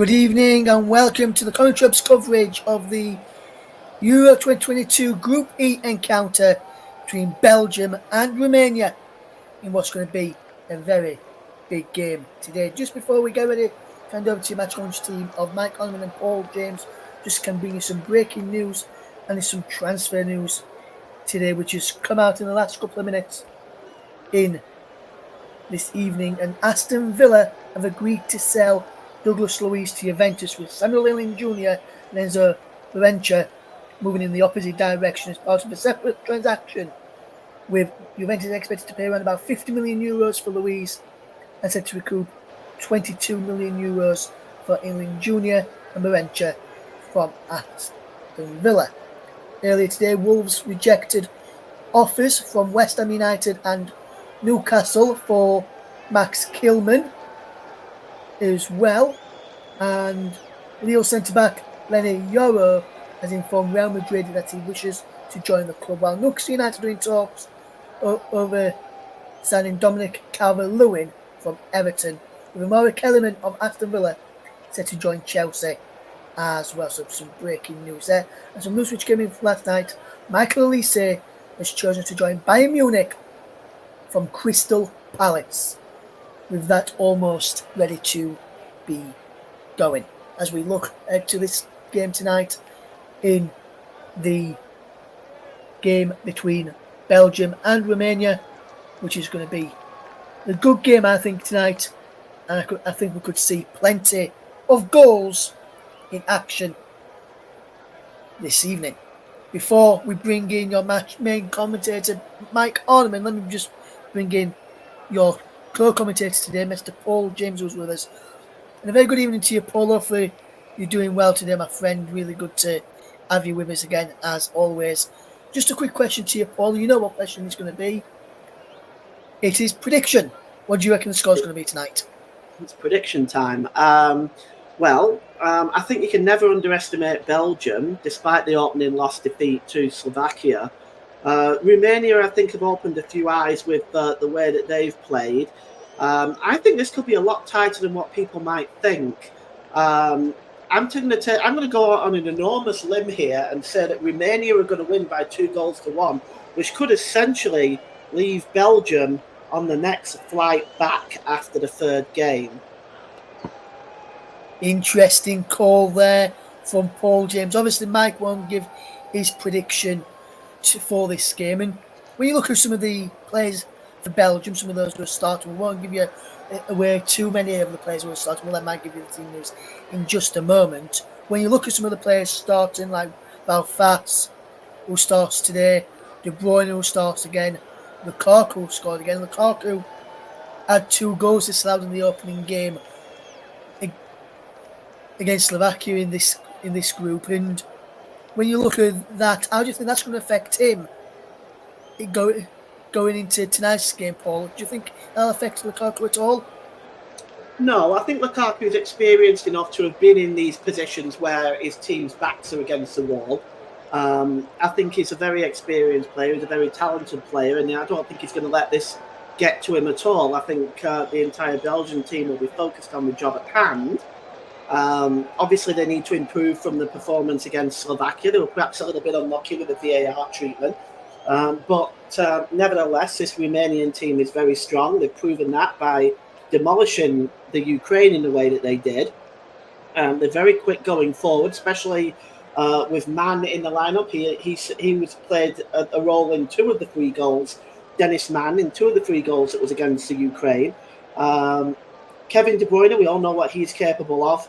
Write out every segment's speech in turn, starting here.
Good evening and welcome to the Comic Club's coverage of the Euro 2022 Group E encounter between Belgium and Romania in what's going to be a very big game today. Just before we get ready to hand over to your match launch team of Mike Conlon and Paul James, just can bring you some breaking news and some transfer news today, which has come out in the last couple of minutes in this evening. And Aston Villa have agreed to sell Douglas Luiz to Juventus, with Samuel Lilling Jr. and Enzo Laurentia moving in the opposite direction as part of a separate transaction, with Juventus expected to pay around about 50 million euros for Luiz and set to recoup 22 million euros for Lilling Jr. and Laurentia from Aston Villa. Earlier today, Wolves rejected offers from West Ham United and Newcastle for Max Kilman as well, and Leo centre-back Lenny Yoro has informed Real Madrid that he wishes to join the club, while Newcastle United are in talks over signing Dominic Calvert-Lewin from Everton, with Amora Kellerman of Aston Villa set to join Chelsea as well. So some breaking news there, and some news which came in last night. Michael Elise has chosen to join Bayern Munich from Crystal Palace, with that almost ready to be going. As we look to this game tonight, in the game between Belgium and Romania, which is going to be a good game, I think, tonight. And I think we could see plenty of goals in action this evening. Before we bring in your main commentator, Mike Ornament, let me just bring in your co-commentator today, Mr. Paul James, who's with us. And a very good evening to you, Paul. Hopefully you're doing well today, my friend. Really good to have you with us again, as always. Just a quick question to you, Paul. You know what question it's going to be. It is prediction. What do you reckon the score's going to be tonight? It's prediction time. I think you can never underestimate Belgium, despite the opening loss defeat to Slovakia. Romania, I think, have opened a few eyes with the way that they've played. I think this could be a lot tighter than what people might think. I'm going to go on an enormous limb here and say that Romania are going to win by 2-1, which could essentially leave Belgium on the next flight back after the third game. Interesting call there from Paul James. Obviously, Mike won't give his prediction for this game. And when you look at some of the players for Belgium, some of those who are starting, we won't give you away too many of the players who are starting. We'll let Mike give you the team news in just a moment. When you look at some of the players starting, like Valfas, who starts today, De Bruyne, who starts again, Lukaku scored again. Lukaku had 2 goals disallowed in the opening game against Slovakia in this group. And when you look at that, how do you think that's going to affect him going into tonight's game, Paul? Do you think that'll affect Lukaku at all? No, I think Lukaku is experienced enough to have been in these positions where his team's backs are against the wall. I think he's a very experienced player. He's a very talented player, and I don't think he's going to let this get to him at all. I think the entire Belgian team will be focused on the job at hand. Obviously, they need to improve from the performance against Slovakia. They were perhaps a little bit unlucky with the VAR treatment. But nevertheless, this Romanian team is very strong. They've proven that by demolishing the Ukraine in the way that they did. They're very quick going forward, especially with Mann in the lineup. He was played a role in 2 of the 3 goals. Dennis Mann in 2 of the 3 goals that was against the Ukraine. Kevin De Bruyne, we all know what he's capable of,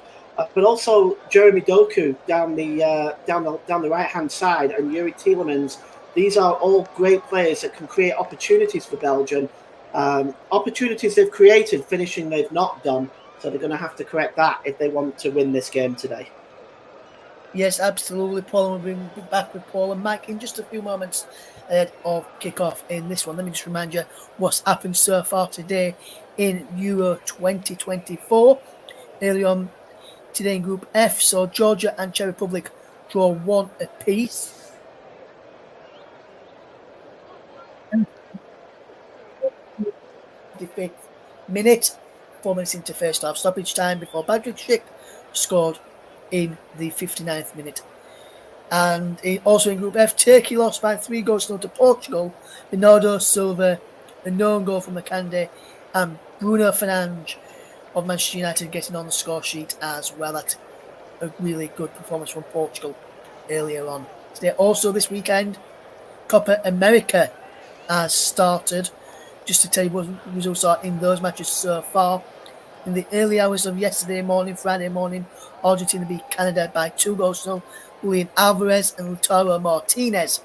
but also Jeremy Doku down the right hand side, and Yuri Tielemans. These are all great players that can create opportunities for Belgium. Opportunities they've created, finishing they've not done. So they're going to have to correct that if they want to win this game today. Yes, absolutely, Paul. And we'll be back with Paul and Mike in just a few moments ahead of kick-off in this one. Let me just remind you what's happened so far today in Euro 2024. Early on today in Group F, so Georgia and Czech Republic draw 1 apiece. The 5th minute, 4 minutes into first half stoppage time before Patrick Schick scored in the 59th minute. And also in Group F, Turkey lost by 3-0 to Portugal. Bernardo Silva, a known goal from Makande, and Bruno Fernandes of Manchester United getting on the score sheet as well. That's a really good performance from Portugal earlier on today. Also this weekend, Copa America has started. Just to tell you what results are in those matches so far. In the early hours of yesterday morning, Friday morning, Argentina beat Canada by 2-0. Julian Alvarez and Lautaro Martinez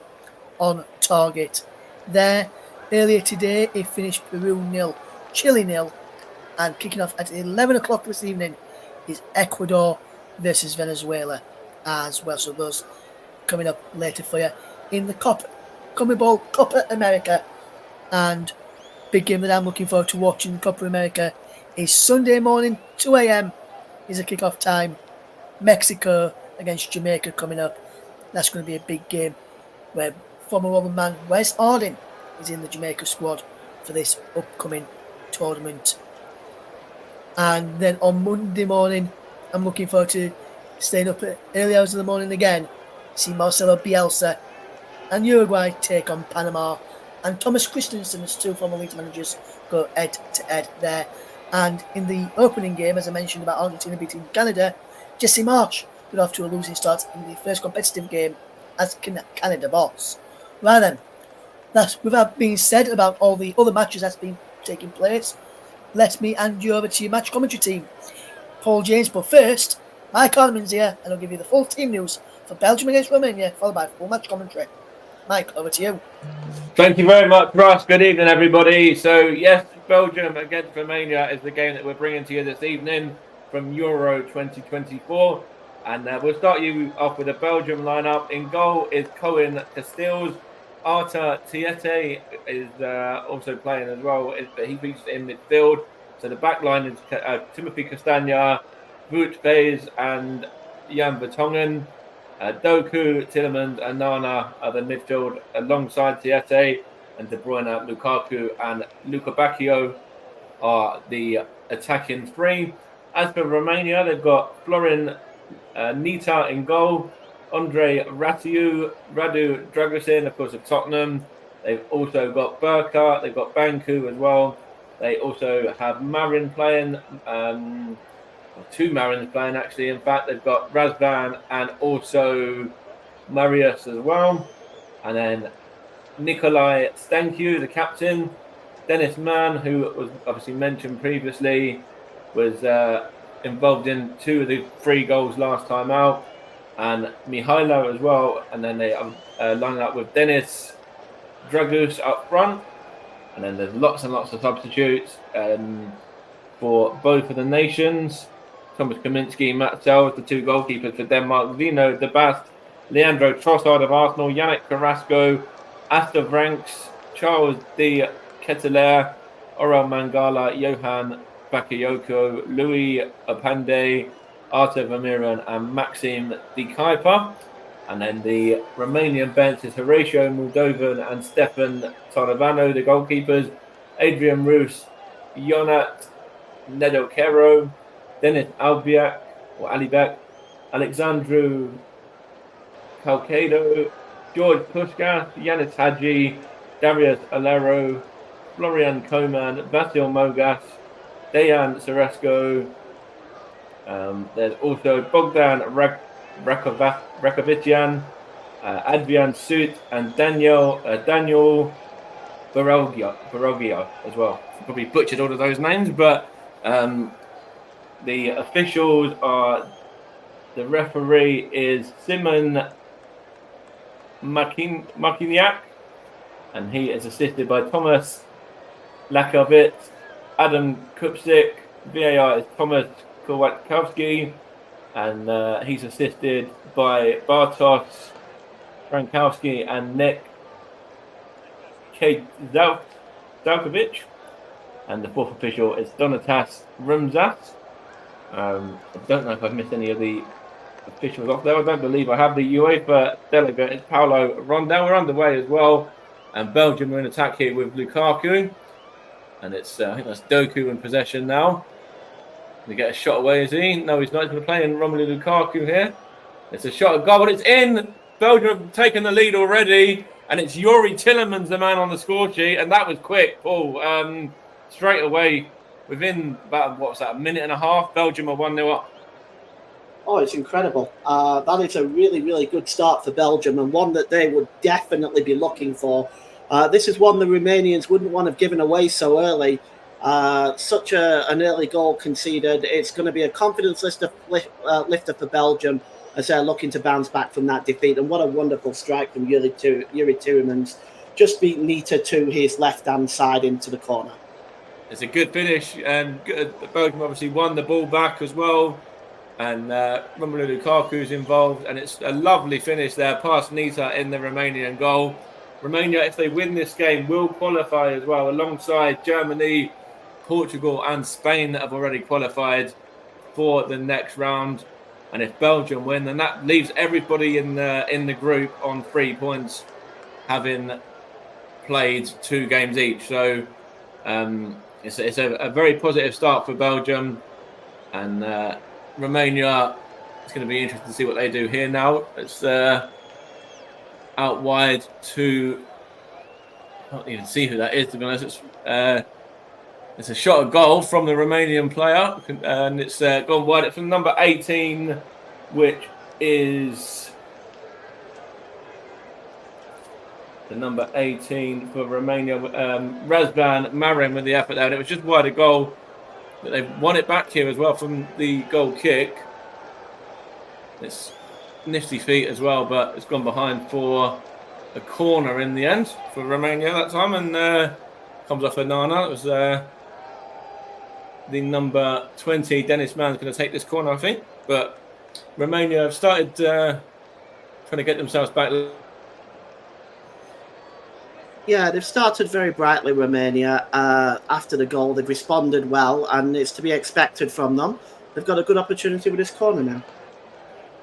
on target. There, earlier today, it finished Peru 0, Chile 0, and kicking off at 11 o'clock this evening is Ecuador versus Venezuela as well. So those coming up later for you in the CONMEBOL Copa America. And big game that I'm looking forward to watching Copa America is Sunday morning, 2 a.m. is a kickoff time. Mexico against Jamaica coming up. That's going to be a big game where former Roman man Wes Harding is in the Jamaica squad for this upcoming tournament. And then on Monday morning, I'm looking forward to staying up at early hours of the morning again, see Marcelo Bielsa and Uruguay take on Panama, and Thomas Christensen as two former Leeds managers go head-to-head there. And in the opening game, as I mentioned about Argentina beating Canada, Jesse Marsch got off to a losing start in the first competitive game as Canada boss. Right then, that's without being said about all the other matches that's been taking place, let me hand you over to your match commentary team, Paul James. But first, Mike Hardiman's here, and I'll give you the full team news for Belgium against Romania, followed by full match commentary. Mike, over to you. Thank you very much, Ross. Good evening, everybody. So, yes, Belgium against Romania is the game that we're bringing to you this evening from Euro 2024. And we'll start you off with a Belgium lineup. In goal is Cohen Castells. Arta Tiete is also playing as well, but he features in midfield. So the back line is Timothy Castagna, Wout Faes, and Jan Vertonghen. Doku, Tielemans, and Nana are the midfield alongside Tiete, and De Bruyne, Lukaku, and Luka Bacchio are the attacking three. As for Romania, they've got Florin Nita in goal, Andre Ratiu, Radu Dragusin, of course, of Tottenham. They've also got Burka, they've got Banku as well. They also have Marin playing, two Marins playing actually. In fact, they've got Razvan and also Marius as well. And then Nikolai Stankiu, the captain. Dennis Mann, who was obviously mentioned previously, was involved in 2 of the 3 goals last time out. And Mihailo as well. And then they are lining up with Dennis Dragus up front. And then there's lots and lots of substitutes for both of the nations. Thomas Kaminski, Matt Sells, the 2 goalkeepers for Denmark. Zeno De Bast, Leandro Trossard of Arsenal, Yannick Carrasco, Asta Vranks, Charles De Ketelaere, Orel Mangala, Johan Bakayoko, Louis Opande, Artur Vermeeren, and Maxim De Kuyper. And then the Romanian bench is Horatio Moldovan and Stefan Tarnovano, the goalkeepers. Adrian Roos, Ionat Nedokero, Denis Albiak, or Alibek, Alexandru Calcado, George Puskas, Yanis Hadji, Darius Alero, Florian Koman, Vasil Mogas, Dejan Seresko. There's also Bogdan Rakovician, Adrian Sut, and Daniel Barogio as well. Probably butchered all of those names, but the officials are, the referee is Simon Makiniak, and he is assisted by Thomas Lakovitz, Adam Kupsik. VAR is Thomas Kowatkowski, and he's assisted by Bartosz Frankowski and Nick Zalkovic. And the 4th official is Donatas Rumzas. I don't know if I've missed any of the officials off there. I don't believe I have. The UEFA delegate is Paulo Rondel. We're underway as well. And Belgium are in attack here with Lukaku. And it's I think that's Doku in possession now. To get a shot away, is he? No, he's not. He's going to play in Romelu Lukaku here. It's a shot at goal, but it's in. Belgium have taken the lead already, and it's Yuri Tillemans, the man on the score sheet, and that was quick, Paul. Straight away, within about, a minute and a half, Belgium are 1-0 up. Oh, it's incredible. That is a really, really good start for Belgium, and one that they would definitely be looking for. This is one the Romanians wouldn't want to have given away so early. Such an early goal conceded. It's going to be a confidence lifter for Belgium as they're looking to bounce back from that defeat. And what a wonderful strike from Yuri Tillemans. Just beat Nita to his left-hand side into the corner. It's a good finish, and Belgium obviously won the ball back as well. And Romelu Lukaku's involved, and it's a lovely finish there past Nita in the Romanian goal. Romania, if they win this game, will qualify as well, alongside Germany, Portugal and Spain that have already qualified for the next round. And if Belgium win, then that leaves everybody in the group on 3 points, having played 2 games each. So it's a very positive start for Belgium. And Romania, it's going to be interesting to see what they do here now. It's out wide to... I can't even see who that is, to be honest. It's a shot at goal from the Romanian player, and it's gone wide. It's from number 18, which is the number 18 for Romania, Razvan Marin with the effort there. And it was just wide a goal, but they've won it back here as well from the goal kick. It's nifty feet as well, but it's gone behind for a corner in the end for Romania that time, and comes off Nana. It was the number 20, Dennis Mann's going to take this corner, I think. But Romania have started trying to get themselves back. Yeah, they've started very brightly, Romania. After the goal, they've responded well, and it's to be expected from them. They've got a good opportunity with this corner now.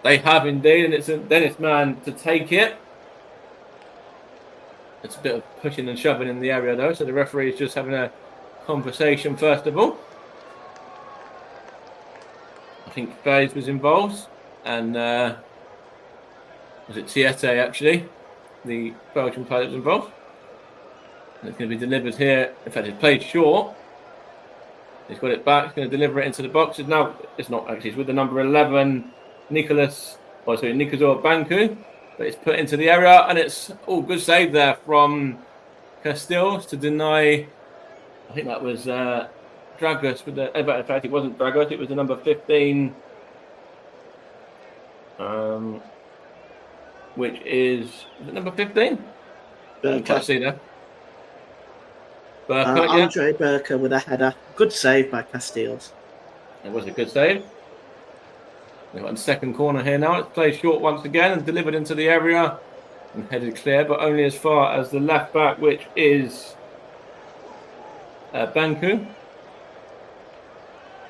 They have indeed, and it's Dennis Mann to take it. It's a bit of pushing and shoving in the area, though, so the referee is just having a conversation first of all. I think Faze was involved, and was it Tiete, actually, the Belgian player that was involved. And it's going to be delivered here. In fact, it's played short. He's got it back. He's going to deliver it into the box. It's not actually. It's with the number 11, Nikazor Banku. But it's put into the area, and it's good save there from Castells to deny. I think that was Dragos with the. In fact, it wasn't Dragos. It was the number 15, which is it number 15? I can't see there. Andre Burker with a header. Good save by Castells. It was a good save. We've got a second corner here now. It's played short once again and delivered into the area and headed clear, but only as far as the left back, which is Banku.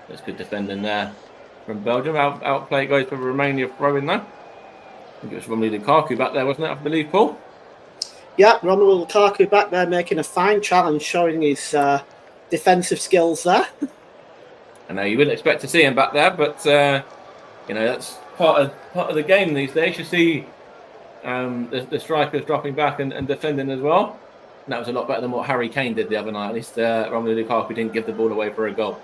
That's good defending there from Belgium. Outplay goes for Romania throwing though. I think it was Romelu Lukaku back there, wasn't it? I believe, Paul. Yeah, Romelu Lukaku back there making a fine challenge, showing his defensive skills there. I know you wouldn't expect to see him back there, but that's part of the game these days. You see the strikers dropping back and defending as well. And that was a lot better than what Harry Kane did the other night. At least Romelu Lukaku didn't give the ball away for a goal.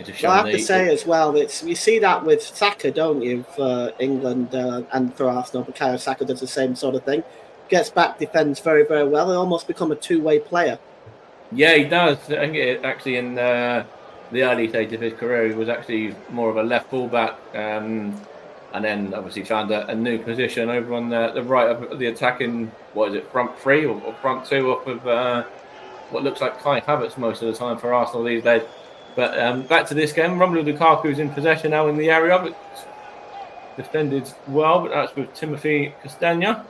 I have to say as well, you see that with Saka, don't you, for England and for Arsenal. Bukayo Saka does the same sort of thing. Gets back, defends very, very well. He almost become a two-way player. Yeah, he does. I think actually in the early stage of his career, he was actually more of a left fullback, and then obviously found a new position over on the right of the attacking, front three or front two off of what looks like Kai Havertz most of the time for Arsenal these days. But back to this game, Romelu Lukaku is in possession now in the area, but defended well, but that's with Timothy Castagna.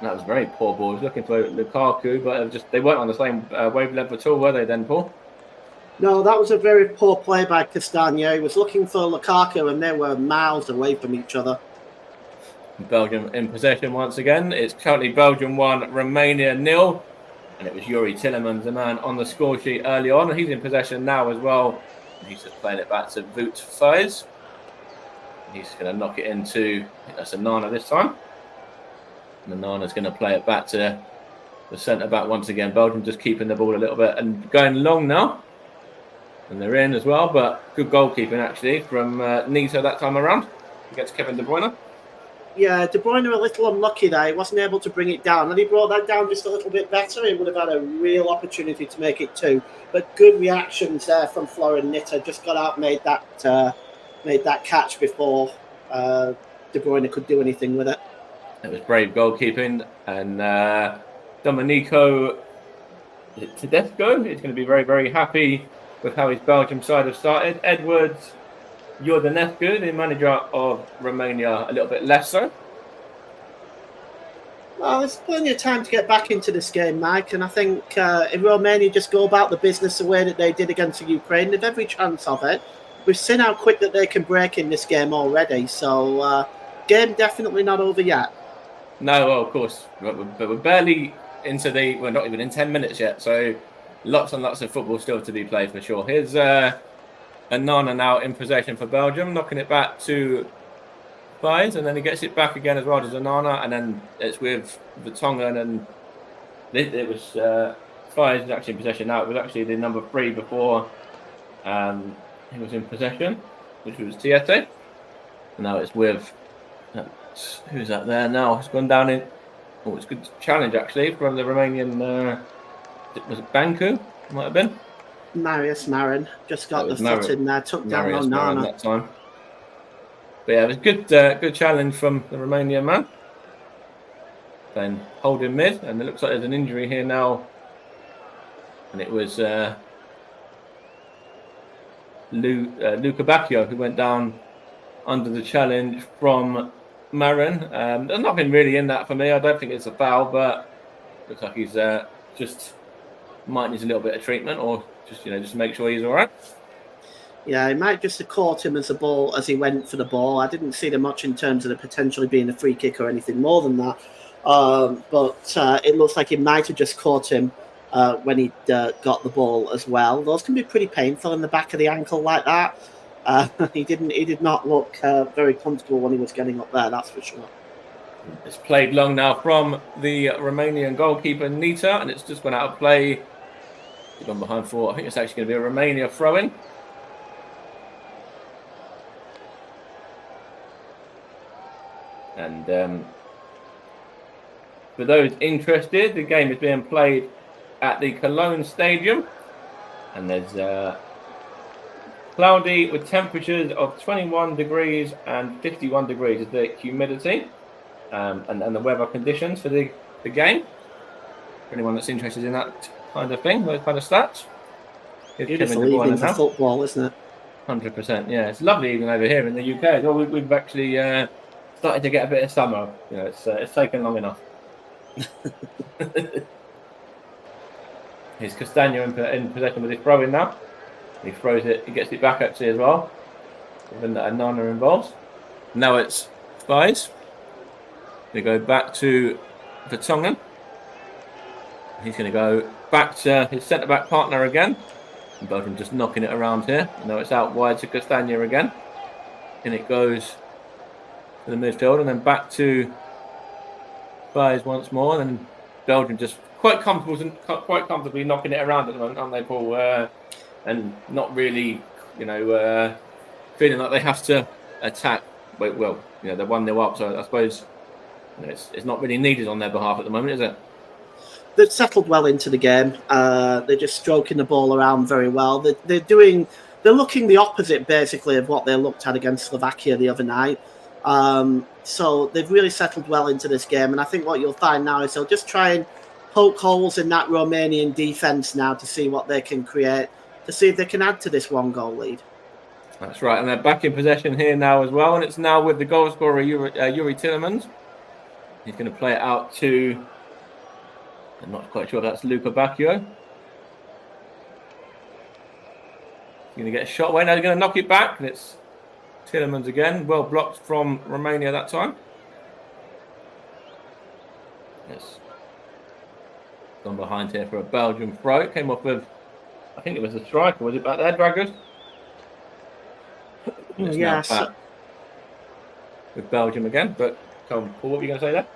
That was a very poor ball. He was looking for Lukaku, but they weren't on the same wavelength at all, were they then, Paul? No, that was a very poor play by Castagna. He was looking for Lukaku, and they were miles away from each other. Belgium in possession once again. It's currently Belgium 1, Romania 0. And it was Yuri Tillemans, the man on the score sheet early on. And he's in possession now as well. And he's just playing it back to Wout Fires. He's going to knock it into, I think that's Onana this time. And Onana's going to play it back to the centre-back once again. Belgium just keeping the ball a little bit and going long now. And they're in as well, but good goalkeeping actually from Nito that time around against Kevin De Bruyne. Yeah, De Bruyne a little unlucky there. He wasn't able to bring it down. And he brought that down just a little bit better, he would have had a real opportunity to make it 2. But good reactions there from Florian Nitter. Just got out, made that catch before De Bruyne could do anything with it. It was brave goalkeeping. And Domenico Tedesco is going to be very, very happy with how his Belgium side have started. Edwards Iordanescu, the manager of Romania, a little bit less so. Well, there's plenty of time to get back into this game, Mike, and I think if Romania just go about the business the way that they did against the Ukraine, they've every chance of it. We've seen how quick that they can break in this game already, so game definitely not over yet. No, well, of course, but we're barely into we're not even in 10 minutes yet, so lots and lots of football still to be played for sure. Here's Onana now in possession for Belgium, knocking it back to Fires, and then he gets it back again as well to Onana, and then it's with Vertonghen, and it was Fires actually in possession now. It was actually the number 3 before he was in possession, which was Tiete, and now it's with who's that there now? It's gone down in. Oh, it's a good challenge actually from the Romanian. Was it Banku? Might have been. Marius Marin just got the foot in there, took down Onana that time. But yeah, it was good challenge from the Romanian man. Then holding mid, and it looks like there's an injury here now. And it was Luca Bacchio who went down under the challenge from Marin. There's nothing really in that for me. I don't think it's a foul, but looks like he's just might need a little bit of treatment, or just to make sure he's all right. Yeah, he might just have caught him as he went for the ball. I didn't see them much in terms of it potentially being a free kick or anything more than that. But it looks like he might have just caught him when he got the ball as well. Those can be pretty painful in the back of the ankle like that. He did not look very comfortable when he was getting up there, that's for sure. It's played long now from the Romanian goalkeeper Nita, and it's just gone out of play. It's gone behind 4. I think it's actually going to be a Romania throw-in. And for those interested, the game is being played at the Cologne Stadium, and there's cloudy with temperatures of 21 degrees and 51 degrees is the humidity, and the weather conditions for the game. For anyone that's interested in that kind of thing, those kind of stats. Beautiful evening for football, isn't it? 100%, yeah. It's lovely even over here in the UK as well. We've actually started to get a bit of summer. It's taken long enough. Here's Castagno in possession with his throw-in now. He throws it, he gets it back actually as well. Even that Onana involves. Now it's Spies. They go back to Vertonghen. He's going to go back to his centre-back partner again. And Belgium just knocking it around here. Now it's out wide to Castagno again. And it goes to the midfield and then back to Spies once more. And Belgium just quite comfortably knocking it around at the moment, aren't they, Paul? And not really, feeling like they have to attack. Well, they're 1-0 up, so I suppose it's not really needed on their behalf at the moment, is it? They've settled well into the game. They're just stroking the ball around very well. They're looking the opposite, basically, of what they looked at against Slovakia the other night. So they've really settled well into this game, and I think what you'll find now is they'll just try and poke holes in that Romanian defence now to see what they can create, to see if they can add to this 1-goal lead. That's right, and they're back in possession here now as well, and it's now with the goal scorer Yuri Tillemans. He's going to play it out to, I'm not quite sure if that's Luca Bacchio. He's going to get a shot away, now they're going to knock it back, and it's Tillemans again, well blocked from Romania that time. Yes. Gone behind here for a Belgian throw. It came off with, I think it was a striker. Was it back there, Draggers? Yes. With Belgium again. But come on, Paul, what were you going to say there?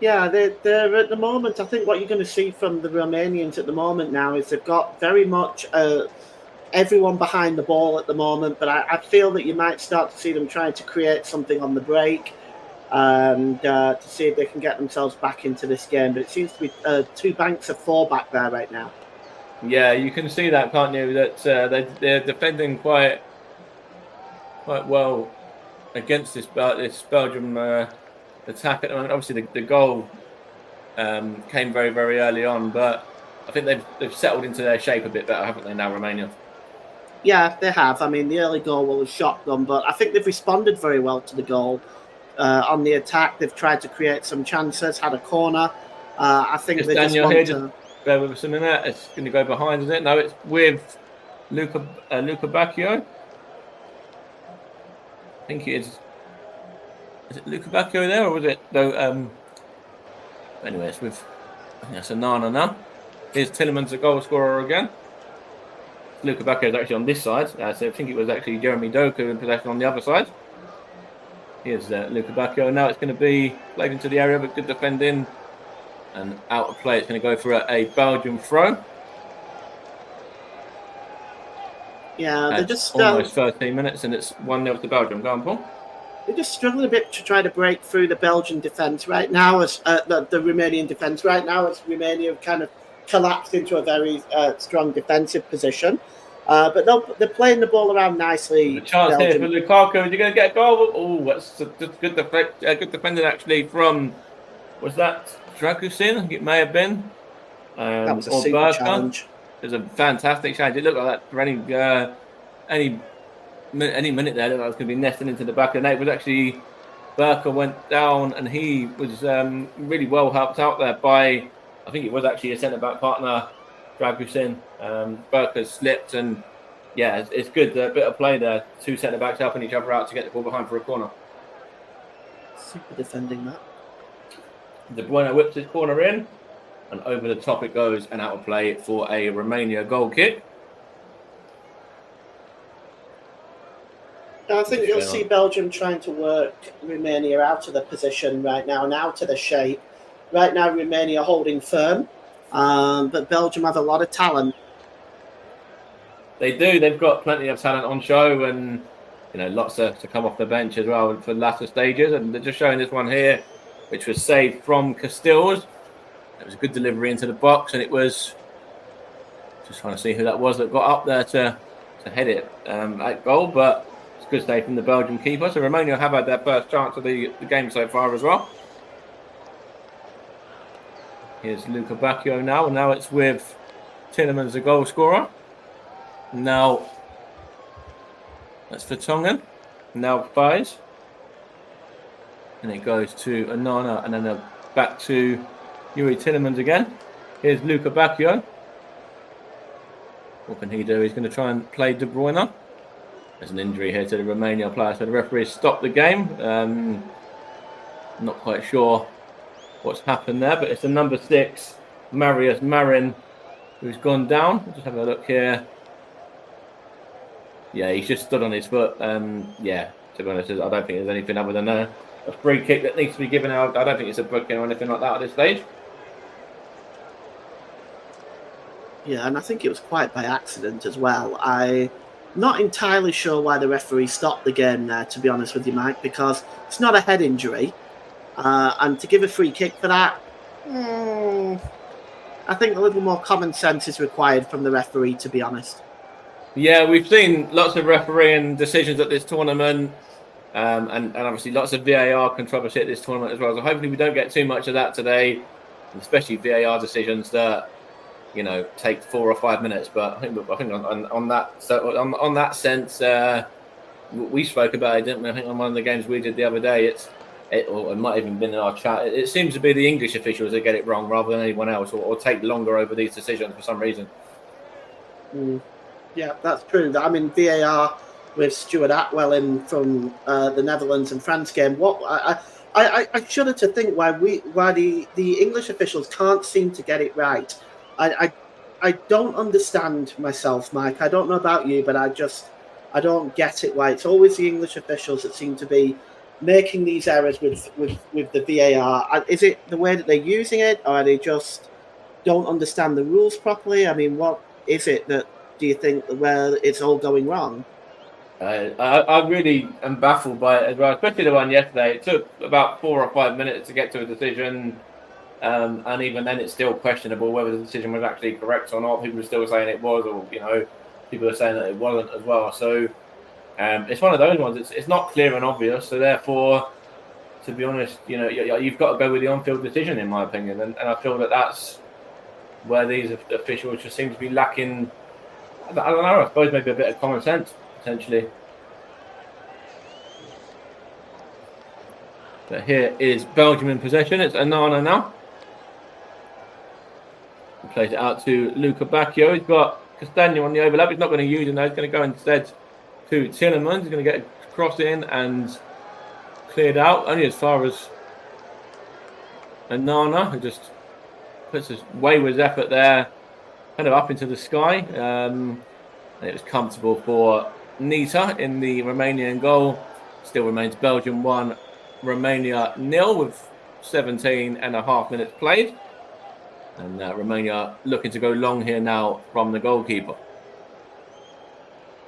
Yeah, they're at the moment. I think what you're going to see from the Romanians at the moment now is they've got very much everyone behind the ball at the moment. But I feel that you might start to see them trying to create something on the break and to see if they can get themselves back into this game. But it seems to be 2 banks of 4 back there right now. Yeah, you can see that, can't you? That they're defending quite well against this Belgium attack at the moment. Obviously, the goal came very, very early on, but I think they've settled into their shape a bit better, haven't they, now, Romania? Yeah, they have. I mean, the early goal was a shotgun, but I think they've responded very well to the goal. On the attack, they've tried to create some chances, had a corner. I think they just want to... Bear with us a minute. It's going to go behind, isn't it? No, it's with Luca Bacchio. I think it is. Is it Luca Bacchio there, or was it? No. Anyway, it's with. I think that's Onana now. Here's Tillemans, the goal scorer again. Luca Bacchio is actually on this side. So I think it was actually Jeremy Doku in possession on the other side. Here's Luca Bacchio. Now it's going to be played into the area, but good defending. And out of play, it's going to go for a Belgian throw. Yeah, they're just almost 13 minutes, and it's 1-0 to Belgium. Go on, Paul. They're just struggling a bit to try to break through the Belgian defence right now, as the Romanian defence right now, as Romania have kind of collapsed into a very strong defensive position. But they're playing the ball around nicely. The chance Belgium. Here for Lukaku. Is he going to get a goal? Oh, that's just good defending actually from. Was that Dragusin? I think it may have been. That was a super challenge. It was a fantastic challenge. It looked like that for any minute there. It looked like it was going to be nesting into the back of the net. It was actually Burka went down and he was really well helped out there by, I think it was actually a centre-back partner, Dragusin. Burka slipped and yeah, it's good. A bit of play there. 2 centre-backs helping each other out to get the ball behind for a corner. Super defending that. De Bruyne whips his corner in, and over the top it goes and out of play for a Romania goal kick. I think you'll see Belgium trying to work Romania out of the position right now and out of the shape. Right now, Romania holding firm, but Belgium have a lot of talent. They do. They've got plenty of talent on show, and lots to come off the bench as well for latter stages. And they're just showing this one here, which was saved from Castells. It was a good delivery into the box, and it was just trying to see who that was that got up there to head it at goal. But it's a good save from the Belgian keeper. So Romania have had their first chance of the game so far as well. Here's Luca Bacchio now, and now it's with Tillemans, the goal scorer. Now that's for Tongan. Now Fies. And it goes to Onana, and then back to Yuri Tillemans again. Here's Luca Bacchio. What can he do? He's going to try and play De Bruyne. There's an injury here to the Romania player, so the referee stopped the game. Not quite sure what's happened there, but it's the number 6, Marius Marin, who's gone down. We'll just have a look here. Yeah, he's just stood on his foot. Yeah, to be honest, I don't think there's anything other than a free kick that needs to be given out. I don't think it's a booking or anything like that at this stage. Yeah, and I think it was quite by accident as well. I'm not entirely sure why the referee stopped the game there, to be honest with you, Mike, because it's not a head injury. And to give a free kick for that, I think a little more common sense is required from the referee, to be honest. Yeah, we've seen lots of refereeing decisions at this tournament, and obviously lots of VAR controversy at this tournament as well. So hopefully we don't get too much of that today, especially VAR decisions that take 4 or 5 minutes. But I think on that sense, we spoke about it, didn't we? I think on one of the games we did the other day, it might have even been in our chat. It seems to be the English officials that get it wrong rather than anyone else, or take longer over these decisions for some reason. Yeah, that's true. I mean, VAR with Stuart Atwell in from the Netherlands and France game. I shudder to think why the English officials can't seem to get it right. I don't understand myself, Mike. I don't know about you, but I don't get it why it's always the English officials that seem to be making these errors with the VAR. Is it the way that they're using it, or are they just don't understand the rules properly? I mean, what is it that do you think where it's all going wrong? I really am baffled by it as well, especially the one yesterday. It took about 4 or 5 minutes to get to a decision, and even then, it's still questionable whether the decision was actually correct or not. People are still saying it was, or people are saying that it wasn't as well. So it's one of those ones. It's not clear and obvious. So therefore, to be honest, you've got to go with the on-field decision, in my opinion, and I feel that that's where these officials just seem to be lacking. I don't know. I suppose maybe a bit of common sense. Potentially. But here is Belgium in possession. It's Onana now. He plays it out to Luca Bacchio. He's got Castagno on the overlap. He's not going to use him though. He's going to go instead to Tielemans. He's going to get a cross in and cleared out. Only as far as Onana, who just puts his wayward effort there, kind of up into the sky. And it was comfortable for Nita in the Romanian goal. Still remains Belgium 1, Romania 0 with 17.5 minutes played. And Romania looking to go long here now from the goalkeeper.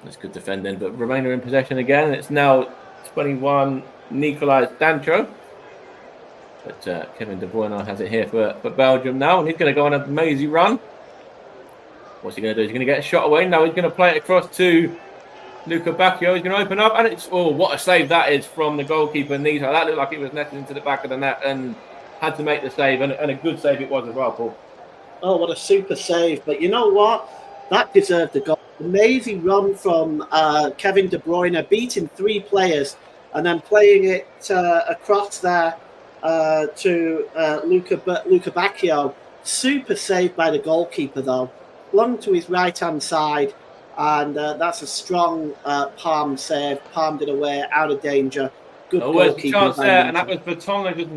That's good defending, but Romania in possession again. It's now 21, Nicolai Stancho. But Kevin De Bruyne has it here for Belgium now, and he's going to go on a mazy run. What's he going to do? He's going to get a shot away. Now he's going to play it across to Luca Bacchio. He's going to open up, and it's what a save that is from the goalkeeper, Nita. That looked like it was netted into the back of the net and had to make the save, and a good save it was as well, Paul. Oh, what a super save. But you know what? That deserved a goal. Amazing run from Kevin De Bruyne, beating 3 players and then playing it across there to Luca Bacchio. Super save by the goalkeeper, though. Long to his right-hand side, and that's a strong palm save. Palmed it away, out of danger. Good goalkeeping. Chance there, and that was Vertonghen just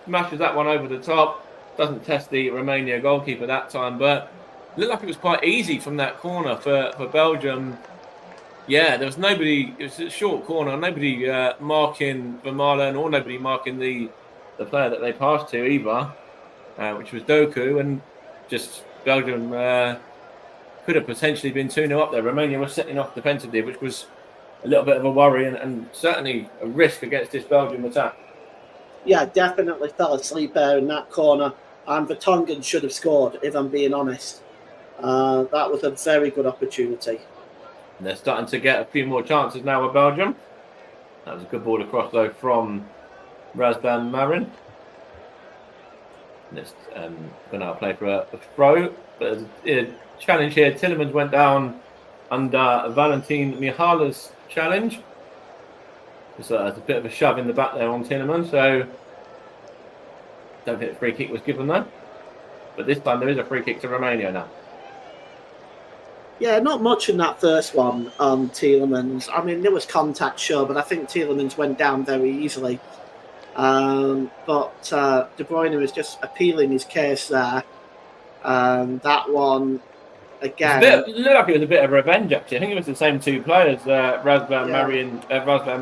smashes that one over the top. Doesn't test the Romania goalkeeper that time, but it looked like it was quite easy from that corner for Belgium. Yeah, there was nobody. It was a short corner. Nobody marking Vermaelen or nobody marking the player that they passed to either, which was Doku, and just Belgium could have potentially been 2-0 up there. Romania was setting off defensively, which was a little bit of a worry and certainly a risk against this Belgium attack. Yeah, definitely fell asleep there in that corner, and Vertonghen should have scored, if I'm being honest. That was a very good opportunity. And they're starting to get a few more chances now with Belgium. That was a good ball across, though, from Razvan Marin. Let's going to play for a throw. But a challenge here. Tielemans went down under Valentin Mihala's challenge. So there's a bit of a shove in the back there on Tielemans. So don't think a free kick was given though. But this time there is a free kick to Romania now. Yeah, not much in that first one on Tielemans. I mean, there was contact, sure, but I think Tielemans went down very easily. But De Bruyne was just appealing his case there. That one, again... It looked like it was a bit of revenge, actually. I think it was the same 2 players, Razvan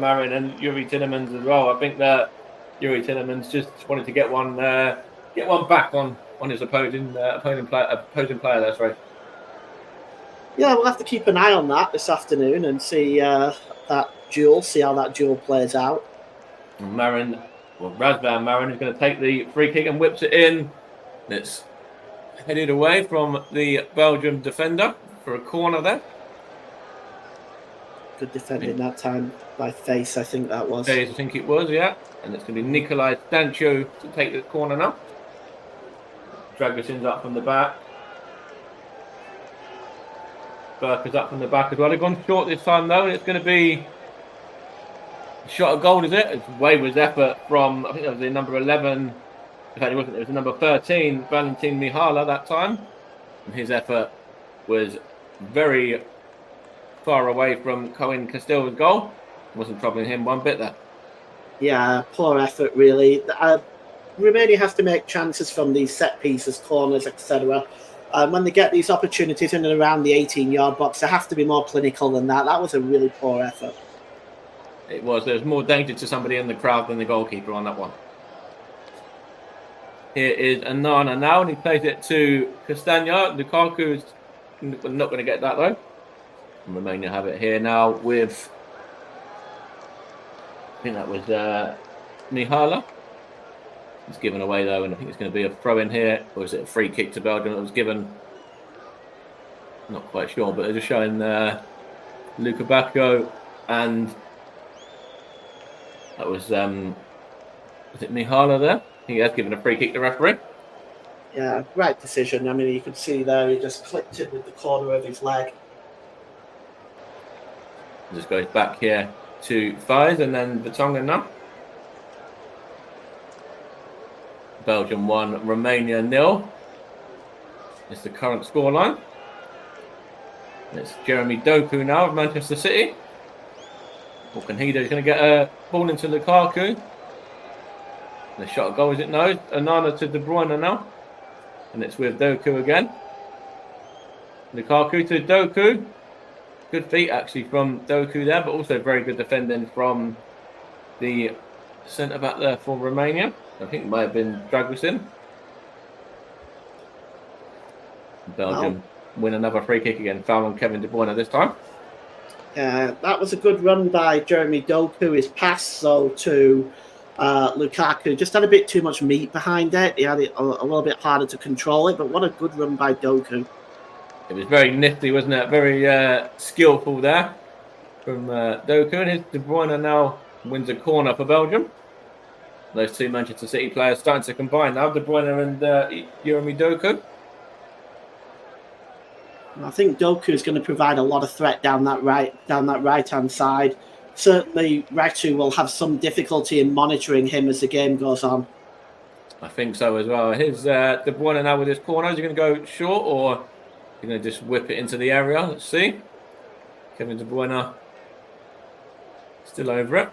Marin and Yuri Tielemans as well. I think that Yuri Tielemans just wanted to get one back on his opposing player. That's right. Yeah, we'll have to keep an eye on that this afternoon and see how that duel plays out. Razvan Marin is going to take the free kick and whips it in. It's headed away from the Belgium defender for a corner there. Good defending that time by Face, I think that was. I think it was, yeah. And it's going to be Nicolai Stancho to take the corner now. Dragusin's up from the back. Burke is up from the back as well. They've gone short this time though, and it's going to be a shot of goal, is it? It's wayward effort from, I think that was the number 11. In fact, it wasn't. It was the number 13, Valentin Mihala that time. And his effort was very far away from Cohen Castillo's goal. It wasn't troubling him one bit there. Yeah, poor effort, really. Romania has to make chances from these set pieces, corners, etc. When they get these opportunities in and around the 18-yard box, they have to be more clinical than that. That was a really poor effort. It was. There's more danger to somebody in the crowd than the goalkeeper on that one. Here is Anana now, and he plays it to Castagna. Lukaku's not going to get that, though. And Romania have it here now with, I think that was Mihala. It's given away, though, and I think it's going to be a throw-in here. Or is it a free kick to Belgium that was given? Not quite sure, but they're just showing Luka Bacchio, and that was it Mihala there? He has given a free kick to referee. Yeah, right decision. I mean, you could see there he just clipped it with the corner of his leg. Just goes back here to Fies and then Vertonghen now. Belgium 1, Romania 0. It's the current scoreline. It's Jeremy Doku now of Manchester City. What can he do? He's going to get a ball into Lukaku. The shot at goal, is it? No. Anana to De Bruyne now. And it's with Doku again. Lukaku to Doku. Good feet actually from Doku there, but also very good defending from the centre-back there for Romania. I think it might have been Dragusin. Belgium win another free kick again. Foul on Kevin De Bruyne this time. That was a good run by Jeremy Doku. His pass, so to Lukaku, just had a bit too much meat behind it. He had it a little bit harder to control it, but what a good run by Doku. It was very nifty, wasn't it? Very skillful there from Doku. And his De Bruyne now wins a corner for Belgium. Those two Manchester City players starting to combine now, De Bruyne and Jeremy Doku. I think Doku is going to provide a lot of threat down that right-hand side. Certainly, Ratu will have some difficulty in monitoring him as the game goes on. I think so as well. Here's De Bruyne now with his corner. Is he going to go short or is he going to just whip it into the area? Let's see. Kevin De Bruyne still over it.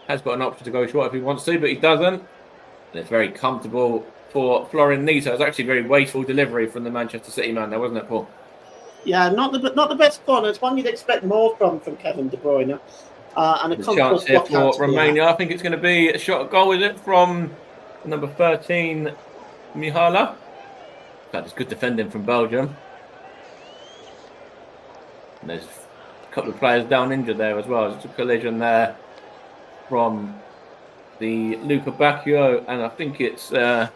Has got an option to go short if he wants to, but he doesn't. And it's very comfortable for Florin Nito. It was actually very wasteful delivery from the Manchester City man there, wasn't it, Paul? Yeah, not the best corner. It's one you'd expect more from Kevin De Bruyne. And a chance here for Romania. I think it's going to be a shot at goal, is it, from number 13, Mihala. That is good defending from Belgium. And there's a couple of players down injured there as well. There's a collision there from the Luka Bacchio, and I think it's trying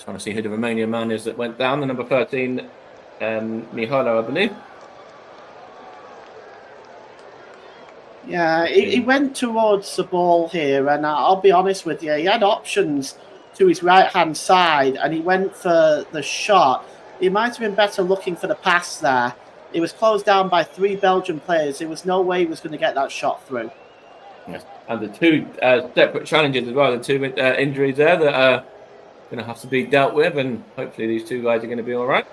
to see who the Romanian man is that went down. The number 13, Mihala, I believe. Yeah, he went towards the ball here, and I'll be honest with you, he had options to his right-hand side, and he went for the shot. He might have been better looking for the pass there. He was closed down by 3 Belgian players. There was no way he was going to get that shot through. Yes. And the 2 separate challenges as well, the 2 injuries there that are going to have to be dealt with, and hopefully these 2 guys are going to be all right.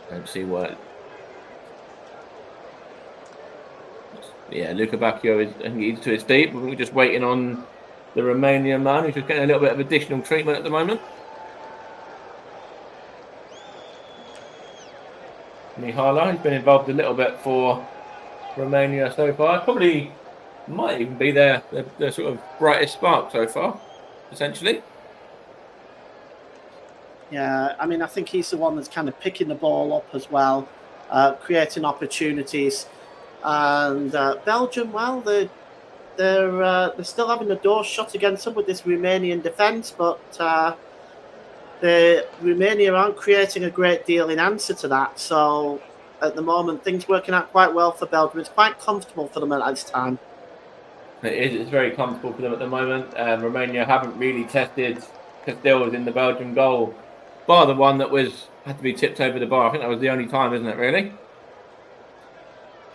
Don't see what. Yeah, Luka Bacchio is, I think he's to his feet, but we're just waiting on the Romanian man who's just getting a little bit of additional treatment at the moment. Mihala, he's been involved a little bit for Romania so far. Probably might even be their sort of brightest spark so far, essentially. Yeah, I mean, I think he's the one that's kind of picking the ball up as well, creating opportunities. And Belgium, well, they're still having the door shut against them with this Romanian defence, but the Romania aren't creating a great deal in answer to that. So at the moment, things working out quite well for Belgium. It's quite comfortable for them at this time. It is. It's very comfortable for them at the moment. Romania haven't really tested Castells in the Belgian goal, bar the one that had to be tipped over the bar. I think that was the only time, isn't it, really?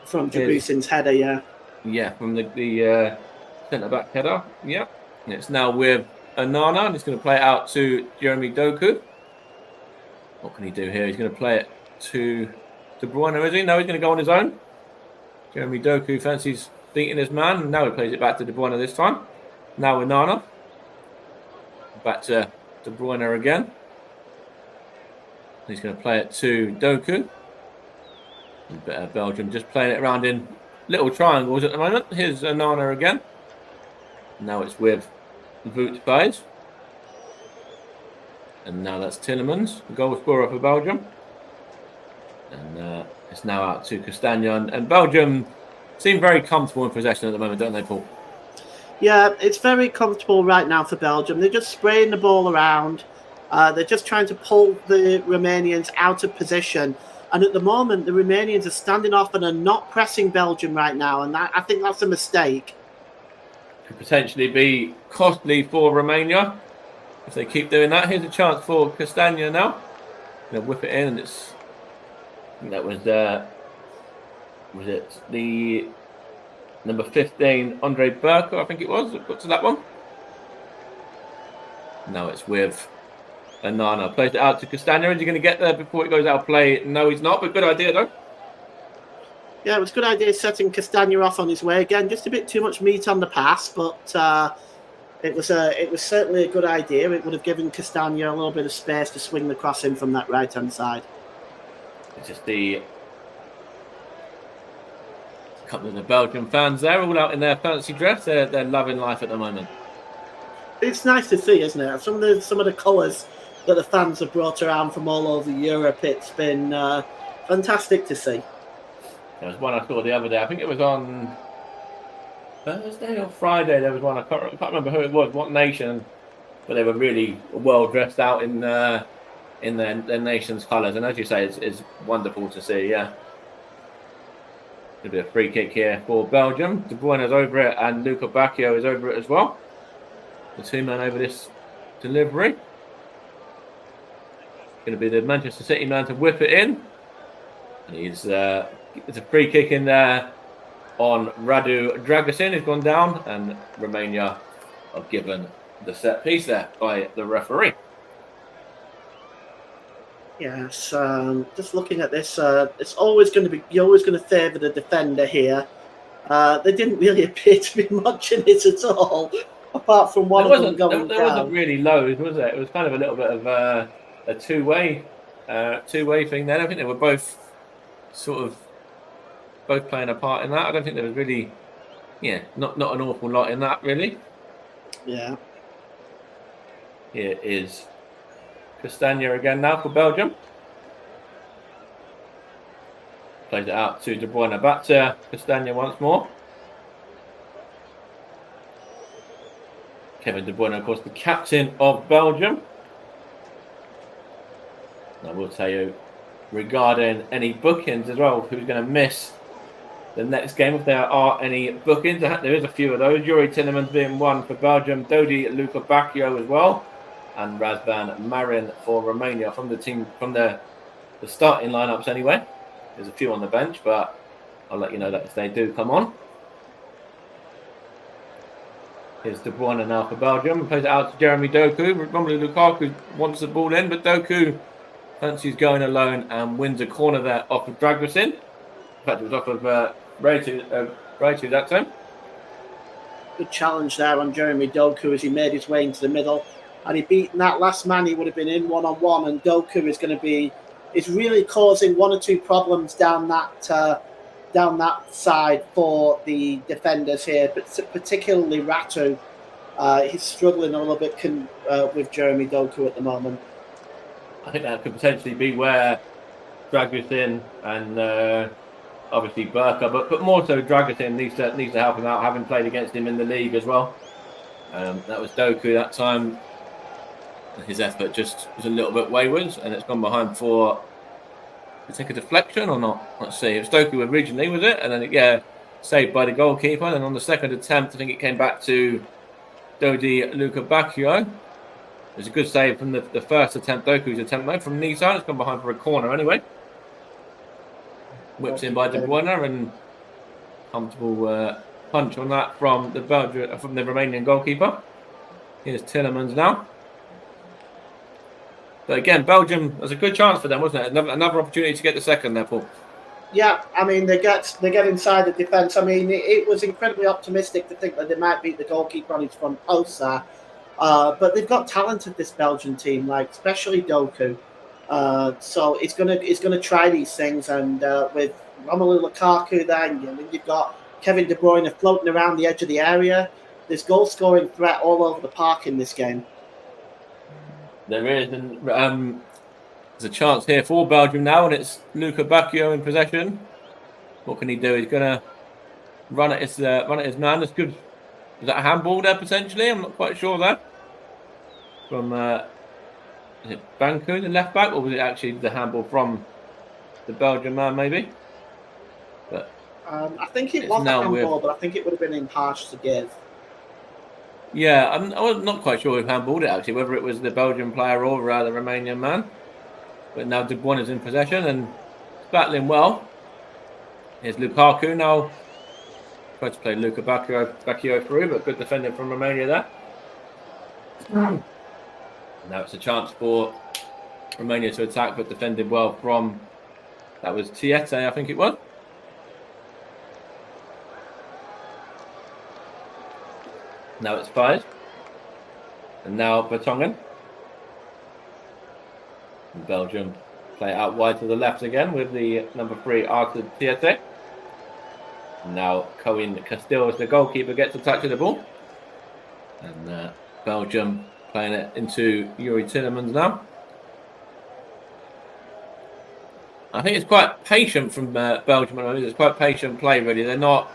From Dragusin's header, yeah. Yeah, from the centre-back header, yeah. And it's now with Anana, and he's going to play it out to Jeremy Doku. What can he do here? He's going to play it to De Bruyne, is he? No, he's going to go on his own. Jeremy Doku fancies beating his man. Now he plays it back to De Bruyne this time. Now with Nana. Back to De Bruyne again. He's going to play it to Doku. Belgium just playing it around in little triangles at the moment. Here's Nana again. Now it's with Voet Baez. And now that's Tillemans, the goal scorer for Belgium. And it's now out to Castagna. And Belgium seem very comfortable in possession at the moment, don't they, Paul? Yeah, it's very comfortable right now for Belgium. They're just spraying the ball around. They're just trying to pull the Romanians out of position. And at the moment, the Romanians are standing off and are not pressing Belgium right now. And I think that's a mistake. Could potentially be costly for Romania if they keep doing that. Here's a chance for Castagna now. They'll whip it in, and it's... That was it the number 15, Andre Burko, I think it was, that got to that one. Now it's with Anana. Plays it out to Castagna. Is he going to get there before it goes out of play? No, he's not, but good idea, though. Yeah, it was a good idea setting Castagna off on his way. Again, just a bit too much meat on the pass, but it was certainly a good idea. It would have given Castagna a little bit of space to swing the cross in from that right-hand side. It's just a couple of the Belgian fans there, all out in their fancy dress. They're loving life at the moment. It's nice to see, isn't it? Some of the colours that the fans have brought around from all over Europe. It's been fantastic to see. There was one I saw the other day. I think it was on Thursday or Friday. There was one. I can't remember who it was, what nation, but they were really well dressed out in their nation's colours. And as you say, it's wonderful to see. Yeah. Going to be a free kick here for Belgium. De Bruyne is over it, and Luca Bacchio is over it as well. The two men over this delivery. Going to be the Manchester City man to whip it in. And it's a free kick in there on Radu Dragusin. He's gone down, and Romania are given the set piece there by the referee. Yes, just looking at this, it's always going to be, you're always going to favour the defender here. There didn't really appear to be much in it at all, apart from one of them going down. There wasn't really loads, was it? It was kind of a little bit of a two-way thing there. I think they were both playing a part in that. I don't think there was really, not an awful lot in that, really. Yeah. Here is Castagna again now for Belgium. Plays it out to De Bruyne. Back to Castagna once more. Kevin De Bruyne, of course, the captain of Belgium. I will tell you regarding any bookings as well, who's going to miss the next game, if there are any bookings. There is a few of those. Yuri Tillemans being one for Belgium. Dodi Luca Bacchio as well. And Razvan Marin for Romania from the team, from the starting lineups anyway. There's a few on the bench, but I'll let you know that if they do come on. Here's De Bruyne now for Belgium. Plays it out to Jeremy Doku. Romelu Lukaku wants the ball in, but Doku fancies going alone and wins a corner there off of Dragusin. In fact, it was off of Raitu that time. Good challenge there on Jeremy Doku as he made his way into the middle. And he beaten that last man, he would have been in one-on-one, and Doku is really causing one or two problems down that side for the defenders here, but particularly Ratu. He's struggling a little bit with Jeremy Doku at the moment. I think that could potentially be where Dragusin and obviously Burka, but more so Dragusin needs to help him out, having played against him in the league as well. That was Doku that time. His effort just was a little bit wayward, and it's gone behind for to take a deflection or not. Let's see. It was Doku originally, was it? And then saved by the goalkeeper. And then on the second attempt, I think it came back to Dodi Luca Bacchio. It was a good save from the first attempt, Doku's attempt though, from knee side. It's gone behind for a corner anyway. Whips in by De Bruyne, and comfortable punch on that from the Romanian goalkeeper. Here's Tillemans now. But again, Belgium, there's a good chance for them, wasn't it? Another opportunity to get the second there, Paul. Yeah, I mean they get inside the defence. I mean it was incredibly optimistic to think that they might beat the goalkeeper on his front post there, but they've got talent at this Belgian team, like especially Doku. So it's gonna try these things, and with Romelu Lukaku, then you've got Kevin De Bruyne floating around the edge of the area. There's goal scoring threat all over the park in this game. There is, and there's a chance here for Belgium now, and it's Luca Bacchio in possession. What can he do? He's going to run at his man. That's good. Is that a handball there potentially? I'm not quite sure there. From is it Banku, the left back, or was it actually the handball from the Belgian man? Maybe. But I think it was a handball, but I think it would have been in harsh to give. Yeah, I was not quite sure who handballed it actually, whether it was the Belgian player or the Romanian man. But now De Bruyne is in possession and battling well. Here's Lukaku now. Tried to play Luca Bacchio through, but good defending from Romania there. Now it's a chance for Romania to attack, but defended well from, that was Tiete, I think it was. Now it's fired. And now Vertonghen. Belgium play out wide to the left again with the number 3 Arthur Tiete. Now Cohen Castile as the goalkeeper gets a touch of the ball. And Belgium playing it into Yuri Tillemans now. I think it's quite patient from Belgium. It's quite patient play, really. They're not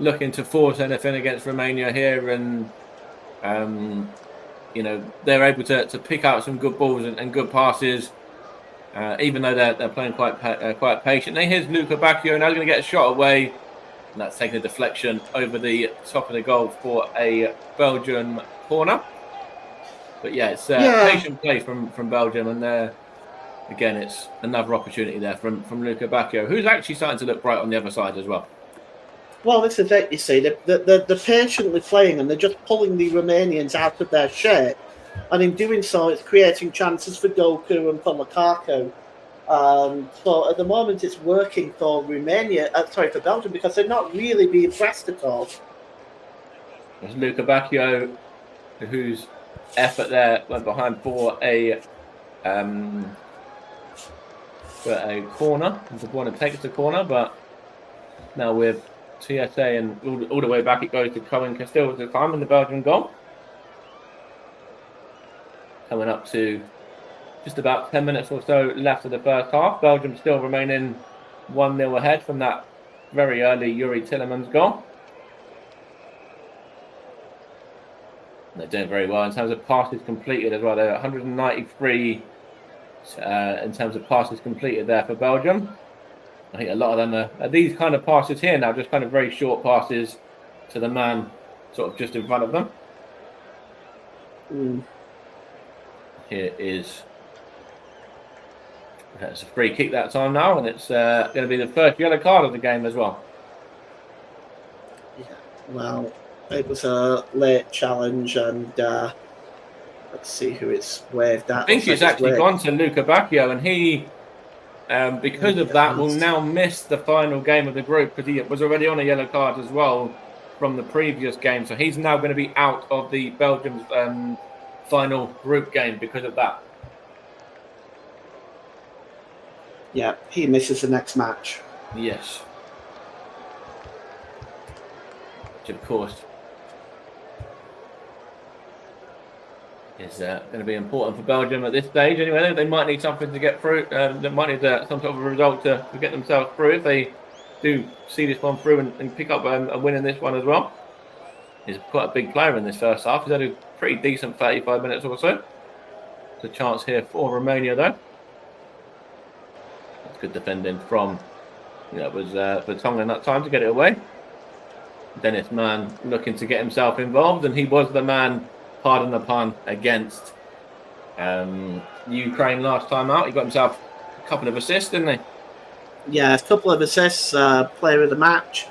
looking to force anything against Romania here, and they're able to pick out some good balls and good passes, even though they're playing quite patiently. Here's Luca Bacchio now going to get a shot away, and that's taking a deflection over the top of the goal for a Belgian corner. But yeah, it's patient play from Belgium, and again, it's another opportunity there from Luca Bacchio, who's actually starting to look bright on the other side as well. Well, this is it, you see. They're patiently playing, and they're just pulling the Romanians out of their shape. And in doing so, it's creating chances for Doku and for Lukaku. So at the moment, it's working for for Belgium, because they're not really being pressed at all. There's Luca Bacchio, whose effort there went behind for a corner. The corner takes the corner, but now with TSA and all the way back, it goes to Cohen Castile at the time in the Belgian goal. Coming up to just about 10 minutes or so left of the first half. Belgium still remaining 1-0 ahead from that very early Yuri Tillemans goal. And they're doing very well in terms of passes completed as well. They're 193 in terms of passes completed there for Belgium. I think a lot of them are these kind of passes here now, just kind of very short passes to the man sort of just in front of them. Here is it's a free kick that time now, and it's going to be the first yellow card of the game as well. Yeah, well, it was a late challenge, and let's see who it's waved at. I think it's actually gone to Luca Bacchio, and he, because of that, will now miss the final game of the group, because he was already on a yellow card as well from the previous game. So he's now going to be out of the Belgium's final group game because of that. Yeah, he misses the next match. Yes. Which, of course, is going to be important for Belgium at this stage. Anyway, they might need something to get through. They might need some sort of a result to get themselves through if they do see this one through and pick up a win in this one as well. He's quite a big player in this first half. He's had a pretty decent 35 minutes or so. There's a chance here for Romania, though. That's good defending from, it was Vertonghen that time to get it away. Dennis Mann looking to get himself involved, and he was the man, pardon the pun, against Ukraine last time out. He got himself a couple of assists, didn't he? Yeah, a couple of assists, player of the match.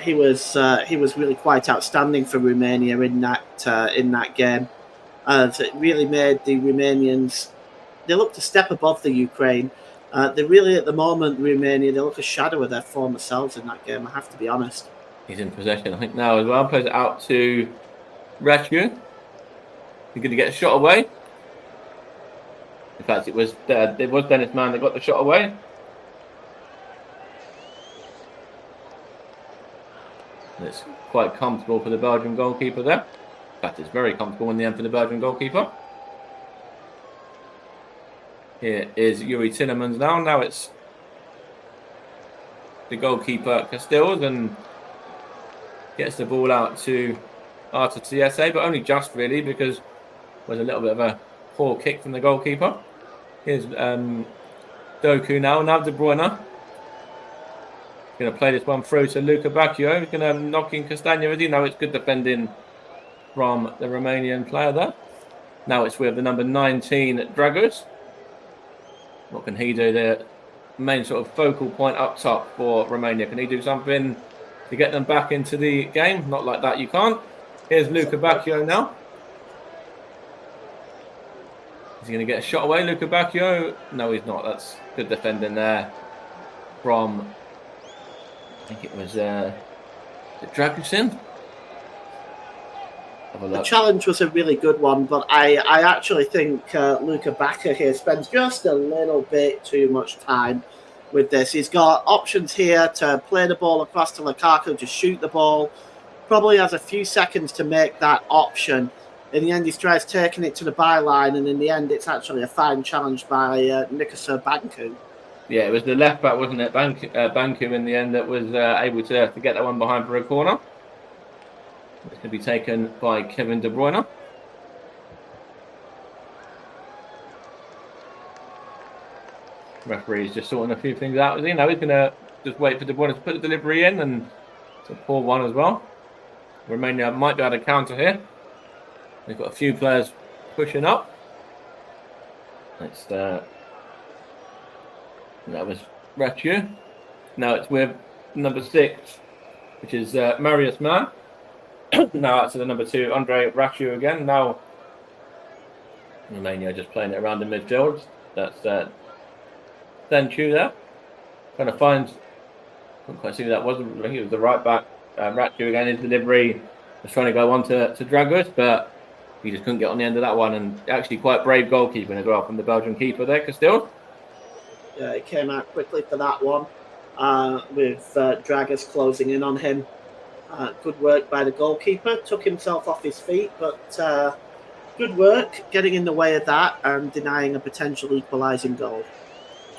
He was really quite outstanding for Romania in that game. It really made the Romanians, they looked a step above the Ukraine. They really, at the moment, Romania, they look a shadow of their former selves in that game, I have to be honest. He's in possession, I think, now as well. Plays it out to Rescue. He's going to get a shot away. In fact, it was Dennis Mann that got the shot away. And it's quite comfortable for the Belgian goalkeeper there. In fact, it's very comfortable in the end for the Belgian goalkeeper. Here is Yuri Tillemans now. Now it's the goalkeeper Castells and gets the ball out to Arthur TSA, but only just really because it was a little bit of a poor kick from the goalkeeper. Here's Doku now. Now De Bruyne. Going to play this one through to Luca Bacchio. He's going to knock in Castagna with you. Now it's good defending from the Romanian player there. Now it's with the number 19 Dragos. What can he do? The main sort of focal point up top for Romania. Can he do something to get them back into the game? Not like that, you can't. Here's Luca Bacchio now. Is he going to get a shot away, Luca Bacchio? No, he's not. That's good defending there from, I think it was Dragusin. The challenge was a really good one, but I actually think Luca Bacca here spends just a little bit too much time with this. He's got options here to play the ball across to Lukaku, just shoot the ball. Probably has a few seconds to make that option. In the end, he tries taking it to the byline, and in the end, it's actually a fine challenge by Nikasa Banku. Yeah, it was the left back, wasn't it? Banku in the end that was able to get that one behind for a corner. It's going to be taken by Kevin De Bruyne. Referee's just sorting a few things out. He's going to just wait for De Bruyne to put the delivery in, and it's a poor one as well. Romania might be able to counter here. They've got a few players pushing up. That was Rachu. Now it's with number 6, which is Marius Mann. Now out to the number 2, Andre Rachu again. Now Romania just playing it around the midfield. That's Senchu there. Trying to find, couldn't quite see who that was. I think it was the right back. Rachu again, his delivery was trying to go on to Dragos, but he just couldn't get on the end of that one. And actually quite brave goalkeeping as well from the Belgian keeper there, Castile. Yeah, he came out quickly for that one with Dragos closing in on him. Good work by the goalkeeper. Took himself off his feet, but good work getting in the way of that and denying a potential equalising goal.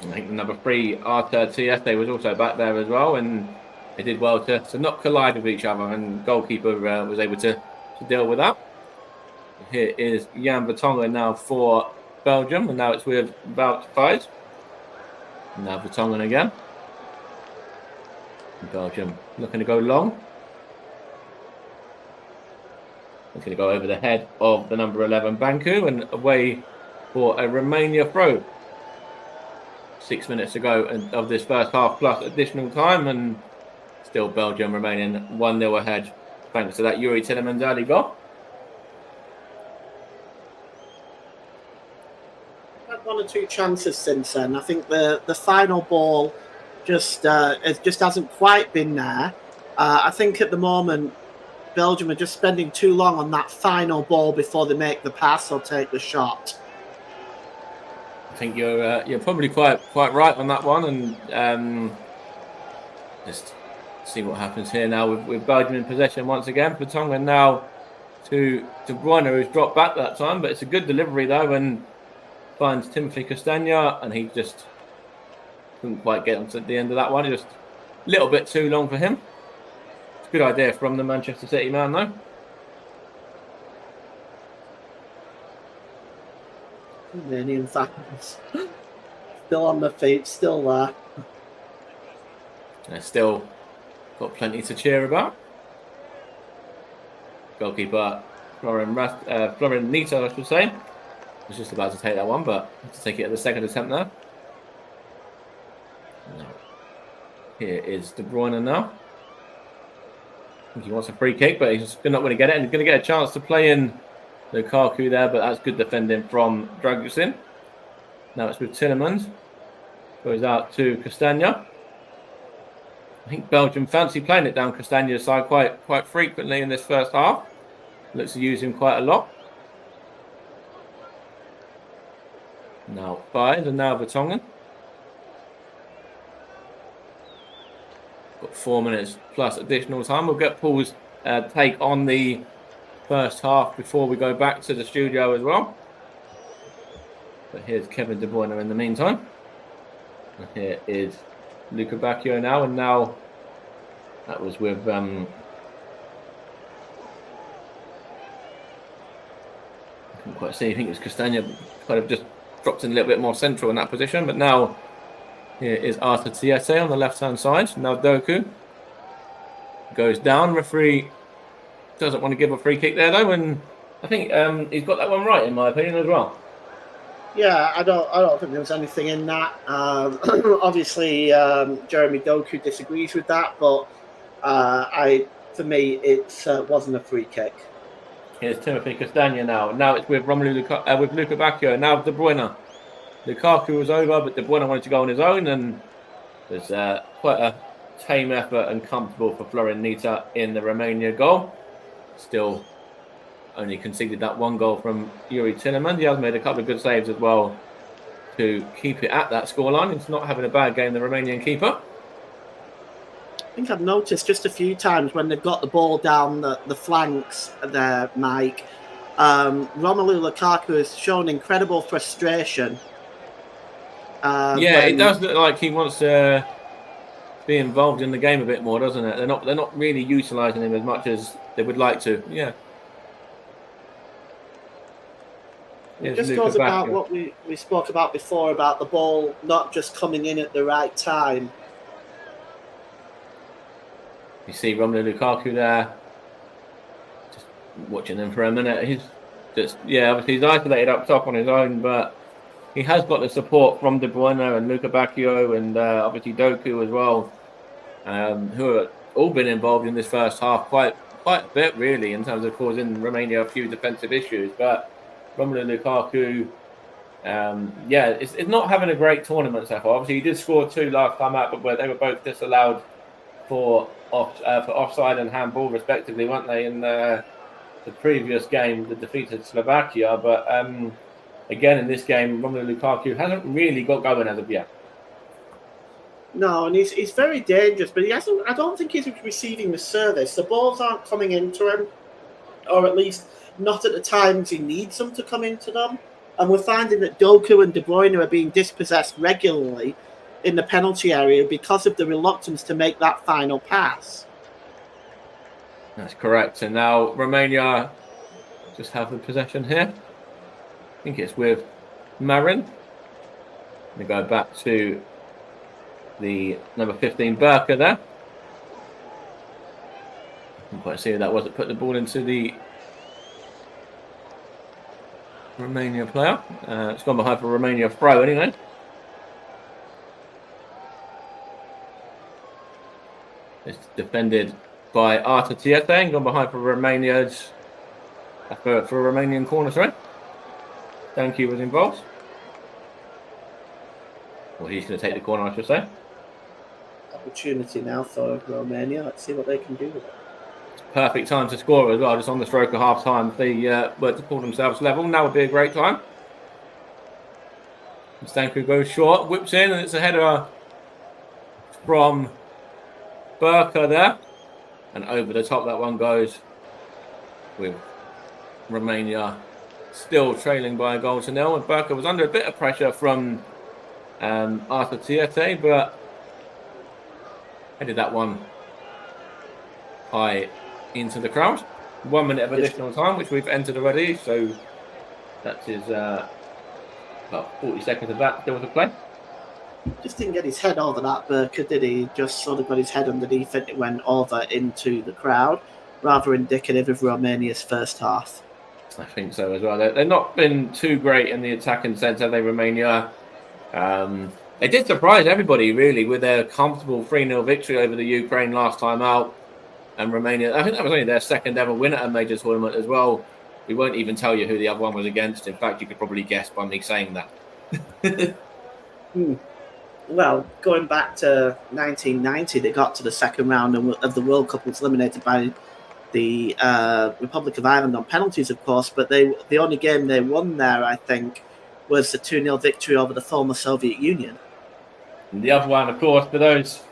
I think number 3, Arthur TSA, was also back there as well, and they did well to not collide with each other, and goalkeeper was able to deal with that. Here is Jan Vertonghen now for Belgium, and now it's with Wout Faes. Now Vertonghen again. Belgium looking to go long. It's going to go over the head of the number 11 Banku and away for a Romania throw. 6 minutes ago of this first half plus additional time, and still Belgium remaining 1-0 ahead thanks to that Yuri Tillemans early goal. Had 1 or 2 chances since then. I think the final ball just hasn't quite been there. I think at the moment Belgium are just spending too long on that final ball before they make the pass or take the shot. I think you're probably quite right on that one, and just see what happens here now with Belgium in possession once again. Vertonghen now to De Bruyne, who's dropped back that time, but it's a good delivery though, and finds Timothy Castagna, and he just couldn't quite get onto the end of that one. Just a little bit too long for him. It's a good idea from the Manchester City man though. Romanian fans still on their feet, still there. They're still got plenty to cheer about. Goalkeeper Florin Nito, I should say, was just about to take that one, but had to take it at the second attempt there. Here is De Bruyne now. I think he wants a free kick, but he's not going to get it, and he's going to get a chance to play in Lukaku there, but that's good defending from Dragusin. Now it's with Tillemans. Goes out to Castagna. I think Belgium fancy playing it down Castagna's side quite frequently in this first half. Looks to use him quite a lot. Now Fires and now Vertonghen. Got 4 minutes plus additional time. We'll get Paul's take on the first half before we go back to the studio as well. But here's Kevin De Bruyne in the meantime. And here is Luca Bacchio now, and now that was with I couldn't quite see. I think it was Castagna kind of just dropped in a little bit more central in that position, but now here is Arthur Tiete on the left-hand side. Now Doku goes down. Referee doesn't want to give a free kick there though, and I think he's got that one right in my opinion as well. Yeah, I don't think there was anything in that. Obviously, Jeremy Doku disagrees with that, but for me, it wasn't a free kick. Here's Timothy Castagna now. Now it's with with Luca Bacchio. Now De Bruyne. Lukaku was over, but De Bruyne wanted to go on his own, and there's quite a tame effort and comfortable for Florian Nita in the Romania goal. Still only conceded that one goal from Yuri Tillerman. He has made a couple of good saves as well to keep it at that scoreline. It's not having a bad game, the Romanian keeper. I think I've noticed just a few times when they've got the ball down the flanks there, Mike, Romelu Lukaku has shown incredible frustration. It does look like he wants to be involved in the game a bit more, doesn't it? They're not really utilising him as much as they would like to. Yeah. It just goes about what we spoke about before, about the ball not just coming in at the right time. You see Romelu Lukaku there, just watching him for a minute. He's just, obviously he's isolated up top on his own, but he has got the support from De Bruyne and Luca Bacchio and obviously Doku as well, who have all been involved in this first half quite a bit, really, in terms of causing Romania a few defensive issues. But Romelu Lukaku, it's not having a great tournament so far. Obviously, he did score 2 last time out, but they were both disallowed for offside and handball, respectively, weren't they, in the previous game that defeated Slovakia? But again, in this game, Romelu Lukaku hasn't really got going as of yet. No, and he's very dangerous, but he hasn't. I don't think he's receiving the service. The balls aren't coming into him, or at least not at the times he needs them to come into them. And we're finding that Doku and De Bruyne are being dispossessed regularly in the penalty area because of the reluctance to make that final pass. That's correct. And now Romania just have the possession here. I think it's with Marin. We go back to the number 15 Burka there. Can't quite see who that was that put the ball into the Romania player. It's gone behind for Romania throw anyway. It's defended by Arthur Tiete and gone behind for Romania's for a Romanian corner, sorry. Danky was involved. Well, he's going to take the corner, I should say. Opportunity now for Romania. Let's see what they can do with it. Perfect time to score as well, just on the stroke of half time. If they were to pull themselves level, now would be a great time. Stanku goes short, whips in, and it's a header from Burka there. And over the top that one goes, with Romania still trailing by a goal to nil. And Burka was under a bit of pressure from Arthur Tiete, but headed that one high into the crowd. 1 minute of additional time, which we've entered already, so that is about 40 seconds of that still to play. Just didn't get his head over that Burka, did he? Just sort of got his head underneath it. It went over into the crowd. Rather indicative of Romania's first half. I think so as well. They've not been too great in the attacking sense, have they, Romania? They did surprise everybody, really, with their comfortable 3-0 victory over the Ukraine last time out. And Romania, I think that was only their second ever win at a major tournament as well. We won't even tell you who the other one was against. In fact, you could probably guess by me saying that. Well, going back to 1990, they got to the second round of the World Cup, was eliminated by the Republic of Ireland on penalties, of course. But the only game they won there, I think, was the 2-0 victory over the former Soviet Union. And the other one, of course, for those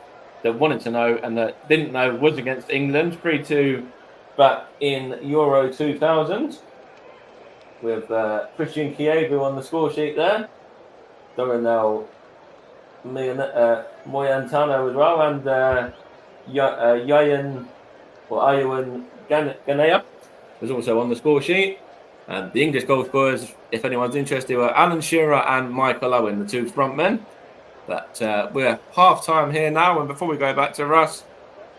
that wanted to know and that didn't know, was against England, 3-2 back in Euro 2000, with Christian Kievu on the score sheet there. Dorinel Moyantano as well, and Yayan or Ayuan Ganea was also on the score sheet. And the English goal scorers, if anyone's interested, were Alan Shearer and Michael Owen, the two front men. But we're half time here now, and before we go back to Russ,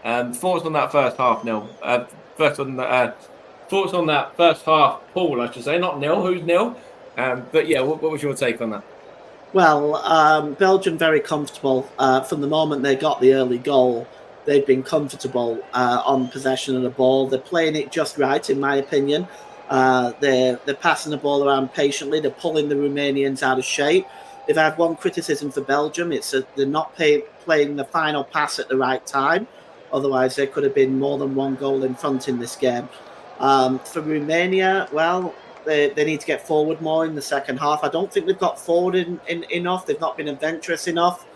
thoughts on that first half, Neil? Thoughts on that first half, Paul, I should say, not Neil. Who's Neil? But yeah, what was your take on that? Well, Belgium very comfortable from the moment they got the early goal. They've been comfortable on possession of the ball. They're playing it just right, in my opinion. They're passing the ball around patiently. They're pulling the Romanians out of shape. If I have one criticism for Belgium, it's that they're not playing the final pass at the right time. Otherwise, there could have been more than one goal in front in this game. For Romania, well, they need to get forward more in the second half. I don't think they've got forward enough. They've not been adventurous enough.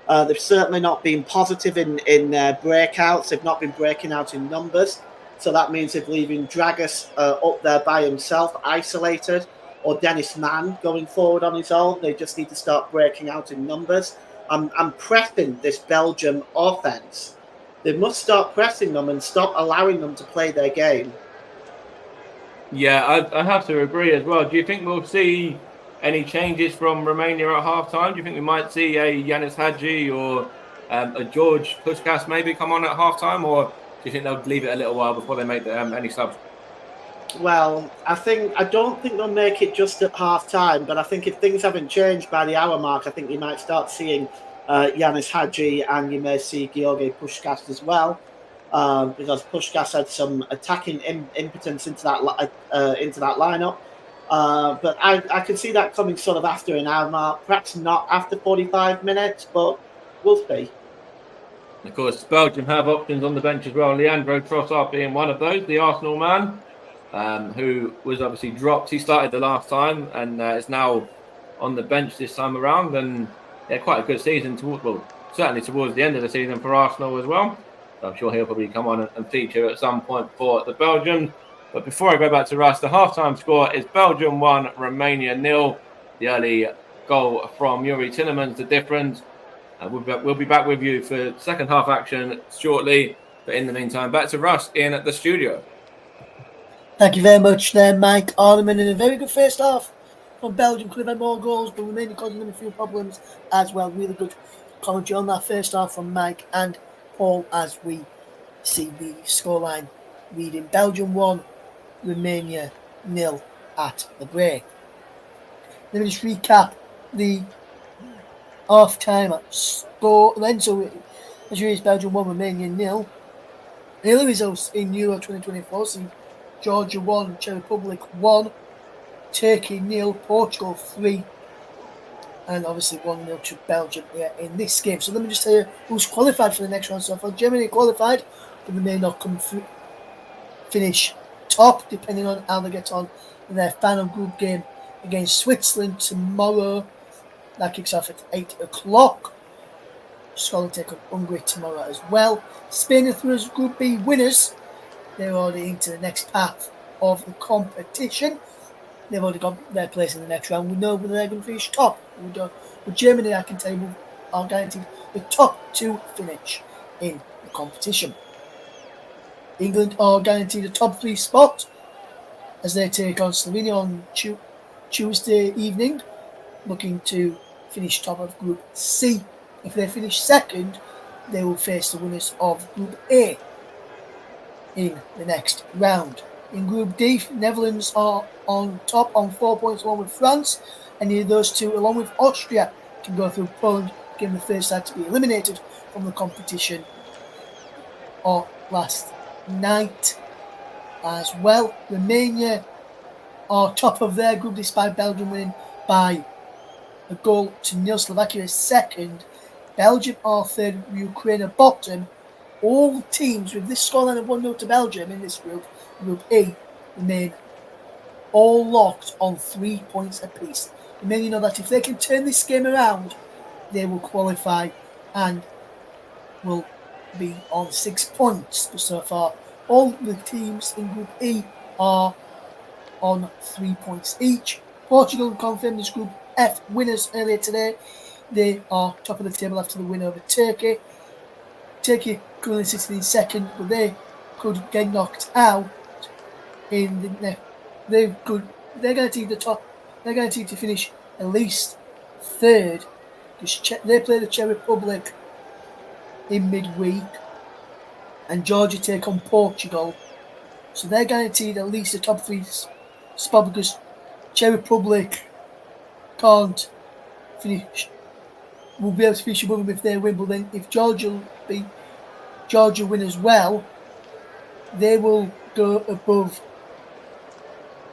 They've certainly not been positive in their breakouts. They've not been breaking out in numbers. So that means they're leaving Dragas up there by himself, isolated, or Dennis Mann going forward on his own. They just need to start breaking out in numbers. I'm pressing this Belgium offense. They must start pressing them and stop allowing them to play their game. Yeah, I have to agree as well. Do you think we'll see any changes from Romania at half time? Do you think we might see a Yanis Hadji or a George Puskas maybe come on at half time, or do you think they'll leave it a little while before they make any subs? Well, I don't think they'll make it just at half time, but I think if things haven't changed by the hour mark, I think you might start seeing Yanis Hadji, and you may see Georgi Puskas as well, because Puskas had some attacking impotence into that lineup. But I can see that coming sort of after an hour mark, perhaps not after 45 minutes, but we'll see. Of course, Belgium have options on the bench as well. Leandro Trossard being one of those, the Arsenal man, who was obviously dropped. He started the last time and is now on the bench this time around. And yeah, quite a good season certainly towards the end of the season for Arsenal as well. So I'm sure he'll probably come on and feature at some point for the Belgians. But before I go back to Russ, the halftime score is Belgium 1, Romania 0. The early goal from Yuri Tillemans, the difference. We'll be back with you for second half action shortly. But in the meantime, back to Russ in the studio. Thank you very much there, Mike Arneman, in a very good first half from Belgium. Could have had more goals, but Romania causing them a few problems as well. Really good commentary on that first half from Mike and Paul as we see the scoreline reading Belgium 1, Romania 0 at the break. Let me just recap the half-time score then. So, as you read, Belgium 1, Romania 0. The other results in Euro 2024 see Georgia 1, Czech Republic 1, Turkey 0, Portugal 3, and obviously 1-0 to Belgium here in this game. So let me just tell you who's qualified for the next round so far. Germany qualified, but they may not finish top, depending on how they get on in their final group game against Switzerland tomorrow. That kicks off at 8 o'clock. Scotland take on Hungary tomorrow as well. Spain are through as Group B winners. They're already into the next path of the competition. They've already got their place in the next round. We know whether they're going to finish top. With Germany, I can tell you, are guaranteed the top 2 finish in the competition. England are guaranteed a top 3 spot as they take on Slovenia on Tuesday evening, looking to finish top of Group C. If they finish second, they will face the winners of Group A in the next round. In Group D, Netherlands are on top on 4 points along with France, and neither those two, along with Austria, can go through Poland, getting the first side to be eliminated from the competition last night as well. Romania are top of their group despite Belgium winning by a goal to nil. Slovakia is second, Belgium are third, Ukraine are bottom. All teams with this scoreline of 1-0 to Belgium in this group, Group E, remain all locked on 3 points apiece. Meaning, that if they can turn this game around, they will qualify and will be on 6 points. But so far, all the teams in Group E are on 3 points each. Portugal confirmed as Group F winners earlier today. They are top of the table after the win over Turkey. Turkey currently sitting in second, but they could get knocked out in the next. They're guaranteed the top. They're guaranteed to finish at least third because they play the Czech Republic in midweek, and Georgia take on Portugal. So they're guaranteed at least the top three spot because Czech Republic can't finish. Will be able to finish above them if they win. But then if Georgia win as well, they will go above.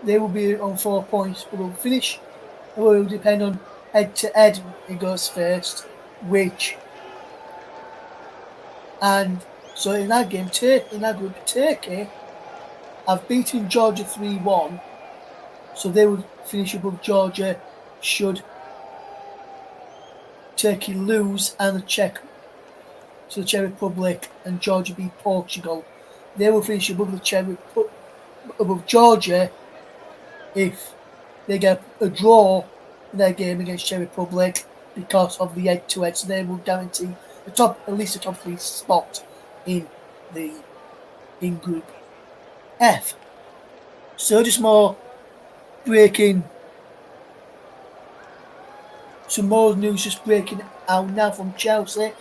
They will be on 4 points, but they'll finish. It will depend on head to head. It goes first, which and so in that game, in that group, Turkey have beaten Georgia 3-1, so they would finish above Georgia should Turkey lose and the Czech Republic and Georgia beat Portugal. They will finish above above Georgia if they get a draw in their game against Czech Republic because of the head-to-head. So they will guarantee at least the top three spot in Group F. So just some more news just breaking out now from Chelsea.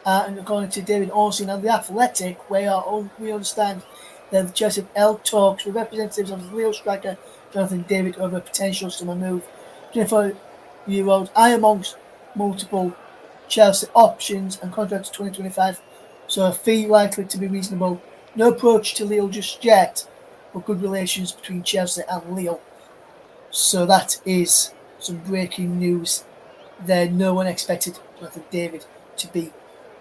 And according to David Orson and The Athletic, we understand that the Chelsea have held talks with representatives of the Lille striker Jonathan David over a potential summer move. 24-year-old eye amongst multiple Chelsea options and contracts 2025, so a fee likely to be reasonable. No approach to Lille just yet, but good relations between Chelsea and Lille. So that is some breaking news there. No one expected Jonathan David to be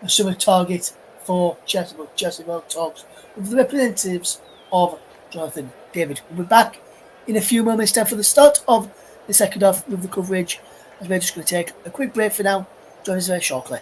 a summer target for Chelsea, but Chelsea will talks with the representatives of Jonathan David. We'll be back in a few moments time for the start of the second half of the coverage, as we're just going to take a quick break for now. Join us very shortly.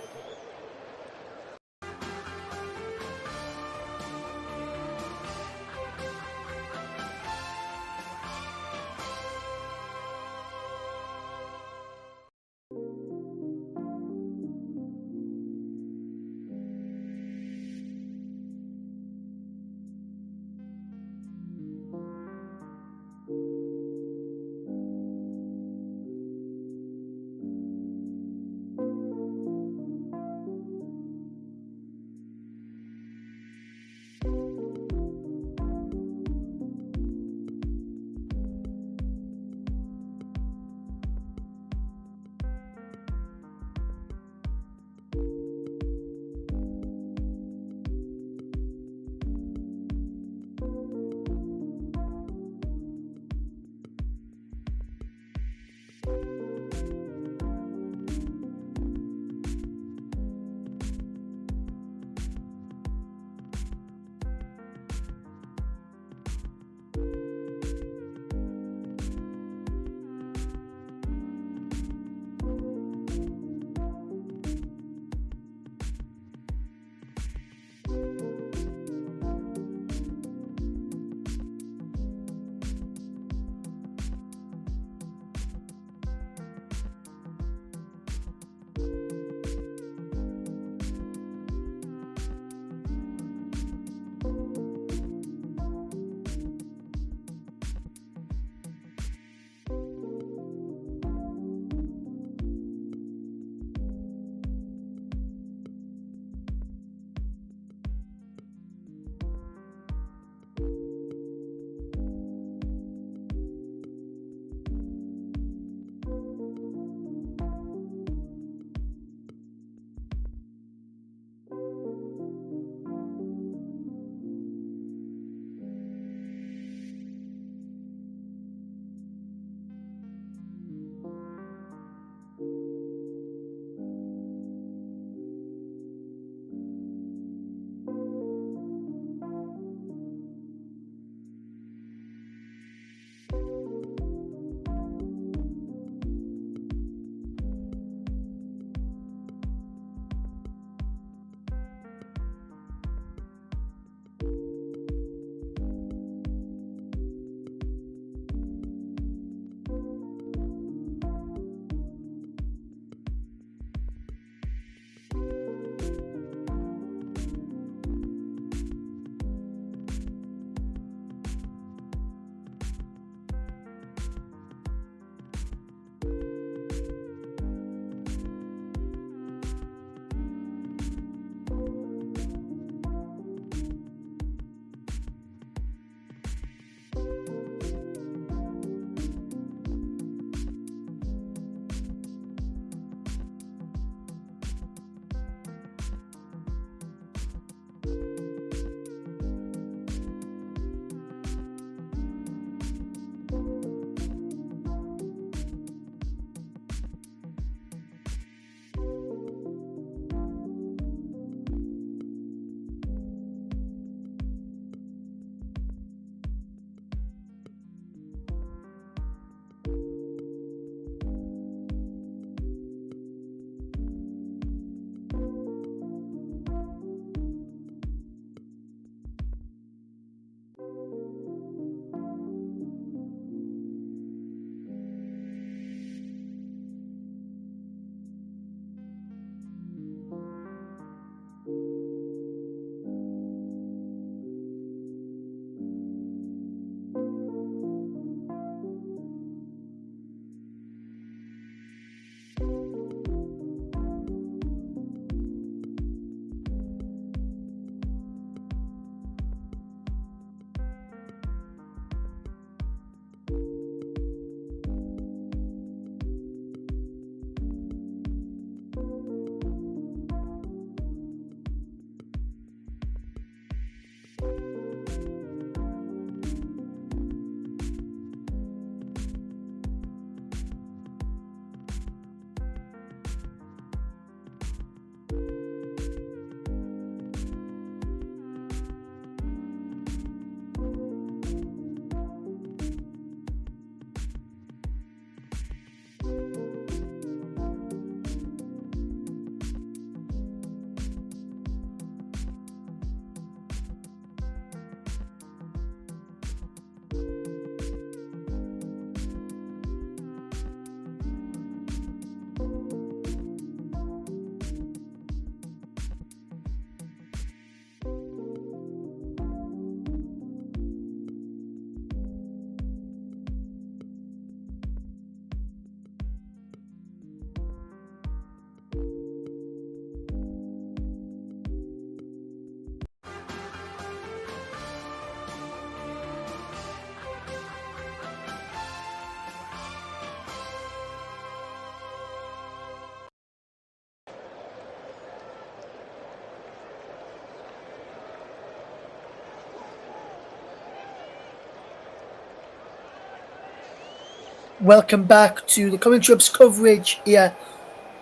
Welcome back to the commentary coverage here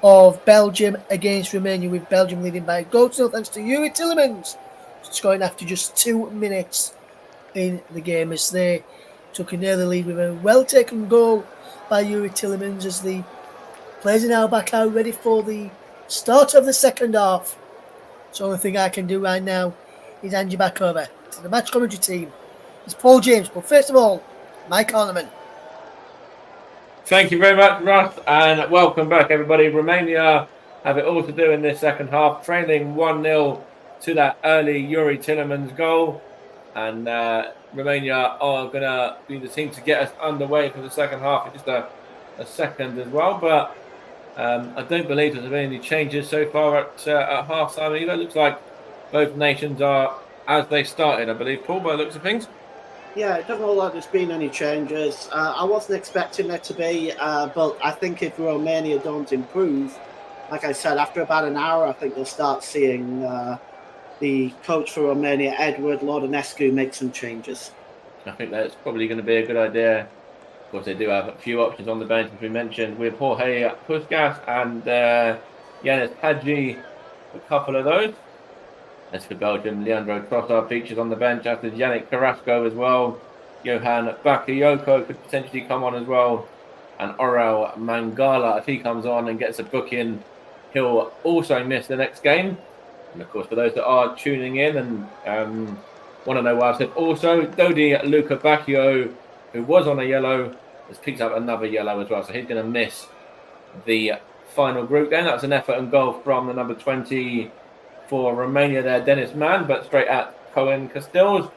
of Belgium against Romania, with Belgium leading by a goal to nil thanks to Yuri Tillemans, scoring after just 2 minutes in the game as they took an early lead with a well-taken goal by Yuri Tillemans as the players are now back out ready for the start of the second half. So the only thing I can do right now is hand you back over to the match commentary team. It's Paul James, but first of all, Mike Orneman. Thank you very much, Russ, and welcome back, everybody. Romania have it all to do in this second half, trailing 1-0 to that early Yuri Tillemans goal. And Romania are going to be the team to get us underway for the second half in just a second as well. But I don't believe there's been any changes so far at half time either. It looks like both nations are as they started, I believe, Paul, by the looks of things. Yeah, it doesn't look like there's been any changes. I wasn't expecting there to be, but I think if Romania don't improve, like I said, after about an hour, I think you'll start seeing the coach for Romania, Edward Lodanescu, make some changes. I think that's probably going to be a good idea. Of course, they do have a few options on the bench, as we mentioned, with Jorge Puskas and Yanis Hadji, a couple of those. As for Belgium, Leandro Trossard features on the bench, as does Yannick Carrasco as well. Johan Bakayoko could potentially come on as well. And Orel Mangala, if he comes on and gets a booking, he'll also miss the next game. And of course, for those that are tuning in and want to know why I've said also, Dodi Luca Bacchio, who was on a yellow, has picked up another yellow as well. So he's going to miss the final group then. That was an effort and goal from the number 20 for Romania there, Dennis Mann, but straight at Cohen Castells.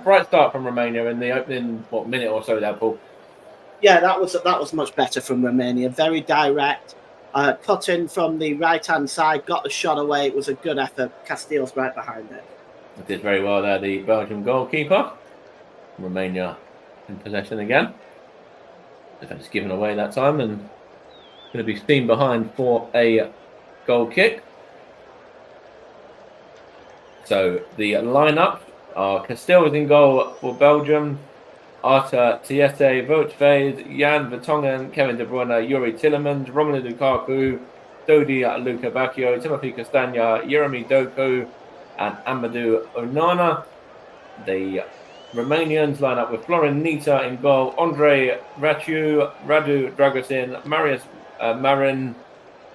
Bright start from Romania in the opening minute or so there, Paul. Yeah, that was much better from Romania. Very direct, cut in from the right-hand side, got the shot away. It was a good effort. Castells right behind it. It did very well there, the Belgian goalkeeper. Romania in possession again. Defense given away that time and going to be seen behind for a goal kick. So the lineup are Castells in goal for Belgium, Arta Tiete, Voetveed, Jan Vertonghen, Kevin De Bruyne, Yuri Tillemans, Romelu Lukaku, Dodi Luca Bacchio, Timothy Castagna, Jeremy Doku, and Amadou Onana. The Romanians line up with Florin Nita in goal, Andrei Raciu, Radu Dragusin, Marius Marin,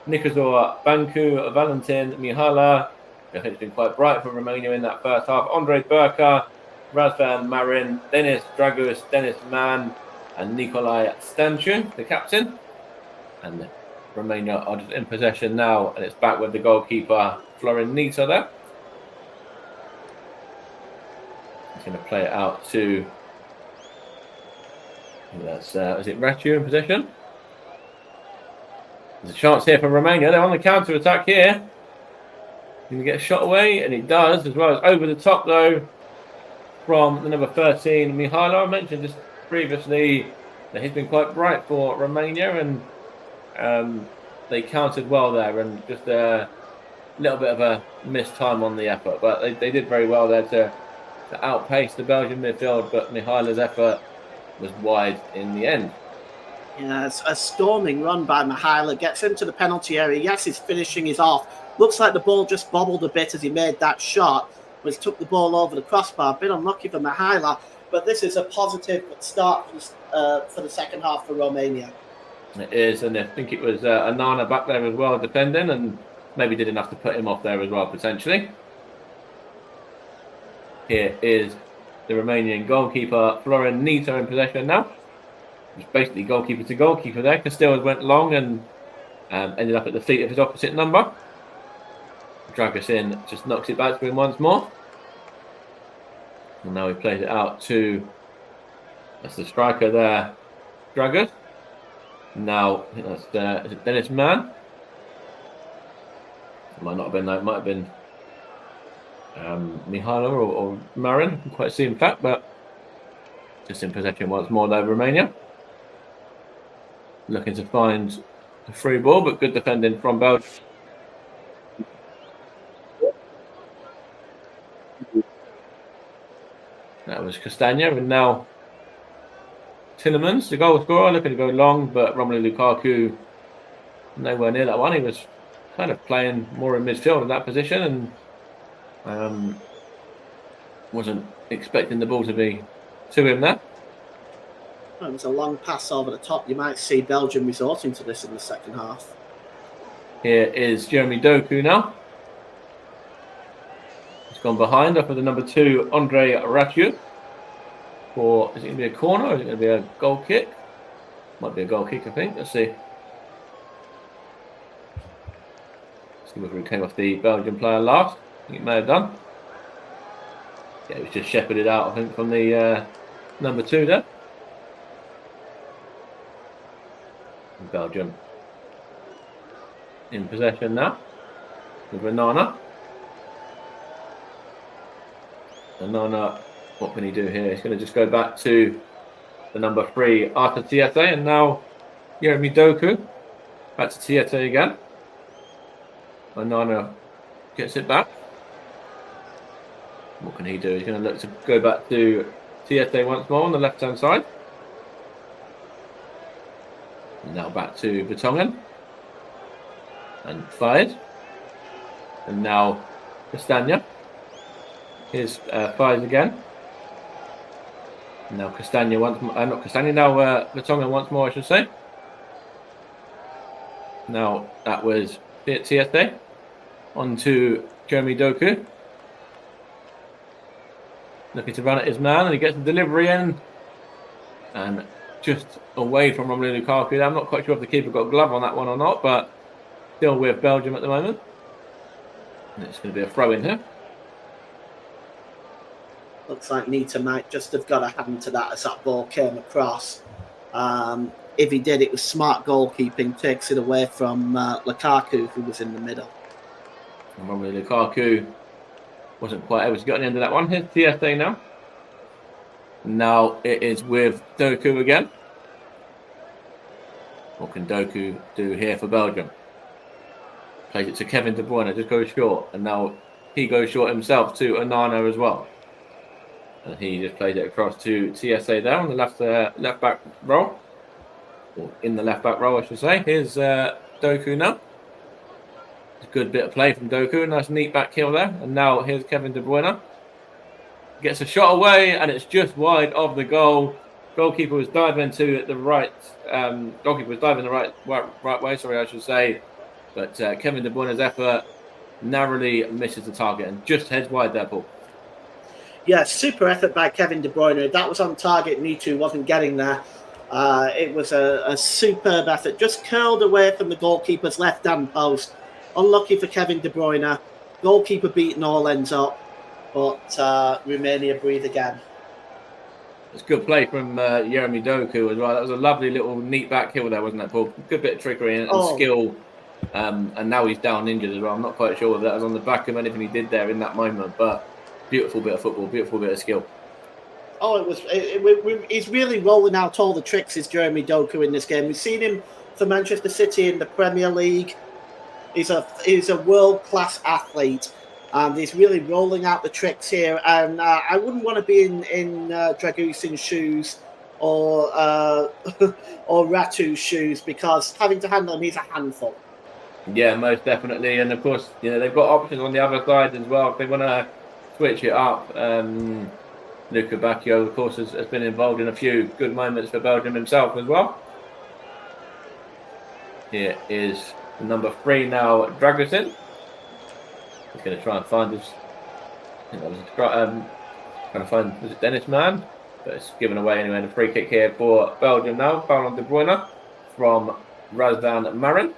Nikazor Banku, Valentin Mihala. I think it's been quite bright for Romania in that first half. Andrei Burka, Razvan Marin, Denis Dragus, Dennis Mann, and Nikolai Stanchu, the captain. And Romania are just in possession now, and it's back with the goalkeeper, Florin Nita there. He's going to play it out to, that's, is it Raciu in possession? There's a chance here for Romania. They're on the counter-attack here. Can he get a shot away? And he does, as well as over the top, though, from the number 13, Mihailo. I mentioned just previously that he's been quite bright for Romania, and they countered well there, and just a little bit of a missed time on the effort. But they did very well there to outpace the Belgian midfield, but Mihailo's effort was wide in the end. Yeah, it's a storming run by Mihailo. Gets into the penalty area. Yes, his finishing is off. Looks like the ball just bobbled a bit as he made that shot, but he took the ball over the crossbar. A bit unlucky for Mihailo, but this is a positive start for the second half for Romania. It is, and I think it was Anana back there as well defending, and maybe did enough to put him off there as well, potentially. Here is the Romanian goalkeeper, Florin Nita, in possession now. It's basically goalkeeper to goalkeeper there. Castells went long and ended up at the feet of his opposite number. Dragusin just knocks it back to him once more. And now he plays it out to, that's the striker there, Dragus. Now, I think that's is it Dennis Mann? It might not have been that, it might have been Mihailo or Marin. I can't quite see in fact, but just in possession once more there, Romania. Looking to find a free ball, but good defending from Belgium. That was Castagna, and now Tillemans, the goal scorer, looking to go long, but Romelu Lukaku nowhere near that one. He was kind of playing more in midfield in that position and wasn't expecting the ball to be to him there. It was a long pass over the top. You might see Belgium resorting to this in the second half. Here is Jeremy Doku now. He's gone behind up with the number 2, Andre Ratiu. Or is it going to be a corner or is it going to be a goal kick? Might be a goal kick, I think. Let's see. See whether he came off the Belgian player last. I think it may have done. Yeah, it was just shepherded out, I think, from the number 2 there. Belgium in possession now with Renana. Renana, what can he do here? He's going to just go back to the number 3, Arthur Tiete, and now Jeremy Doku. Back to Tiete again. Renana gets it back. What can he do? He's going to look to go back to Tiete once more on the left-hand side. And now back to Vertonghen. And fired. And now Castagna. Here's fires again. And now Castagna once more. Not Castagna, now Vertonghen once more, I should say. Now that was Tiete. On to Jeremy Doku. Looking to run at his man, and he gets the delivery in. And just away from Romelu Lukaku. I'm not quite sure if the keeper got a glove on that one or not, but still with Belgium at the moment. And it's going to be a throw in here. Looks like Nita might just have got a hand to that as that ball came across. If he did, it was smart goalkeeping, takes it away from Lukaku, who was in the middle. And Romelu Lukaku wasn't quite able to get on the end of that one. Here's TSA now. Now it is with Doku again. What can Doku do here for Belgium? Plays it to Kevin De Bruyne, just goes short. And now he goes short himself to Onana as well. And he just plays it across to TSA there on the left back row. Or in the left back row, I should say. Here's Doku now. It's a good bit of play from Doku. Nice neat back heel there. And now here's Kevin De Bruyne. Gets a shot away, and it's just wide of the goal. Goalkeeper was diving to the right. Goalkeeper was diving the right way. Sorry, I should say. But Kevin De Bruyne's effort narrowly misses the target and just heads wide there, Paul. Yeah, super effort by Kevin De Bruyne. That was on target. Nitu wasn't getting there. It was a superb effort. Just curled away from the goalkeeper's left-hand post. Unlucky for Kevin De Bruyne. Goalkeeper beaten all ends up. But Romania breathe again. It's good play from Jeremy Doku as well. That was a lovely little neat back heel there, wasn't it, Paul? Good bit of trickery and skill. And now he's down injured as well. I'm not quite sure whether that was on the back of anything he did there in that moment. But beautiful bit of football, beautiful bit of skill. Oh, he's really rolling out all the tricks, is Jeremy Doku, in this game. We've seen him for Manchester City in the Premier League. He's a world-class athlete. And he's really rolling out the tricks here. And I wouldn't want to be in Dragusin's shoes or Ratu's shoes, because having to handle him, he's a handful. Yeah, most definitely. And of course, they've got options on the other side as well if they want to switch it up. Luca Bacchio, of course, has been involved in a few good moments for Belgium himself as well. Here is number 3 now, Dragusin. He's going to try and find his. I think that was trying to find, was it Dennis Mann? But it's given away anyway. And a free kick here for Belgium now. Foul on De Bruyne from Razvan Marin.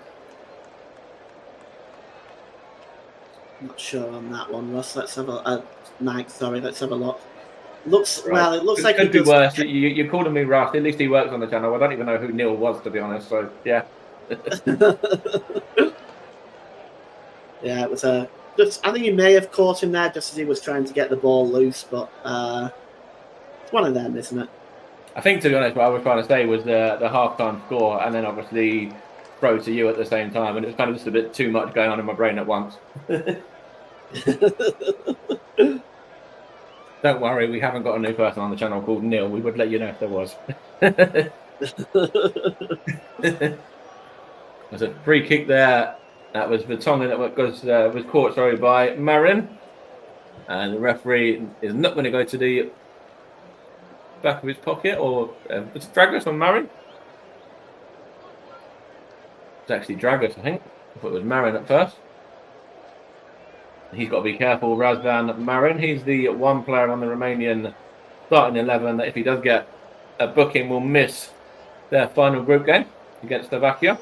Not sure on that one, Ross. Let's have a Mike. Sorry, let's have a look. It looks like it could be worse. You're calling me Russ. At least he works on the channel. I don't even know who Neil was, to be honest. So yeah. Yeah, it was a. I think he may have caught him there just as he was trying to get the ball loose, but it's one of them, isn't it? I think, to be honest, what I was trying to say was the half-time score, and then obviously throw to you at the same time, and it was kind of just a bit too much going on in my brain at once. Don't worry, we haven't got a new person on the channel called Neil. We would let you know if there was. There's a free kick there. That was Vertonghen that was caught, by Marin. And the referee is not going to go to the back of his pocket, or was it Dragos on Marin? It's actually Dragos, I think. I thought it was Marin at first. He's got to be careful, Razvan Marin. He's the one player on the Romanian starting 11 that if he does get a booking will miss their final group game against Slovakia.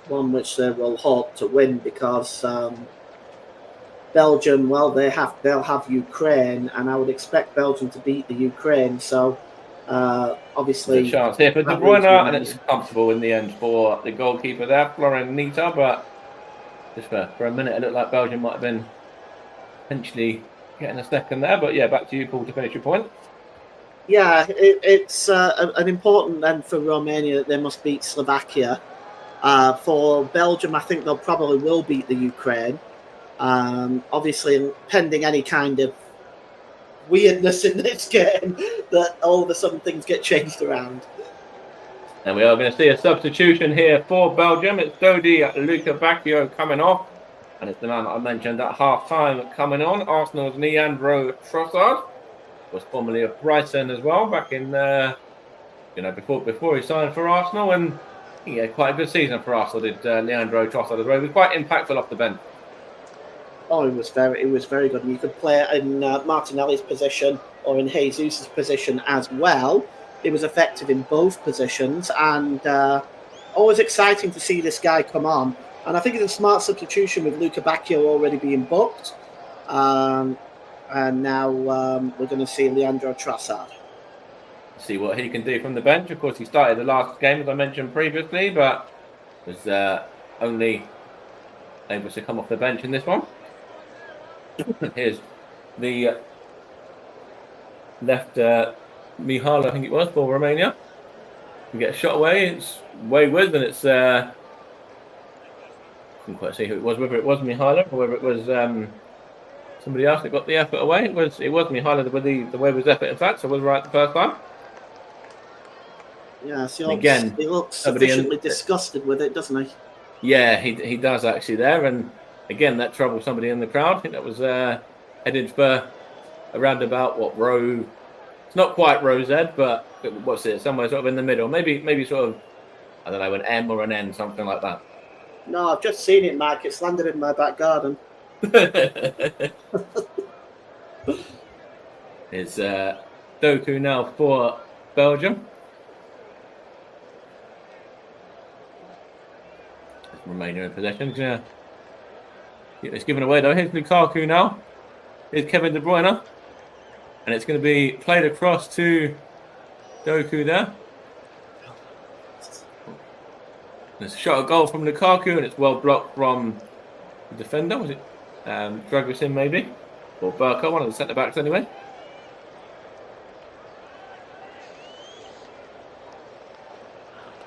One which they will hope to win because Belgium, well, they'll have Ukraine, and I would expect Belgium to beat the Ukraine. So obviously, there's a chance here for De Bruyne, and it's comfortable in the end for the goalkeeper there, Florian Nita. But just for a minute, it looked like Belgium might have been potentially getting a second there. But yeah, back to you, Paul, to finish your point. Yeah, it's an important then for Romania that they must beat Slovakia. For Belgium, I think they'll probably will beat the Ukraine. Obviously, pending any kind of weirdness in this game, that all of a sudden things get changed around. And we are going to see a substitution here for Belgium. It's Dodi Luca Bacchio coming off. And it's the man that I mentioned at half-time coming on. Arsenal's Leandro Trossard was formerly of Brighton as well, back in, before he signed for Arsenal. And he had quite a good season for Arsenal, did Leandro Trossard as well. He was quite impactful off the bench. Oh, it was very good. And you could play in Martinelli's position or in Jesus' position as well. He was effective in both positions, and always exciting to see this guy come on. And I think it's a smart substitution with Luca Bacchio already being booked. And now we're going to see Leandro Trossard. See what he can do from the bench. Of course, he started the last game, as I mentioned previously, but was only able to come off the bench in this one. Here's the left Mihala, I think it was, for Romania. We get a shot away. It's wayward, and it's couldn't quite see who it was, whether it was Mihala or whether it was somebody else that got the effort away. It was Mihala with the wayward effort, in fact, so it was right the first time. Yeah, so he looks sufficiently disgusted with it, doesn't he? Yeah, he does actually there, and again that troubled somebody in the crowd. I think that was headed for around about what row? It's not quite row Z, but what's it? Somewhere sort of in the middle, maybe sort of, I don't know, an M or an N, something like that. No, I've just seen it, Mike. It's landed in my back garden. It's Doku now for Belgium. Romania in possession. Yeah, it's given away though. Here's Lukaku now. Here's Kevin De Bruyne, and it's going to be played across to Doku there. There's a shot at goal from Lukaku, and it's well blocked from the defender. Was it Dragusin maybe? Or Burko, one of the centre-backs anyway.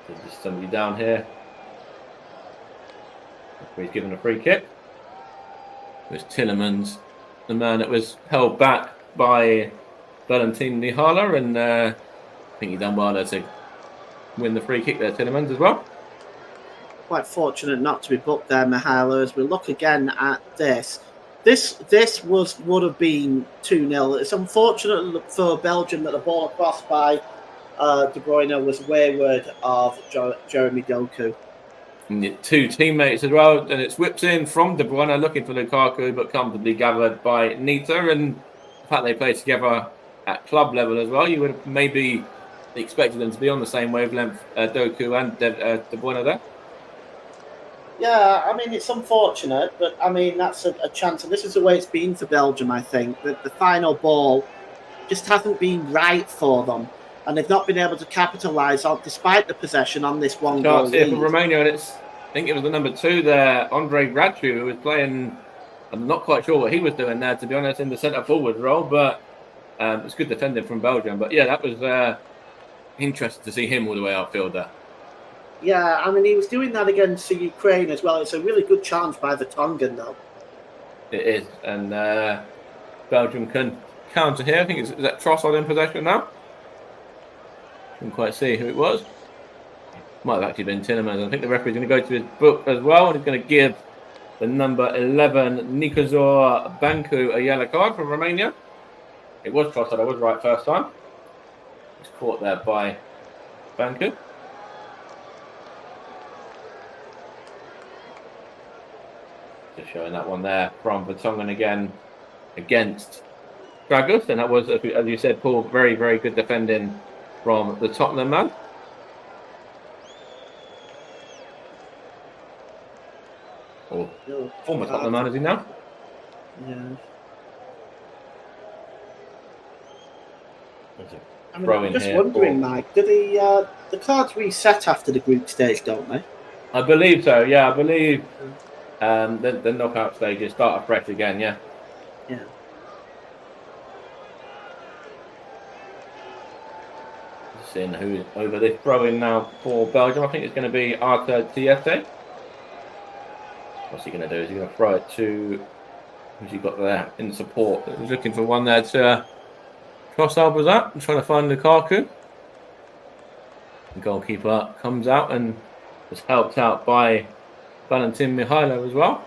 There's just somebody down here. He's given a free kick. It was Tillemans, the man that was held back by Valentin Mihala, and I think he done well there to win the free kick there, Tillemans as well. Quite fortunate not to be booked there, Mihala. As we look again at this would have been 2-0. It's unfortunate for Belgium that the ball across by De Bruyne was wayward of Jeremy Doku. And two teammates as well, and it's whipped in from De Bruyne looking for Lukaku, but comfortably gathered by Nita. And the fact they play together at club level as well, you would have maybe expected them to be on the same wavelength, Doku and De Bruyne there. Yeah, I mean, it's unfortunate, but I mean, that's a chance. And this is the way it's been for Belgium, I think. That the final ball just hasn't been right for them. And they've not been able to capitalise on, despite the possession, on this one goal lead. For Romania, and I think it was the number 2 there, Andre Radju, who was playing. I'm not quite sure what he was doing there, to be honest, in the centre forward role, but it's good defending from Belgium. But yeah, that was interesting to see him all the way outfield there. Yeah, I mean, he was doing that against the Ukraine as well. It's a really good challenge by the Tongan, though. It is, and Belgium can counter here. I think is that Trossard in possession now? Couldn't quite see who it was. Might have actually been Tillemans. I think the referee's going to go to his book as well, and he's going to give the number 11 Nicozor Bancu a yellow card from Romania. It was Trossard. I was right first time. He's caught there by Bancu. Just showing that one there from Vertonghen again against Dragus, and that was, as you said, Paul, very, very good defending from the Tottenham man. Or former Tottenham man, is he now? Yeah. I'm just wondering, Mike, do the cards reset after the group stage, don't they? I believe so, yeah. I believe the knockout stages start afresh again, yeah. Yeah. Seeing who's over this throw-in now for Belgium. I think it's going to be Arthur Tieste. What's he going to do? Is he going to throw it to... Who's he got there in support? He's looking for one there to... Trossard was that. I'm trying to find Lukaku. The goalkeeper comes out and was helped out by Valentin Mihailo as well.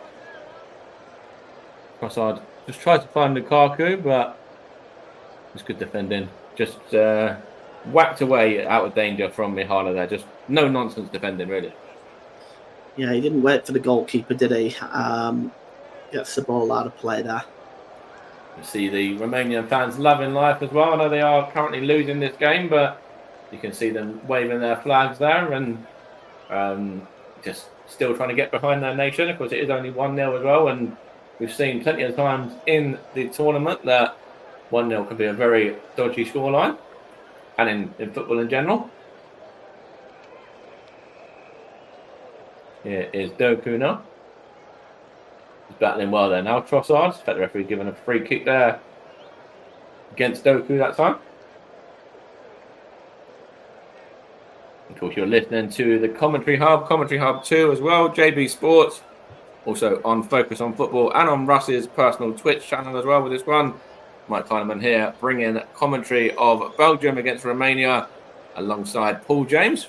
Trossard just tried to find Lukaku, but it's good defending. Just whacked away out of danger from Mihailo there. Just no nonsense defending, really. Yeah, he didn't wait for the goalkeeper, did he? Gets the ball out of play there. You see the Romanian fans loving life as well. I know they are currently losing this game, but you can see them waving their flags there and just still trying to get behind their nation. Of course, it is only 1-0 as well, and we've seen plenty of times in the tournament that 1-0 can be a very dodgy scoreline, and in football in general. Here is Doku now. He's battling well there now. Trossard. In fact, the referee given a free kick there against Doku that time. Of course, you're listening to the Commentary Hub 2 as well, JB Sports. Also on Focus on Football and on Russ's personal Twitch channel as well with this one. Mike Heineman here bringing commentary of Belgium against Romania alongside Paul James.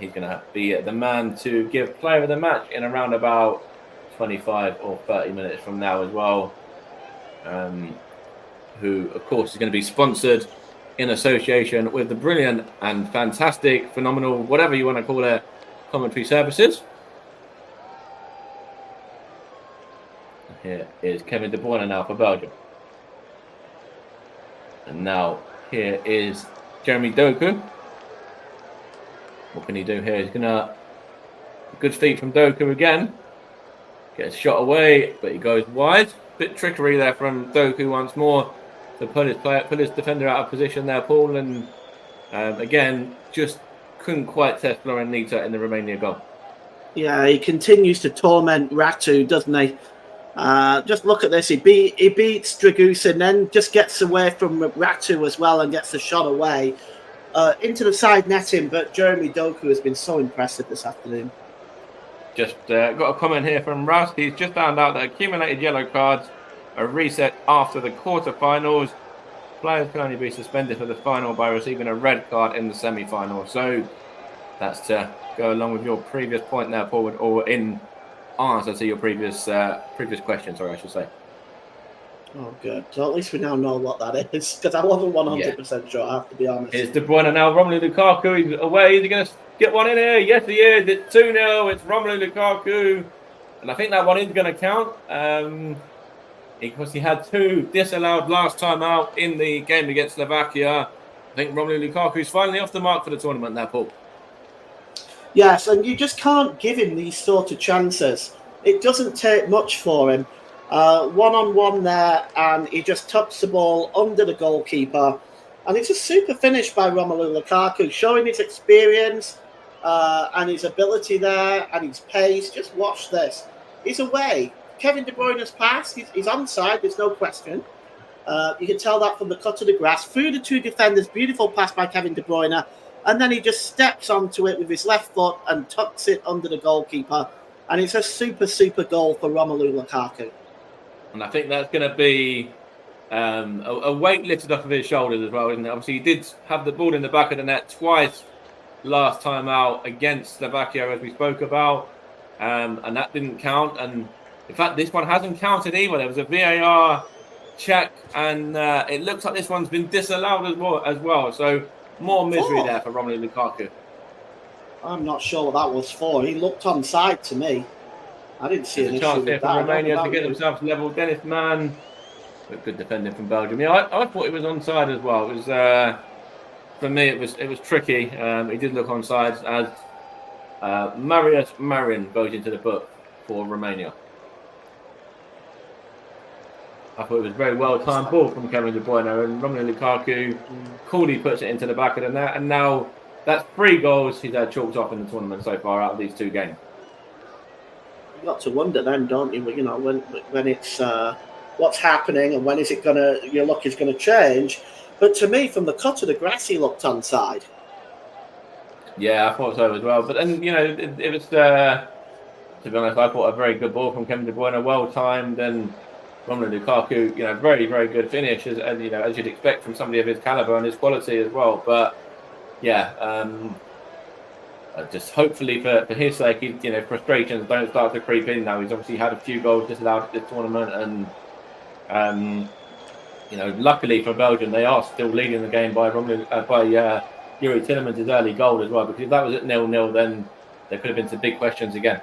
He's going to be the man to give player of the match in around about 25 or 30 minutes from now as well. Who, of course, is going to be sponsored in association with the brilliant and fantastic, phenomenal, whatever you want to call it, commentary services. Here is Kevin De Bruyne now for Belgium. And now here is Jeremy Doku. What can he do here? He's going to... Good feet from Doku again. Gets shot away, but he goes wide. Bit trickery there from Doku once more to pull his defender out of position there, Paul. And again, just couldn't quite test Florian Nita in the Romania goal. Yeah, he continues to torment Ratu, doesn't he? Just look at this. He beats Dragusin, then just gets away from Ratu as well and gets the shot away into the side netting. But Jeremy Doku has been so impressive this afternoon. Just got a comment here from Russ. He's just found out that accumulated yellow cards are reset after the quarterfinals. Players can only be suspended for the final by receiving a red card in the semi-final. So that's to go along with your previous point there, Paul, or in answer to your previous question, sorry, I should say. Oh, good. So at least we now know what that is, because I wasn't 100% sure, I have to be honest. It's De Bruyne now. Romelu Lukaku, he's away. Is he going to get one in here? Yes, he is. It's 2-0. It's Romelu Lukaku. And I think that one is going to count. Because he had 2 disallowed last time out in the game against Slovakia. I think Romelu Lukaku is finally off the mark for the tournament now, Paul. Yes, and you just can't give him these sort of chances. It doesn't take much for him. One-on-one there, and he just tucks the ball under the goalkeeper. And it's a super finish by Romelu Lukaku, showing his experience and his ability there and his pace. Just watch this. He's away. Kevin De Bruyne's pass. He's onside, there's no question. You can tell that from the cut of the grass. Through the 2 defenders, beautiful pass by Kevin De Bruyne. And then he just steps onto it with his left foot and tucks it under the goalkeeper. And it's a super, super goal for Romelu Lukaku. And I think that's going to be a weight lifted off of his shoulders as well, isn't it? Obviously, he did have the ball in the back of the net twice last time out against Slovakia, as we spoke about, and that didn't count. And in fact, this one hasn't counted either. There was a VAR check, and it looks like this one's been disallowed as well. So more misery there for Romelu Lukaku. I'm not sure what that was for. He looked onside to me. I didn't see an issue with that. Romania to get themselves level. Dennis Mann, but good defending from Belgium. Yeah, I thought it was onside as well. It was for me. It was tricky. He did look onside as Marius Marin goes into the book for Romania. I thought it was a very well timed ball from Kevin De Bruyne, and Romelu Lukaku coolly puts it into the back of the net, and now that's 3 goals he's had chalked off in the tournament so far out of these 2 games. You've got to wonder then, don't you? You know, when it's what's happening and when is it your luck is gonna change. But to me, from the cut of the grass, he looked onside. Yeah, I thought so as well. But then, you know, it was to be honest, I thought a very good ball from Kevin De Bruyne, well timed, and Romelu Lukaku, you know, very, very good finish, and you know, as you'd expect from somebody of his caliber and his quality as well. But yeah, just hopefully for his sake, you know, frustrations don't start to creep in now. He's obviously had a few goals disallowed this tournament, and you know, luckily for Belgium, they are still leading the game by Yuri Tillemans' early goal as well. Because if that was at 0-0, then there could have been some big questions again.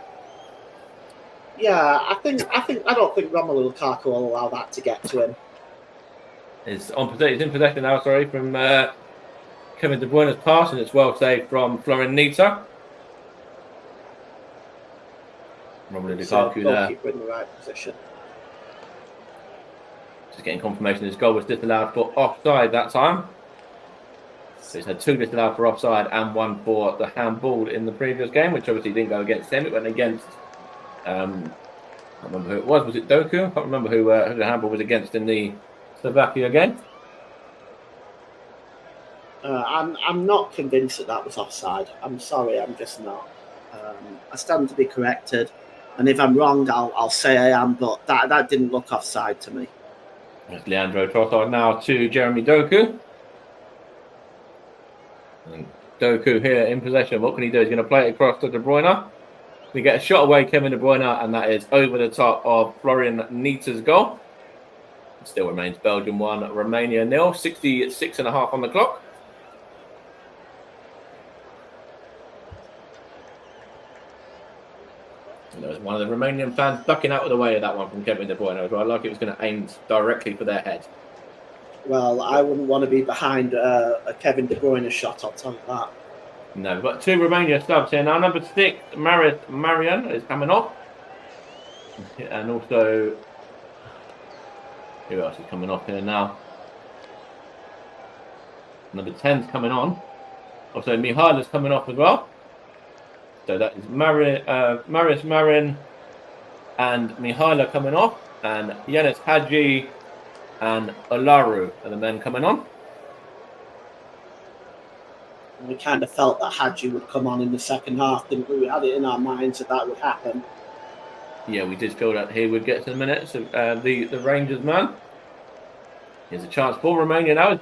Yeah, I don't think Romelu Lukaku will allow that to get to him. He's in possession now, from Kevin De Bruyne's pass, and it's well saved from Florian Nita. Romelu Lukaku there. In the right position. Just getting confirmation his goal was disallowed for offside that time. So he's had 2 disallowed for offside and 1 for the handball in the previous game, which obviously didn't go against him. It went against I can't remember who it was. Was it Doku? I can't remember who the handball was against in the Slovakia game. I'm not convinced that was offside. I'm sorry, I'm just not. I stand to be corrected, and if I'm wrong, I'll say I am. But that didn't look offside to me. It's Leandro Trossard now to Jeremy Doku. And Doku here in possession. What can he do? He's going to play it across to De Bruyne. We get a shot away, Kevin De Bruyne, and that is over the top of Florian Nita's goal. It still remains Belgium 1, Romania 0, 66.5 on the clock. And there was one of the Romanian fans ducking out of the way of that one from Kevin De Bruyne as well. Like it was going to aim directly for their head. Well, I wouldn't want to be behind a Kevin De Bruyne shot, I'll tell you that. No, we've got 2 Romania subs here now. Number 6, Marius Marian is coming off. And also, who else is coming off here now? Number 10's coming on. Also, Mihaila's coming off as well. So that is Marius Marin and Mihaila coming off. And Yanis Hadji and Olaru are the men coming on. We kind of felt that Hadji would come on in the second half, didn't we? We had it in our minds that would happen. Yeah, we did feel that he would get some minutes. The Rangers man. Here's a chance for Romania now.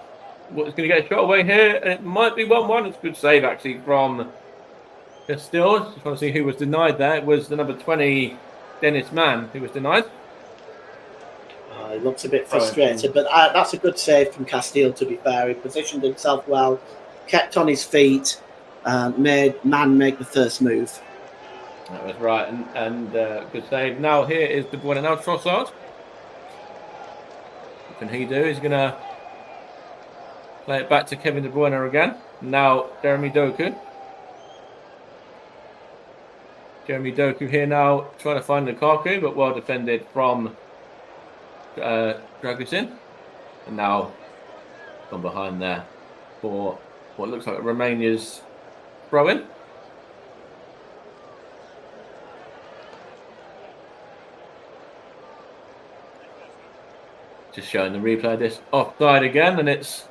What's going to get a shot away here? It might be 1-1. It's a good save actually from Castile. Just want to see who was denied there. It was the number 20, Dennis Mann, who was denied. He looks a bit frustrated, but that's a good save from Castile, to be fair. He positioned himself well, kept on his feet, made Man make the first move. That was right, and good save. Now here is De Bruyne. Now Trossard. What can he do? He's going to play it back to Kevin De Bruyne again. Now Jeremy Doku. Jeremy Doku here now trying to find Lukaku, but well defended from Dragusin. And now gone behind there for what looks like Romania's throw-in. Just showing the replay of this offside again, and it's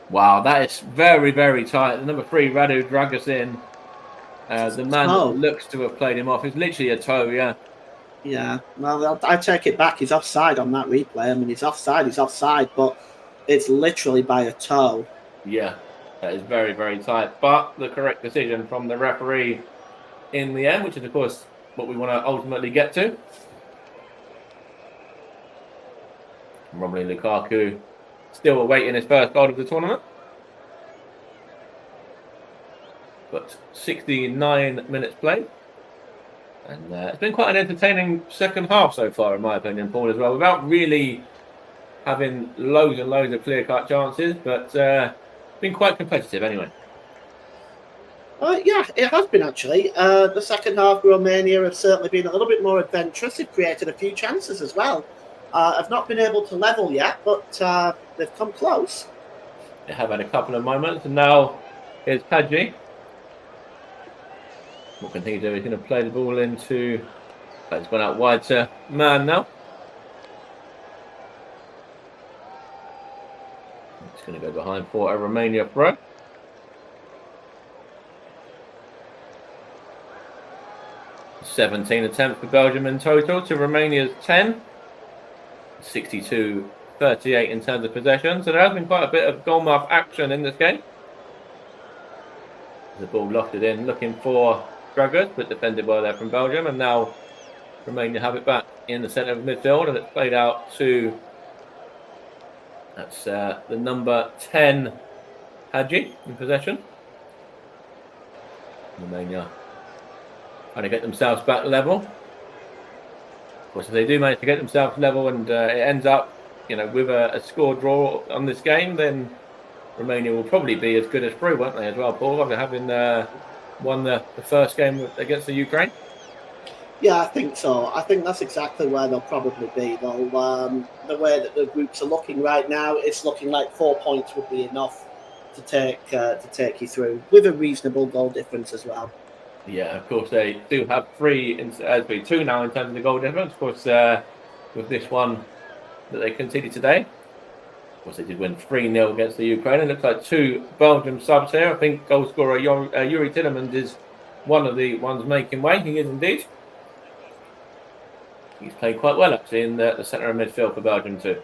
wow, that is very, very tight. The number 3, Radu Dragusin, the man that looks to have played him off. It's literally a toe, yeah. Yeah, well, I take it back. He's offside on that replay. I mean, he's offside, but it's literally by a toe. Yeah, that is very, very tight. But the correct decision from the referee in the end, which is, of course, what we want to ultimately get to. Romelu Lukaku still awaiting his first goal of the tournament. But 69 minutes played. And it's been quite an entertaining second half so far, in my opinion, Paul, as well, without really having loads and loads of clear-cut chances. But been quite competitive anyway. Yeah, it has been actually. The second half, Romania have certainly been a little bit more adventurous. They've created a few chances as well. I've not been able to level yet, but they've come close. They have had a couple of moments, and now here's Hadji. What can he do? He's going to play the ball into. It's gone out wide to Man now. It's going to go behind for a Romania throw. "17 attempts for Belgium in total to Romania's 10. 62-38 in terms of possession. So there has been quite a bit of goalmouth action in this game. The ball lofted in, looking for Dragus, but defended well there from Belgium. And now Romania have it back in the centre of midfield, and it's played out to the number 10 Hadji in possession. Romania trying to get themselves back level. Of course, if they do manage to get themselves level and it ends up, with a score draw on this game, then Romania will probably be as good as through, won't they, as well, Paul, after having won the first game against the Ukraine? Yeah, I think so. I think that's exactly where they'll probably be. They'll, the way that the groups are looking right now, it's looking like 4 points would be enough to take you through, with a reasonable goal difference as well. Yeah, of course, they do have 2 now in terms of the goal difference. Of course, with this one that they conceded today, of course, they did win 3-0 against the Ukraine. It looks like 2 Belgium subs here. I think goal scorer Yuri Tillemans is one of the ones making way. He is indeed. He's played quite well, actually, in the centre of midfield for Belgium too.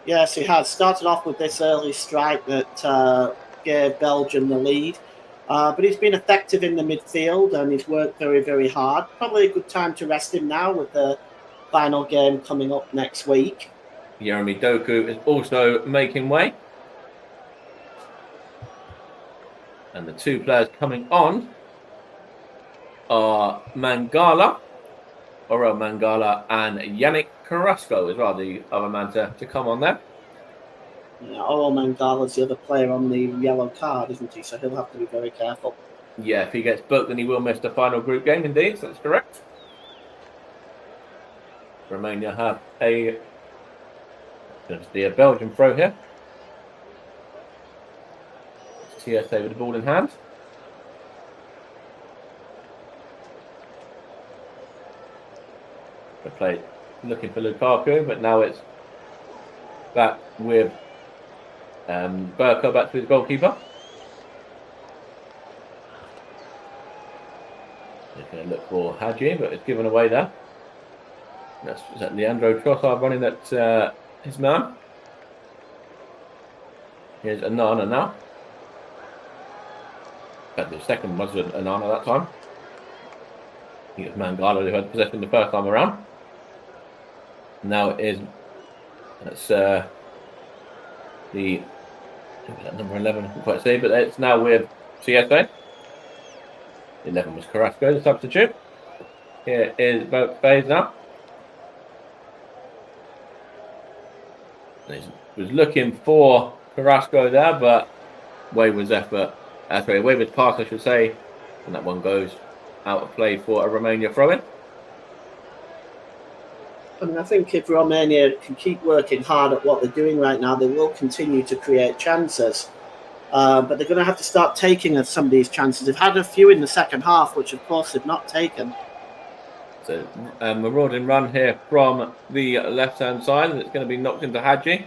Yes, he has started off with this early strike that gave Belgium the lead. But he's been effective in the midfield and he's worked very, very hard. Probably a good time to rest him now with the final game coming up next week. Jeremy Doku is also making way. And the 2 players coming on are Mangala and Yannick Carrasco as well, the other man to come on there. Yeah, Mangala's the other player on the yellow card, isn't he? So he'll have to be very careful. Yeah, if he gets booked, then he will miss the final group game, indeed. So that's correct. Romania have a Belgian throw here. TSA with the ball in hand. The play looking for Lukaku, but now it's back with Burko back to his goalkeeper. He's going to look for Hadji, but it's given away there. That's Leandro Trossard running at his man. Here's Anana now. In fact, the second was Anana that time. I think it was Mangala who had possession the first time around. Now it is. That's number 11. I can't quite see, but it's now with CSA. 11 was Carrasco, the substitute. Here is Faze now. He was looking for Carrasco there, but wayward's pass, I should say, and that one goes out of play for a Romania throw-in. I mean, I think if Romania can keep working hard at what they're doing right now, they will continue to create chances. But they're going to have to start taking some of these chances. They've had a few in the second half, which of course they've not taken. So a marauding run here from the left-hand side, and it's going to be knocked into Hadji.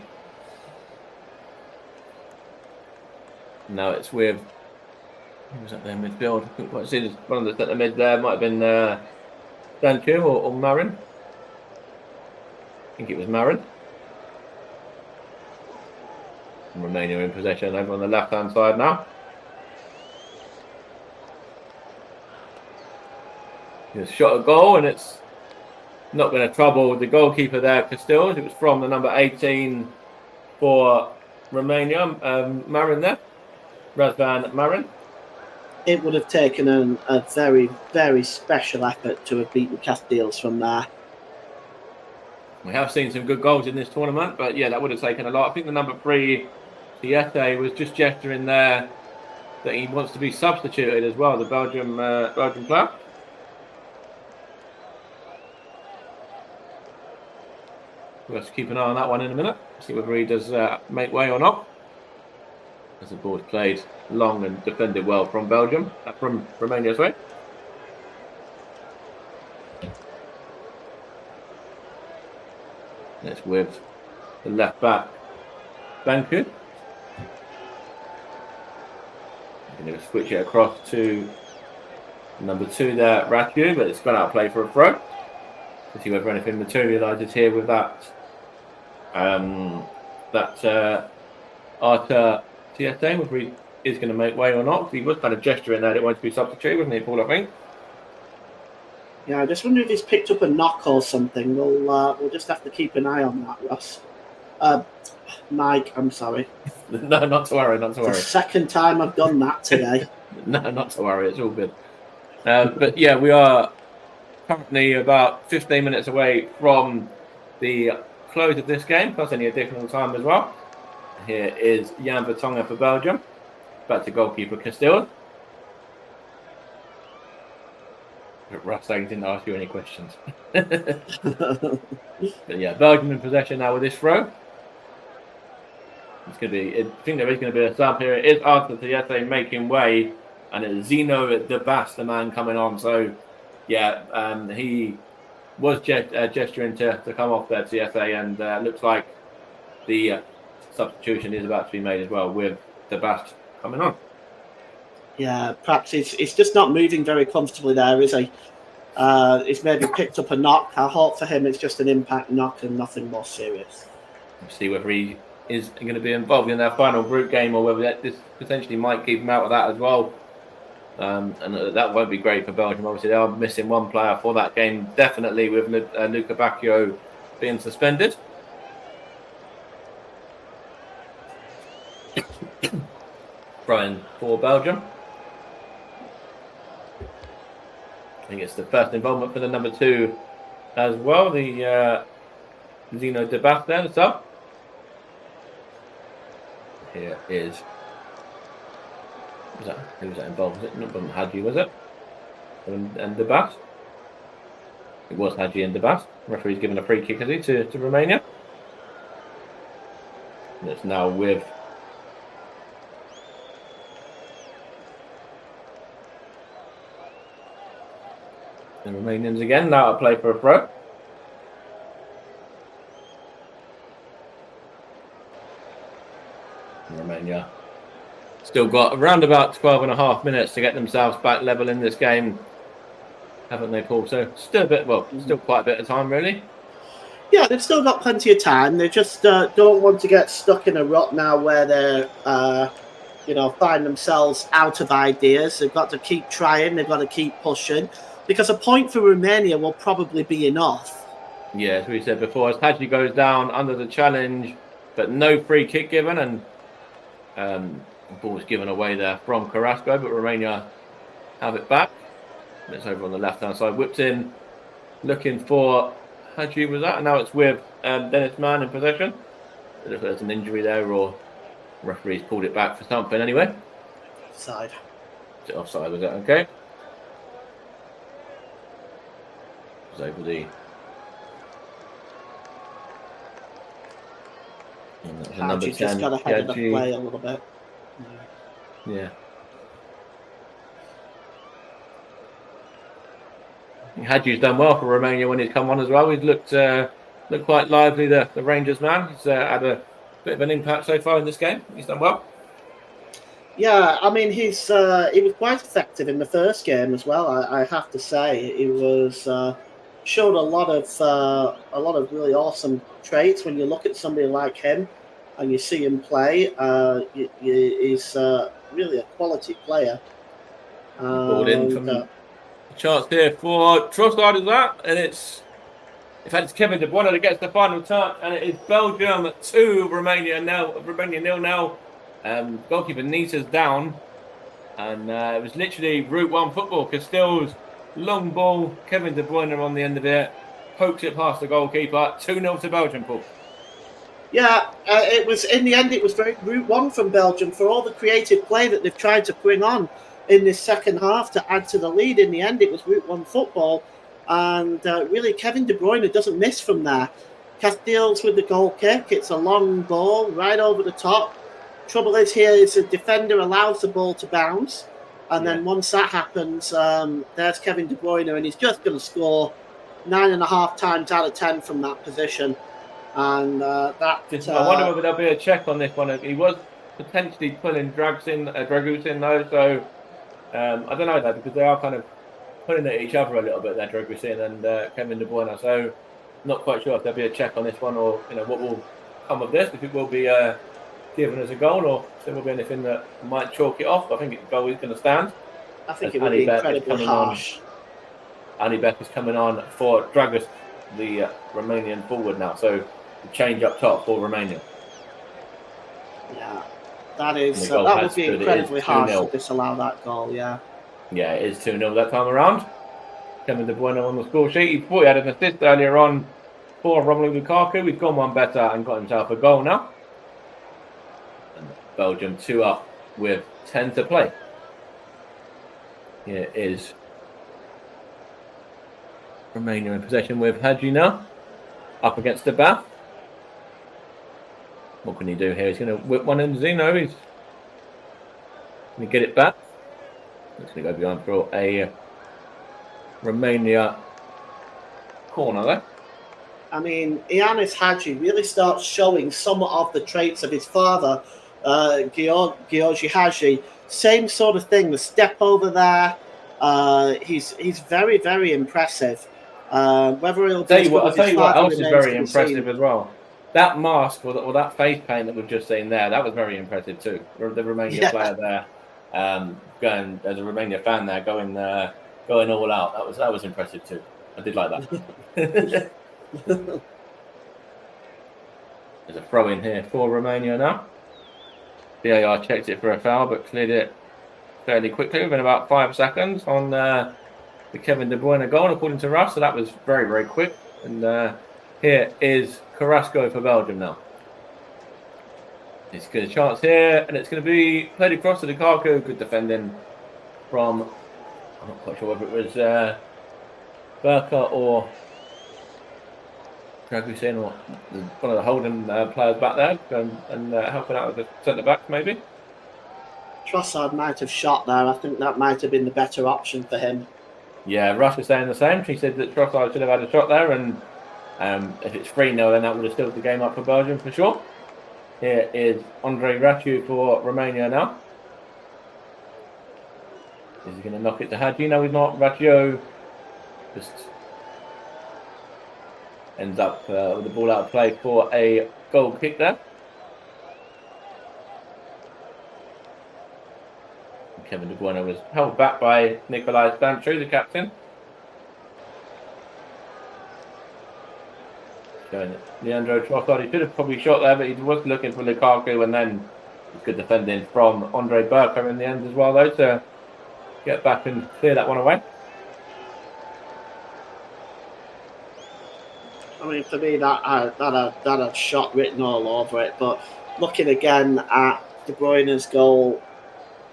Now it's with, who was that there midfield? I couldn't quite see this. One of the centre mid there might have been Danchu or Marin. I think it was Marin. And Romania in possession over on the left-hand side now. He's shot a goal, and it's not going to trouble the goalkeeper there, Castells. It was from the number 18 for Romania, Marin there, Razvan Marin. It would have taken a very, very special effort to have beaten Castells from there. We have seen some good goals in this tournament, but yeah, that would have taken a lot. I think the number 3, Siete, was just gesturing there that he wants to be substituted as well, the Belgium player. We'll have to keep an eye on that one in a minute, see whether he does make way or not. As the ball's played long and defended well from Belgium, from Romania, sorry. It's with the left back, Banku. Going to switch it across to number 2 there, Ratu, but it's gone out of play for a throw. To see whether anything materialises here with that. Arta Siete, whether he is going to make way or not. He was kind of gesturing there that he wanted to be substituted, wasn't he, Paul, I think? Yeah, I just wonder if he's picked up a knock or something. We'll just have to keep an eye on that, Ross. Mike, I'm sorry. No, not to worry, not to worry. The second time I've done that today. No, not to worry, it's all good. But yeah, we are currently about 15 minutes away from the close of this game, plus any additional time as well. Here is Jan Vertonghen for Belgium. Back to goalkeeper Castells. Russ, I didn't ask you any questions. But yeah, Belgium in possession now with this throw. It's going to be. I think there is going to be a sub here. It is Arthur Siete making way, and it's Zeno De Bas, the man coming on. So yeah, he was gesturing to come off there, Siete, and looks like the substitution is about to be made as well with De Bas coming on. Yeah, perhaps it's just not moving very comfortably there, is he? He's maybe picked up a knock. I hope for him it's just an impact knock and nothing more serious. We'll see whether he is going to be involved in their final group game or whether this potentially might keep him out of that as well. And that won't be great for Belgium. Obviously, they are missing one player for that game, definitely with Luca Bacchio being suspended. Brian for Belgium. I think it's the first involvement for the number 2 as well, the Zeno De Bas there, the sub. Here is. Who was that involved? Was it not Hadji, was it? And De Bas? It was Hadji and De Bas. Referee's given a free kick, is he, to Romania? And it's now with the Romanians again, now to play for a throw. Romania still got around about 12.5 minutes to get themselves back level in this game, haven't they, Paul? So still still quite a bit of time, really. Yeah, they've still got plenty of time. They just don't want to get stuck in a rut now where they're, find themselves out of ideas. They've got to keep trying. They've got to keep pushing. Because a point for Romania will probably be enough. Yeah, as we said before, as Hadji goes down under the challenge, but no free kick given, and the ball was given away there from Carrasco, but Romania have it back. It's over on the left-hand side, whipped in, looking for Hadji, was that? And now it's with Dennis Mann in possession. I don't know if there's an injury there or referee's pulled it back for something anyway. Offside. Is it offside, was it? Okay. Over the Hadji just got ahead of the play a little bit. Yeah. Hadji's done well for Romania when he's come on as well. He's looked quite lively, the Rangers man. He's had a bit of an impact so far in this game. He's done well. Yeah, I mean he was quite effective in the first game as well. I have to say he was showed a lot of really awesome traits. When you look at somebody like him and you see him play, he's really a quality player. Balled in And from the chance here for Trossard is that, and in fact it's Kevin De Bruyne that gets the final touch, and it is Belgium 2, Romania nil now. Goalkeeper Nisa's down, and it was literally Route 1 football. Castells, long ball, Kevin De Bruyne on the end of it, pokes it past the goalkeeper, 2-0 to Belgium, Paul. yeah, it was in the end. It was very Route 1 from Belgium for all the creative play that they've tried to bring on in this second half to add to the lead. In the end, it was Route 1 football, and really Kevin De Bruyne doesn't miss from there. Castells with the goal kick. It's a long ball right over the top. Trouble is here is the defender allows the ball to bounce, and then once that happens, there's Kevin De Bruyne, and he's just going to score 9.5 times out of 10 from that position. And that. I wonder whether there'll be a check on this one. He was potentially pulling Dragus in though, so I don't know that because they are kind of pulling at each other a little bit there, Dragus and Kevin De Bruyne. So not quite sure if there'll be a check on this one or what will come of this. If it will be given as a goal or if there will be anything that might chalk it off. I think the goal is going to stand. I think it would be incredibly harsh. Annie Beck is coming on for Dragus, the Romanian forward now. So change up top for Romania. Yeah, that would be incredibly harsh to disallow that goal. Yeah, it is 2-0 that time around. Kevin De Bruyne on the score sheet. He thought he had an assist earlier on for Romelu Lukaku. He's gone one better and got himself a goal now. And Belgium 2 up with 10 to play. Here is Romania in possession with Hadji now up against the back. What can he do here? He's going to whip one in Zeno. He's going to get it back. It's going to go behind for a Romania corner there. I mean, Ianis Hadji really starts showing some of the traits of his father, Georgi Hadji. Same sort of thing. The step over there. He's very, very impressive. Whether he'll tell you what else is very impressive as well. That mask or that face paint that we've just seen there, that was very impressive too. The Romania player there, going as a Romania fan there, going all out. That was impressive too. I did like that. There's a throw in here for Romania now. VAR checked it for a foul, but cleared it fairly quickly within about 5 seconds on the Kevin De Bruyne goal, according to Russ. So that was very, very quick. And here is Carrasco for Belgium now. He's got a chance here, and it's going to be played across to Lukaku. Good defending from, I'm not quite sure whether it was Berka or Dragusin or one of the holding players back there and helping out with the centre back maybe. Trossard might have shot there. I think that might have been the better option for him. Yeah, Russ is saying the same. She said that Trossard should have had a shot there, and if it's 3-0, then that would have stilled the game up for Belgium for sure. Here is Andrei Raciu for Romania now. Is he going to knock it to Hadji? No, he's not. Raciu just ends up with the ball out of play for a goal kick there. Kevin De Bruyne was held back by Nicolai Stanchu, the captain. Showing Leandro Trossard, he should have probably shot there, but he was looking for Lukaku, and then good defending from Andre Berka in the end as well, though, to get back and clear that one away. I mean, for me, that had shot written all over it. But looking again at De Bruyne's goal,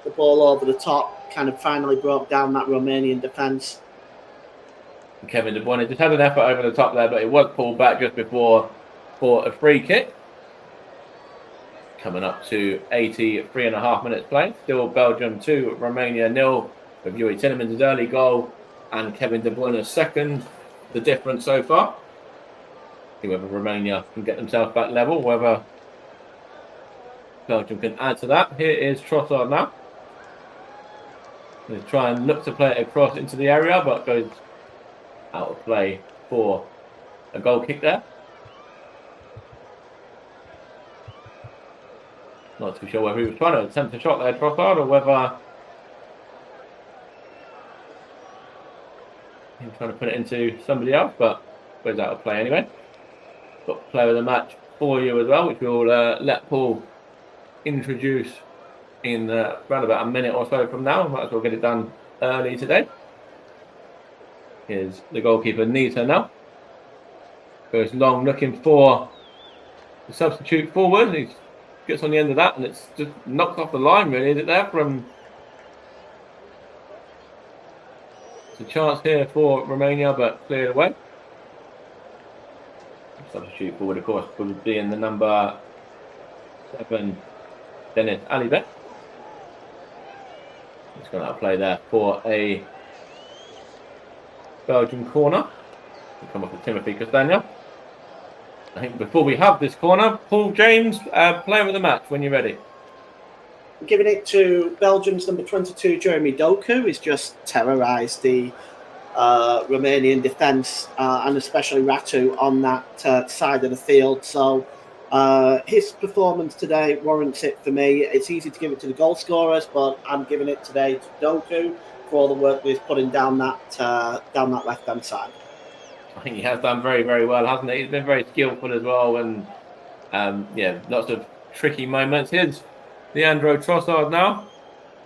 the ball over the top kind of finally broke down that Romanian defence. Kevin De Bruyne just had an effort over the top there, but it was pulled back just before for a free kick. Coming up to 83.5 minutes played. Still Belgium 2, Romania 0, with Yuri Tillemans' early goal and Kevin De Bruyne's second. The difference so far. See whether Romania can get themselves back level, whether Belgium can add to that. Here is Trossard now. He'll try and look to play it across into the area, but goes out of play for a goal kick there. Not too sure whether he was trying to attempt a shot there, Trossard, or whether he was trying to put it into somebody else, but goes out of play anyway. Got player of the match for you as well, which we'll let Paul introduce in around about a minute or so from now. Might as well get it done early today. Here's the goalkeeper, Nita now. Goes long, looking for the substitute forward. He gets on the end of that, and it's just knocked off the line, really, is it there? It's a chance here for Romania, but cleared away. Substitute forward, of course, would be in the number 7, Dennis Alibek. He's going to play there for a Belgian corner. We'll come off with Timothy Castagna. I think before we have this corner, Paul James, player of the match when you're ready. Giving it to Belgium's number 22, Jeremy Doku. He's just terrorised the Romanian defence and especially Ratu on that side of the field. So his performance today warrants it for me. It's easy to give it to the goal scorers, but I'm giving it today to Doku for all the work that he's putting down that left-hand side. I think he has done very, very well, hasn't he? He's been very skillful as well, and lots of tricky moments. Here's Leandro Trossard now.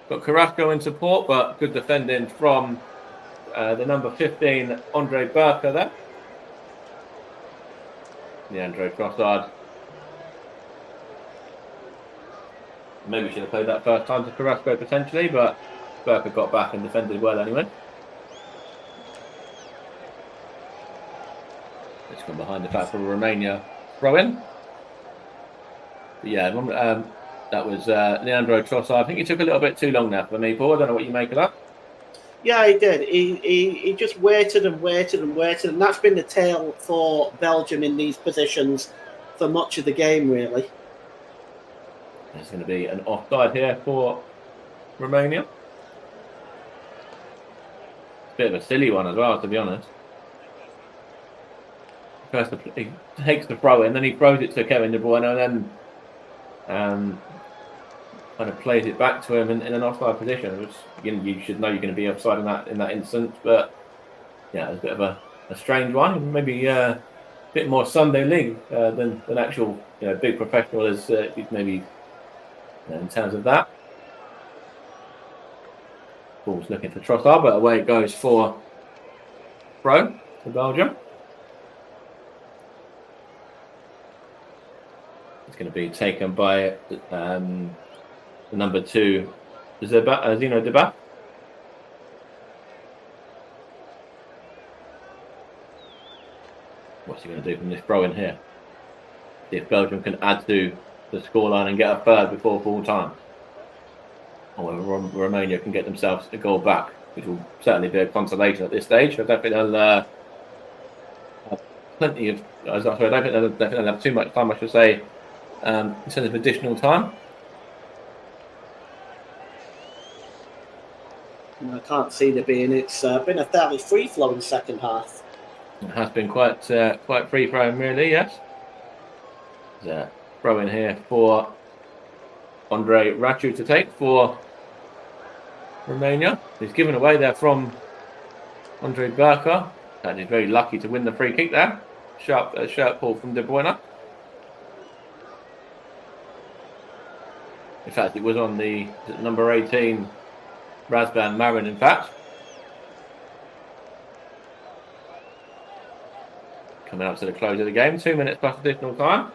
Got Carrasco in support, but good defending from the number 15, Andre Burka there. Leandro Trossard. Maybe should have played that first time to Carrasco potentially, but Burka got back and defended well anyway. Let's come behind the back for Romania throw in. But yeah, that was Leandro Trossard. I think he took a little bit too long there for me, Paul. I don't know what you make of that. Yeah, he did. He just waited and waited and waited, and that's been the tale for Belgium in these positions for much of the game, really. There's going to be an offside here for Romania. It's a bit of a silly one as well, to be honest. First, he takes the throw in, then he throws it to Kevin De Bruyne, and then kind of plays it back to him in an offside position, which you should know you're going to be offside in that instance. But yeah, it's a bit of a strange one. Maybe a bit more Sunday league than actual big professional as maybe in terms of that. Ball's looking for Trossard, but away it goes for throw to Belgium. It's going to be taken by the number 2, Zino Deba. What's he going to do from this throw in here? See if Belgium can add to the scoreline and get a third before full time. Or whether Romania can get themselves a goal back, which will certainly be a consolation at this stage. I don't think they'll have plenty of. I don't think they'll have too much time, I should say, in terms of additional time. I can't see there being. It's been a fairly free-flowing second half. It has been quite free-flowing, really. Yes. There's a throw in here for Andre Ratu to take for Romania. He's given away there from Andre Burka, and he's very lucky to win the free kick there. Sharp pull from De Bruyne. In fact, it was on the number 18, Razvan Marin, in fact. Coming up to the close of the game, 2 minutes plus additional time.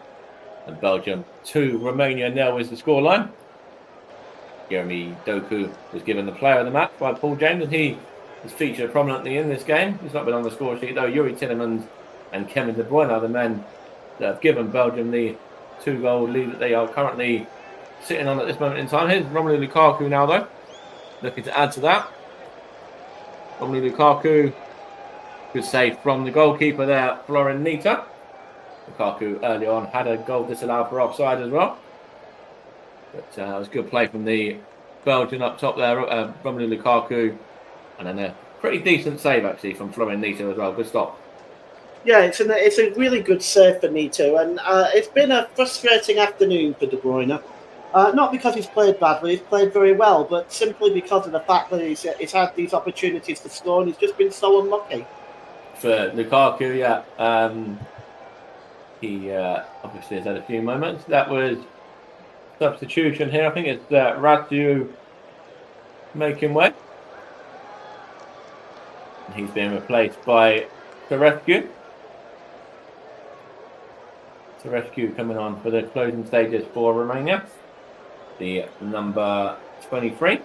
And Belgium 2, Romania 0 is the scoreline. Jeremy Doku was given the player of the match by Paul James, and he has featured prominently in this game. He's not been on the score sheet though. Yuri Tillemans and Kevin De Bruyne are the men that have given Belgium the 2-goal lead that they are currently sitting on at this moment in time. Here's Romelu Lukaku now though, looking to add to that. Romelu Lukaku, good save from the goalkeeper there, Florin Nita. Lukaku early on had a goal disallowed for offside as well. But it was good play from the Belgian up top there, Romelu Lukaku, and then a pretty decent save actually from Florian Neto as well. Good stop. Yeah, it's a really good save for Neto, and it's been a frustrating afternoon for De Bruyne. Not because he's played badly, he's played very well, but simply because of the fact that he's had these opportunities to score and he's just been so unlucky. For Lukaku, yeah. He obviously has had a few moments. That was substitution here. I think it's Radu making way. And he's being replaced by Terescu. Terescu coming on for the closing stages for Romania. The number 23.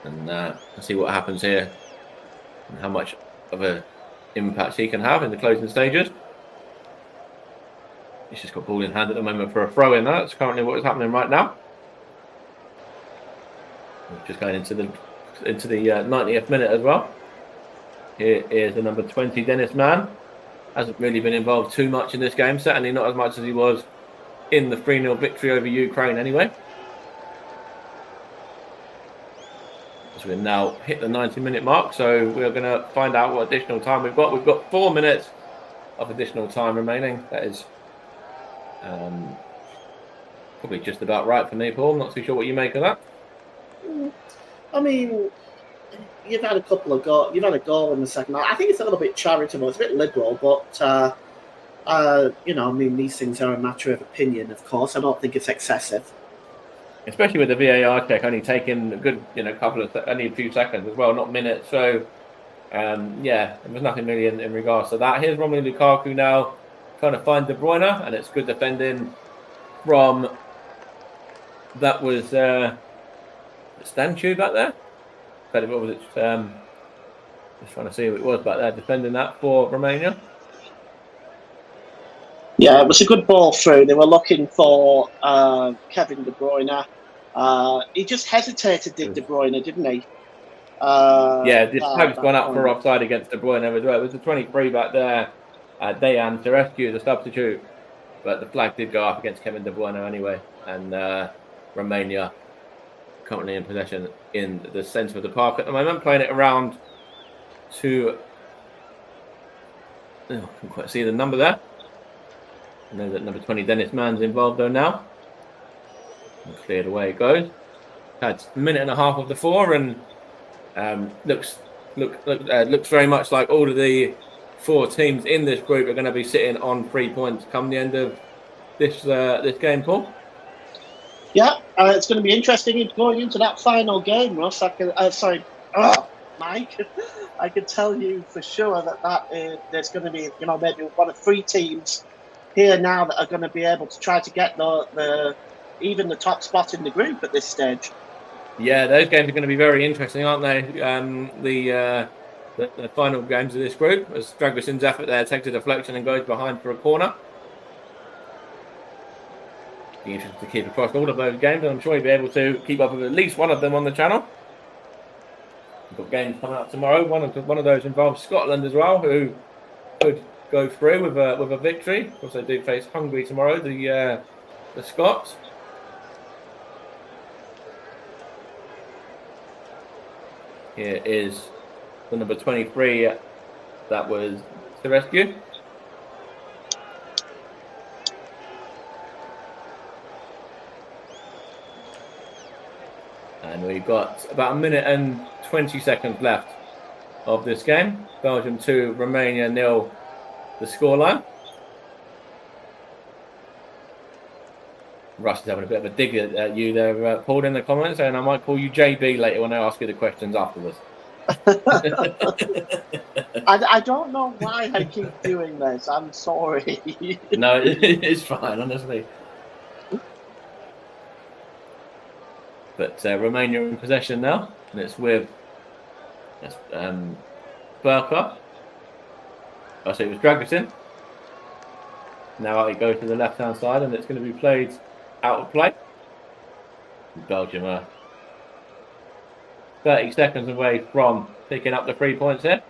And let's see what happens here and how much of an impact he can have in the closing stages. He's just got ball in hand at the moment for a throw in. That's currently what is happening right now. We're just going into the 90th minute as well. Here is the number 20, Dennis Mann. Hasn't really been involved too much in this game. Certainly not as much as he was in the 3-0 victory over Ukraine anyway. So we've now hit the 90-minute mark. So we're going to find out what additional time we've got. We've got 4 minutes of additional time remaining. That is probably just about right for me, Paul. I'm not too sure what you make of that. I mean, you've had a couple of goals. You've had a goal in the second half. I think it's a little bit charitable. It's a bit liberal, but I mean, these things are a matter of opinion. Of course, I don't think it's excessive. Especially with the VAR check only taking a good, only a few seconds as well, not minutes. So, there was nothing really in regards to that. Here's Romelu Lukaku now trying to find De Bruyne, and it's good defending from. That was Stanchu back there. What was it? Just trying to see who it was back there defending that for Romania. Yeah, it was a good ball through. They were looking for Kevin De Bruyne. He just hesitated, De Bruyne, didn't he? This flag's gone up for offside against De Bruyne as well. It was the 23 back there. Dejan Terescu, the substitute. But the flag did go up against Kevin De Bruyne anyway. And Romania currently in possession in the centre of the park at the moment, playing it around to... I can't quite see the number there. I know that number 20, Dennis Mann's involved though now. And cleared away it goes. Had a minute and a half of the 4 and looks very much like all of the 4 teams in this group are going to be sitting on 3 points come the end of this game, Paul. Yeah, it's going to be interesting going into that final game, Ross. Mike. I can tell you for sure that there's going to be, maybe one of 3 teams here now that are going to be able to try to get even the top spot in the group at this stage. Yeah, those games are going to be very interesting, aren't they? The final games of this group, as Dragusin's effort there takes a deflection and goes behind for a corner. Be interesting to keep across all of those games, and I'm sure you'll be able to keep up with at least one of them on the channel. We've got games coming up tomorrow. One of those involves Scotland as well, who could go through with a victory. Of course, they do face Hungary tomorrow. The Scots. Here is the number 23. That was Terescu. And we've got about a minute and 20 seconds left of this game. Belgium 2, Romania 0, the scoreline. Russ is having a bit of a dig at you there, Paul, in the comments, and I might call you JB later when I ask you the questions afterwards. I don't know why I keep doing this. I'm sorry. No, it's fine, honestly. But Romania in possession now, and it's with Burka. Oh, so it was Dragusin. Now it goes to the left-hand side, and it's going to be played out of play. Belgium are 30 seconds away from picking up the 3 points here.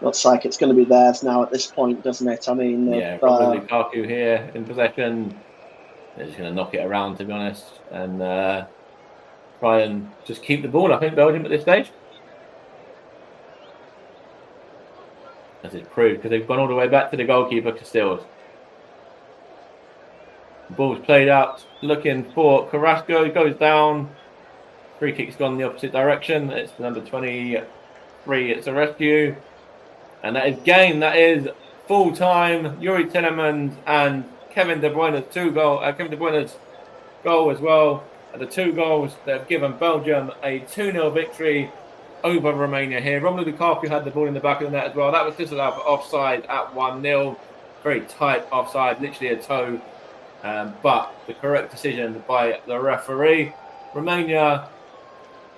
looks like it's going to be theirs now at this point, doesn't it? I mean, Yeah, probably Lukaku here in possession. They're just going to knock it around, to be honest, and try and just keep the ball, I think, Belgium at this stage. As it's proved, because they've gone all the way back to the goalkeeper, Casillas. The ball's played out, looking for Carrasco, goes down. Free kick's gone in the opposite direction. It's number 23, it's a rescue. And that is game, that is full time. Yuri Tillemans and Kevin De Bruyne's Kevin De Bruyne's goal as well. And the 2 goals that have given Belgium a 2-0 victory over Romania here. Romelu Lukaku had the ball in the back of the net as well. That was disallowed for offside at 1-0. Very tight offside, literally a toe. But the correct decision by the referee. Romania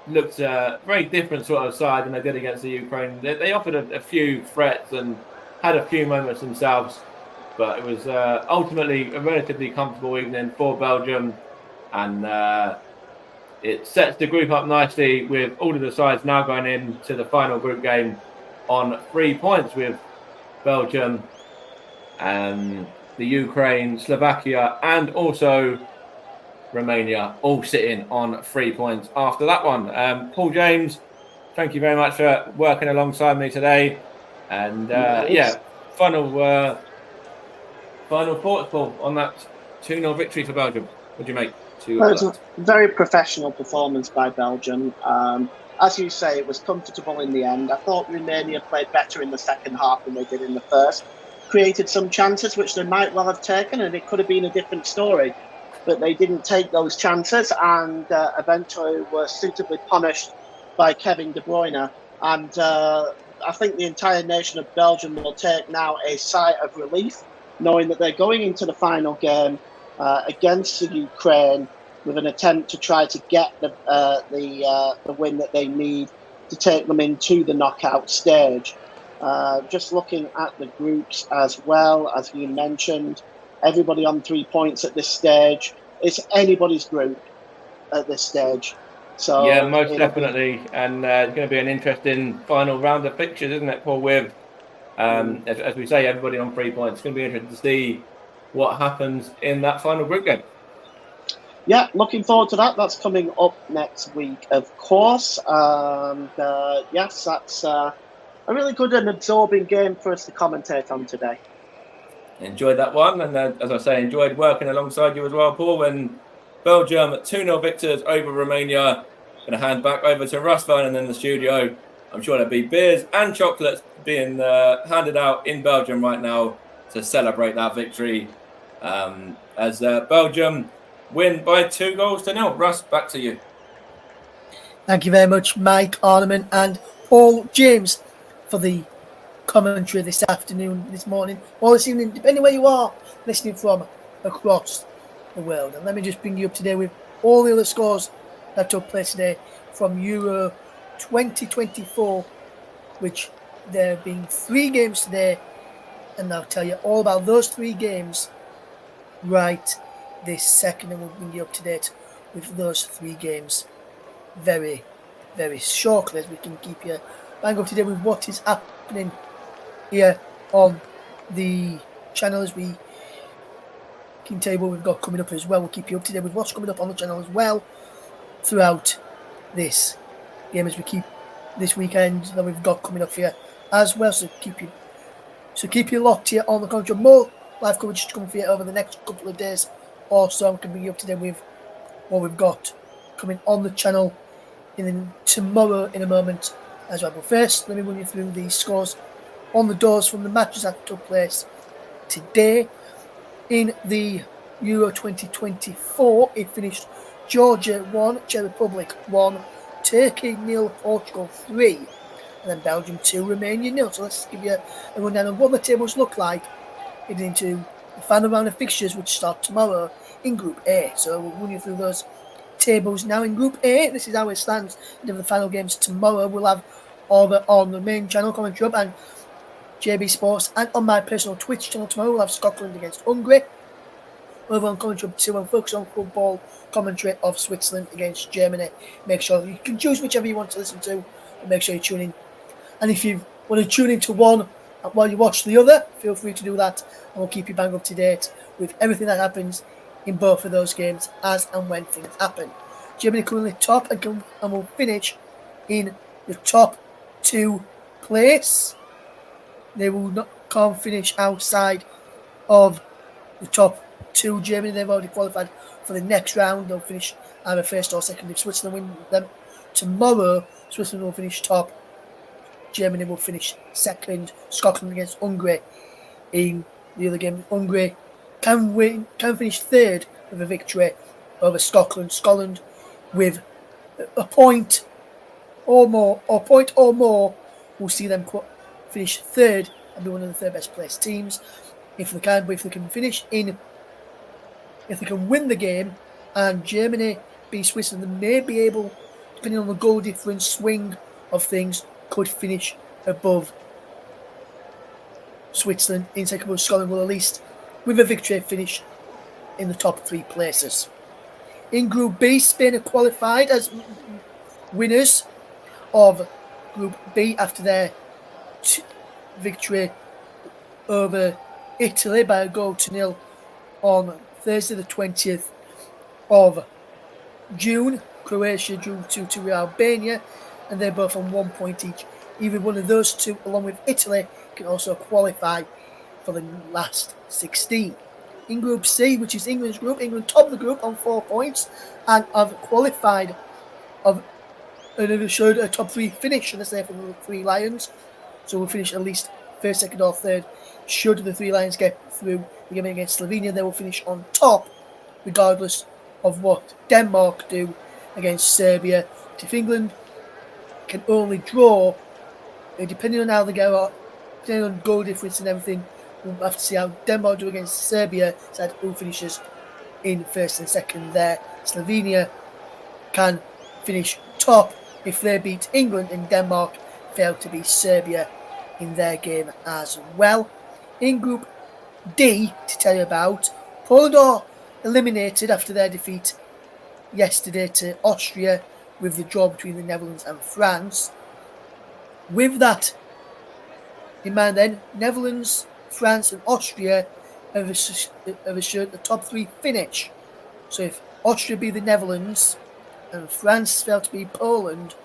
looked a very different sort of side than they did against the Ukraine. They offered a few threats and had a few moments themselves, but it was ultimately a relatively comfortable evening for Belgium, and it sets the group up nicely with all of the sides now going into the final group game on 3 points, with Belgium and the Ukraine, Slovakia, and also Romania all sitting on 3 points after that one. Paul James, thank you very much for working alongside me today. And final thoughts, Paul, on that 2-0 victory for Belgium. What do you make? It was a very professional performance by Belgium. As you say, it was comfortable in the end. I thought Romania played better in the second half than they did in the first. Created some chances which they might well have taken, and it could have been a different story. But they didn't take those chances, and eventually were suitably punished by Kevin De Bruyne. And I think the entire nation of Belgium will take now a sigh of relief, knowing that they're going into the final game against the Ukraine with an attempt to try to get the win that they need to take them into the knockout stage. Just looking at the groups as well, as you mentioned, everybody on 3 points at this stage. It's anybody's group at this stage. So yeah, most definitely. And it's going to be an interesting final round of fixtures, isn't it, Paul? With, as we say, everybody on 3 points. It's going to be interesting to see what happens in that final group game. Yeah, looking forward to that. That's coming up next week, of course. And yes, that's a really good and absorbing game for us to commentate on today. Enjoyed that one, and as I say, enjoyed working alongside you as well, Paul. When Belgium 2-0 victors over Romania, going to hand back over to Russ Vernon in the studio. I'm sure there'll be beers and chocolates being handed out in Belgium right now to celebrate that victory. As Belgium win by 2-0. Russ, back to you. Thank you very much, Mike Arneman and Paul James, for the commentary this afternoon, this morning, or this evening, depending where you are listening from across the world. And let me just bring you up to date with all the other scores that took place today from Euro 2024, which there have been 3 games today, and I'll tell you all about those 3 games right this second, and we'll bring you up to date with those 3 games very, very shortly, as we can keep you bang up to date with what is happening here on the channel, as we can tell you what we've got coming up as well. We'll keep you up to date with what's coming up on the channel as well throughout this game, as we keep this weekend that we've got coming up here as well. So keep you locked here on the country. More live coverage to come for you over the next couple of days or so. We can bring you up to date with what we've got coming on the channel tomorrow in a moment as well. But first, let me run you through the scores on the doors from the matches that took place today. In the Euro 2024, it finished Georgia 1, Czech Republic 1, Turkey 0, Portugal 3, and then Belgium 2, Romania 0. So let's give you a rundown of what the tables look like heading into the final round of fixtures, which start tomorrow in Group A. So we'll run you through those tables now. In Group A, this is how it stands into the final games tomorrow. We'll have all on the main channel commentary up and JB Sports, and on my personal Twitch channel tomorrow we'll have Scotland against Hungary. Over on commentary up 2 and focus on football commentary of Switzerland against Germany. Make sure you can choose whichever you want to listen to, but make sure you tune in. And if you've Want to tune into one while you watch the other? Feel free to do that, and we'll keep you bang up to date with everything that happens in both of those games as and when things happen. Germany currently top and will finish in the top 2 place. They will not can't finish outside of the top 2. Germany, they've already qualified for the next round. They'll finish either first or second. If Switzerland win them tomorrow, Switzerland will finish top. Germany will finish second. Scotland against Hungary in the other game. Hungary can finish third with a victory over Scotland. Scotland with a point or more will see them finish third and be one of the third best placed teams. If they can win the game and Germany beat Switzerland, they may be able, depending on the goal difference swing of things, could finish above Switzerland. In second place, Scotland will at least, with a victory, finish in the top 3 places. In Group B, Spain are qualified as winners of Group B after their victory over Italy by a goal to nil on Thursday the 20th of June. Croatia drew 2-2 with Albania, and they're both on 1 point each. Either one of those two, along with Italy, can also qualify for the last 16. In Group C, which is England's group, England top of the group on 4 points and have qualified and have showed a top 3 finish, let's say, for the 3 Lions. So we'll finish at least first, second or third. Should the 3 Lions get through the game against Slovenia, they will finish on top, regardless of what Denmark do against Serbia. But if England can only draw, depending on how they go, depending on goal difference and everything, we'll have to see how Denmark do against Serbia, so who finishes in first and second there. Slovenia can finish top if they beat England, and Denmark fail to beat Serbia in their game as well. In Group D, to tell you about, Poland are eliminated after their defeat yesterday to Austria with the draw between the Netherlands and France. With that in mind then, Netherlands, France and Austria have assured the top 3 finish. So if Austria beat the Netherlands and France fail to beat Poland,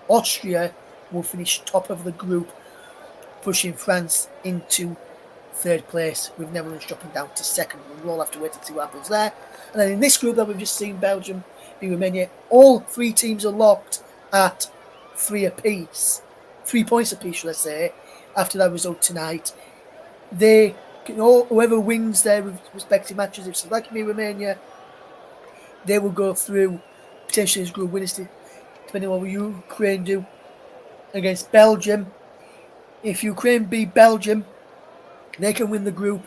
Austria will finish top of the group, pushing France into third place, with Netherlands dropping down to second. We'll all have to wait and see what happens there. And then in this group that we've just seen, Belgium beat Romania, all 3 teams are locked at 3 apiece. 3 points apiece, should I say, after that result tonight. They can whoever wins their respective matches, if Slovakia beat Romania, they will go through potentially as group winners, depending on what Ukraine do against Belgium. If Ukraine beat Belgium, they can win the group,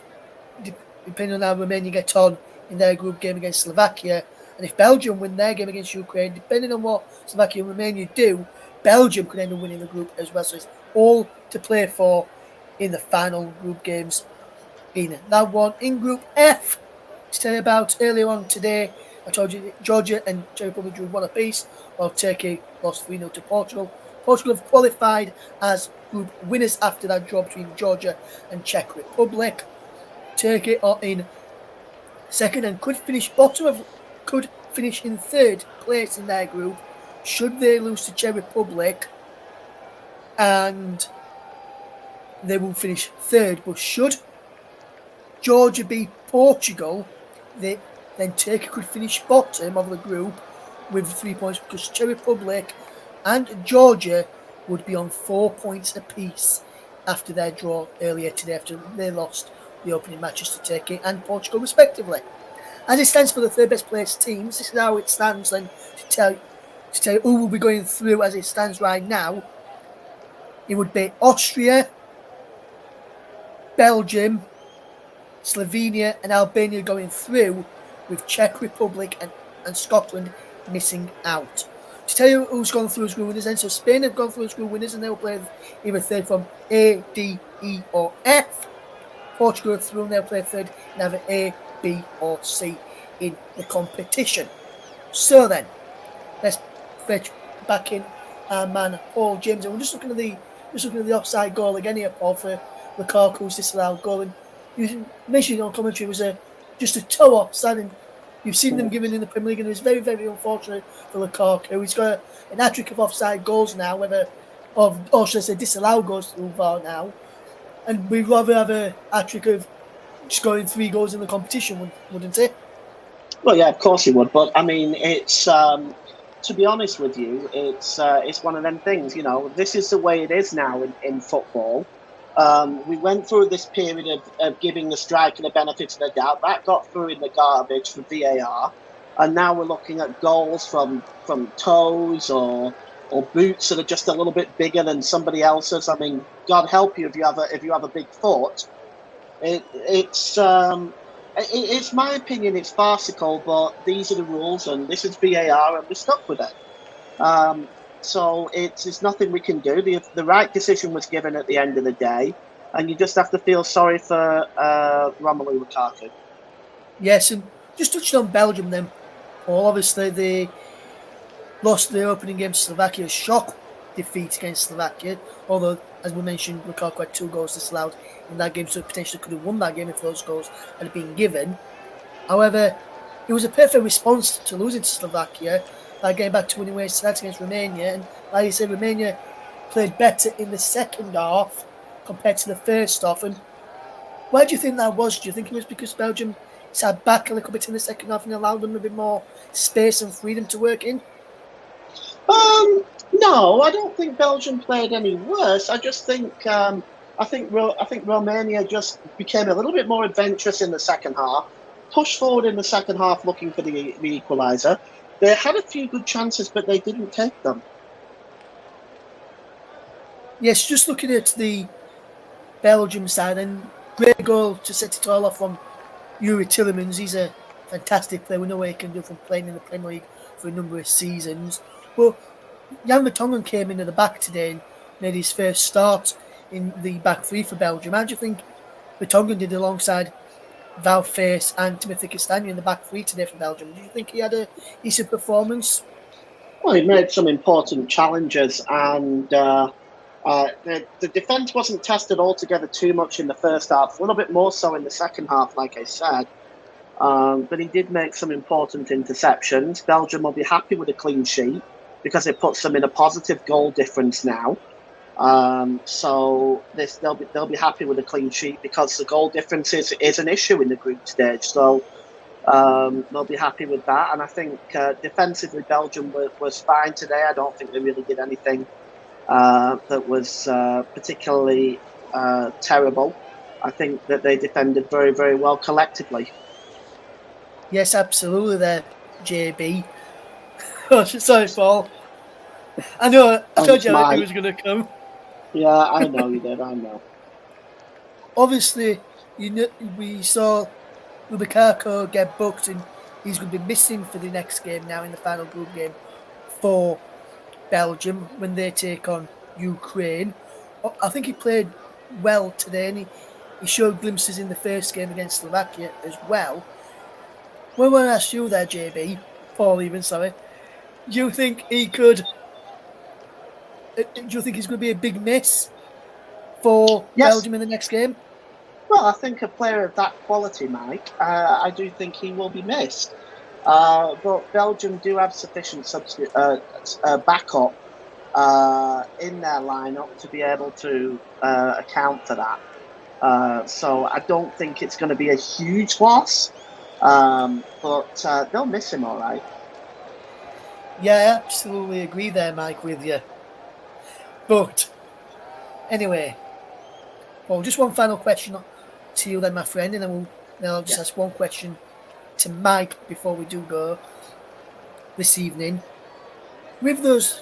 depending on how Romania get on in their group game against Slovakia. And if Belgium win their game against Ukraine, depending on what Slovakia and Romania do, Belgium could end up winning the group as well. So it's all to play for in the final group games in that one. In Group F, to tell you about earlier on today, I told you that Georgia and Czech Republic drew 1 apiece, while Turkey lost 3-0 to Portugal. Portugal have qualified as group winners after that draw between Georgia and Czech Republic. Turkey are in second and could finish in third place in their group should they lose to Czech Republic, and they will finish third. But should Georgia beat Portugal, then Turkey could finish bottom of the group with 3 points, because Czech Republic and Georgia would be on 4 points apiece after their draw earlier today, after they lost the opening matches to Turkey and Portugal respectively. As it stands for the third best placed teams, this is how it stands, and to tell you who will be going through as it stands right now, it would be Austria, Belgium, Slovenia and Albania going through, with Czech Republic and Scotland missing out. To tell you who's gone through as group winners then, so Spain have gone through as group winners and they will play either third from A, D, E or F. Portugal are through and they'll play third in either A, B or C in the competition. So then, let's fetch back in our man Paul James, and we're just looking at the just looking at the offside goal again here, Paul, for Lukaku's disallowed goal. And you mentioned on commentary it was just a toe offside, and you've seen them given in the Premier League, and it's very, very unfortunate for Lukaku. He's got an hat-trick of offside goals now, or should I say disallowed goals through VAR now. And we'd rather have a hat-trick of scoring 3 goals in the competition, wouldn't it? Well, yeah, of course he would. But I mean, it's to be honest with you, it's one of them things. You know, this is the way it is now in football. We went through this period of giving the striker the benefit of the doubt. That got through in the garbage for VAR, and now we're looking at goals from toes or boots that are just a little bit bigger than somebody else's. I mean, God help you if you have a big foot. It's my opinion. It's farcical, but these are the rules, and this is VAR, and we're stuck with it. So it's nothing we can do. The right decision was given at the end of the day, and you just have to feel sorry for Romelu Lukaku. Yes, and just touching on Belgium then, Paul. Obviously, they lost the opening game to Slovakia, shock defeat against Slovakia. Although, as we mentioned, Lukaku had 2 goals disallowed in that game, so potentially could have won that game if those goals had been given. However, it was a perfect response to losing to Slovakia by getting back to winning ways to that against Romania. And like you said, Romania played better in the second half compared to the first half. And why do you think that was? Do you think it was because Belgium sat back a little bit in the second half and allowed them a bit more space and freedom to work in? No, I don't think Belgium played any worse. I just think I think Romania just became a little bit more adventurous in the second half, pushed forward in the second half looking for the equaliser. They had a few good chances, but they didn't take them. Yes, just looking at the Belgium side, and great goal to set it all off from Yuri Tillemans. He's a fantastic player. We know what he can do from playing in the Premier League for a number of seasons. But Jan Vertonghen came into the back today and made his first start in the back 3 for Belgium. How do you think Vertonghen did alongside Val Face and Timothy Castagne in the back 3 today for Belgium? Do you think he had a decent performance? Well, he made some important challenges, and the defence wasn't tested altogether too much in the first half. A little bit more so in the second half, like I said. But he did make some important interceptions. Belgium will be happy with a clean sheet because it puts them in a positive goal difference now. So they'll be happy with a clean sheet because the goal difference is an issue in the group stage. So they'll be happy with that. And I think defensively Belgium was fine today. I don't think they really did anything that was particularly terrible. I think that they defended very, very well collectively. Yes, absolutely there, JB. Oh, sorry, Paul. I know, I told you it was going to come. Yeah, I know you did, I know. Obviously, we saw Lukaku get booked, and he's going to be missing for the next game now in the final group game for Belgium when they take on Ukraine. I think he played well today, and he showed glimpses in the first game against Slovakia as well. Well, I want to ask you there, JB, Paul even, sorry, do you think he's going to be a big miss for Belgium in the next game? Well, I think a player of that quality, Mike, I do think he will be missed. But Belgium do have sufficient backup in their lineup to be able to account for that. So I don't think it's going to be a huge loss, but they'll miss him all right. Yeah, I absolutely agree there, Mike, with you. But anyway, well, just one final question to you then, my friend, and then I'll just ask one question to Mike before we do go this evening. With those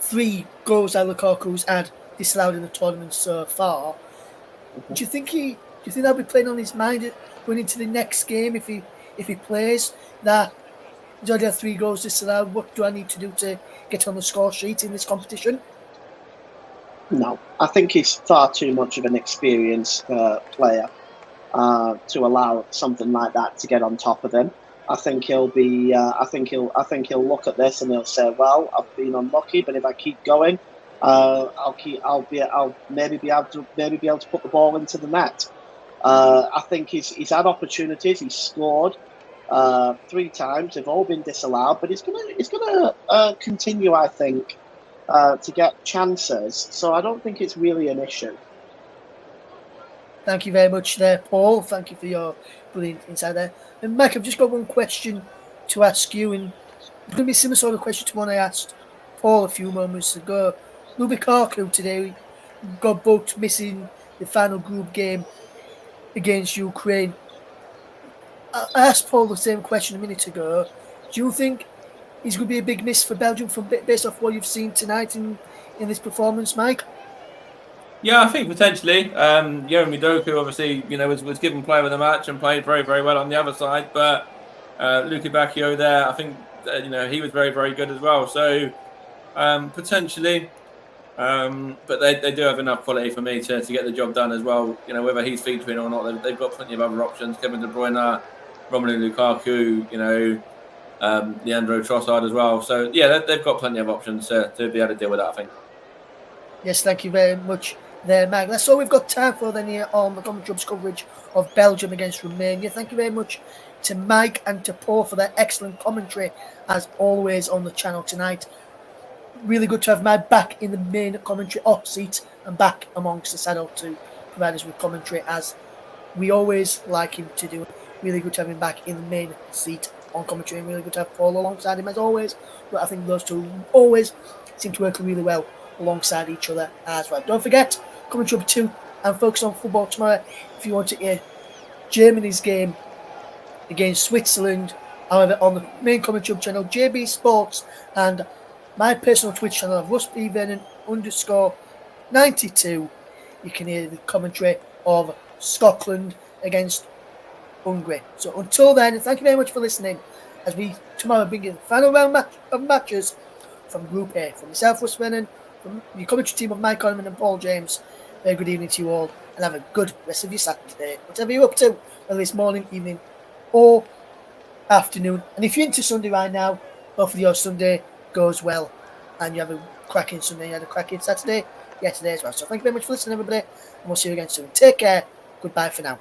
3 goals that Lukaku's had disallowed in the tournament so far, do you think they'll be playing on his mind going into the next game if he plays that he's already had 3 goals disallowed? What do I need to do to get on the score sheet in this competition? No, I think he's far too much of an experienced player to allow something like that to get on top of him. I think he'll be. I think he'll look at this and he'll say, "Well, I've been unlucky, but if I keep going, I'll maybe be able to put the ball into the net. I think he's had opportunities. He's scored 3 times. They've all been disallowed, but he's gonna continue, I think, to get chances. So I don't think it's really an issue. Thank you very much there, Paul. Thank you for your brilliant insight there. And Mike, I've just got one question to ask you, and it's going to be a similar sort of question to one I asked Paul a few moments ago. Lukaku today got booked missing the final group game against Ukraine. I asked Paul the same question a minute ago. Do you think he's going to be a big miss for Belgium based off what you've seen tonight in this performance, Mike? Yeah, I think potentially. Jeremy Doku obviously, was given player of the match and played very, very well on the other side. But Luka Bacchio there, I think he was very, very good as well. So potentially, but they do have enough quality for me to get the job done as well. Whether he's featuring or not, they've got plenty of other options. Kevin De Bruyne, Romelu Lukaku, Leandro Trossard as well. So yeah, they've got plenty of options to be able to deal with that, I think. Yes, thank you very much there, Mike. That's all we've got time for then here on the Commentary Hub's coverage of Belgium against Romania. Thank you very much to Mike and to Paul for their excellent commentary, as always, on the channel tonight. Really good to have Mike back in the main commentary seat and back amongst the saddle to provide us with commentary, as we always like him to do. Really good to have him back in the main seat on commentary, and really good to have Paul alongside him as always. But I think those two always seem to work really well alongside each other as well. Don't forget, Commentary Hub 2 and Focus on Football tomorrow if you want to hear Germany's game against Switzerland. However, on the main Commentary Hub channel, JB Sports, and my personal Twitch channel of @RussBVernon_92, you can hear the commentary of Scotland against Hungary. So until then, thank you very much for listening, as we tomorrow bring you the final round of matches from Group A. From myself, Russ Vernon, from the commentary team of Mike Coleman and Paul James, very good evening to you all, and have a good rest of your Saturday, whatever you're up to, whether it's morning, evening, or afternoon. And if you're into Sunday right now, hopefully your Sunday goes well and you have a cracking Sunday, you had a cracking Saturday yesterday as well. So thank you very much for listening, everybody, and we'll see you again soon. Take care. Goodbye for now.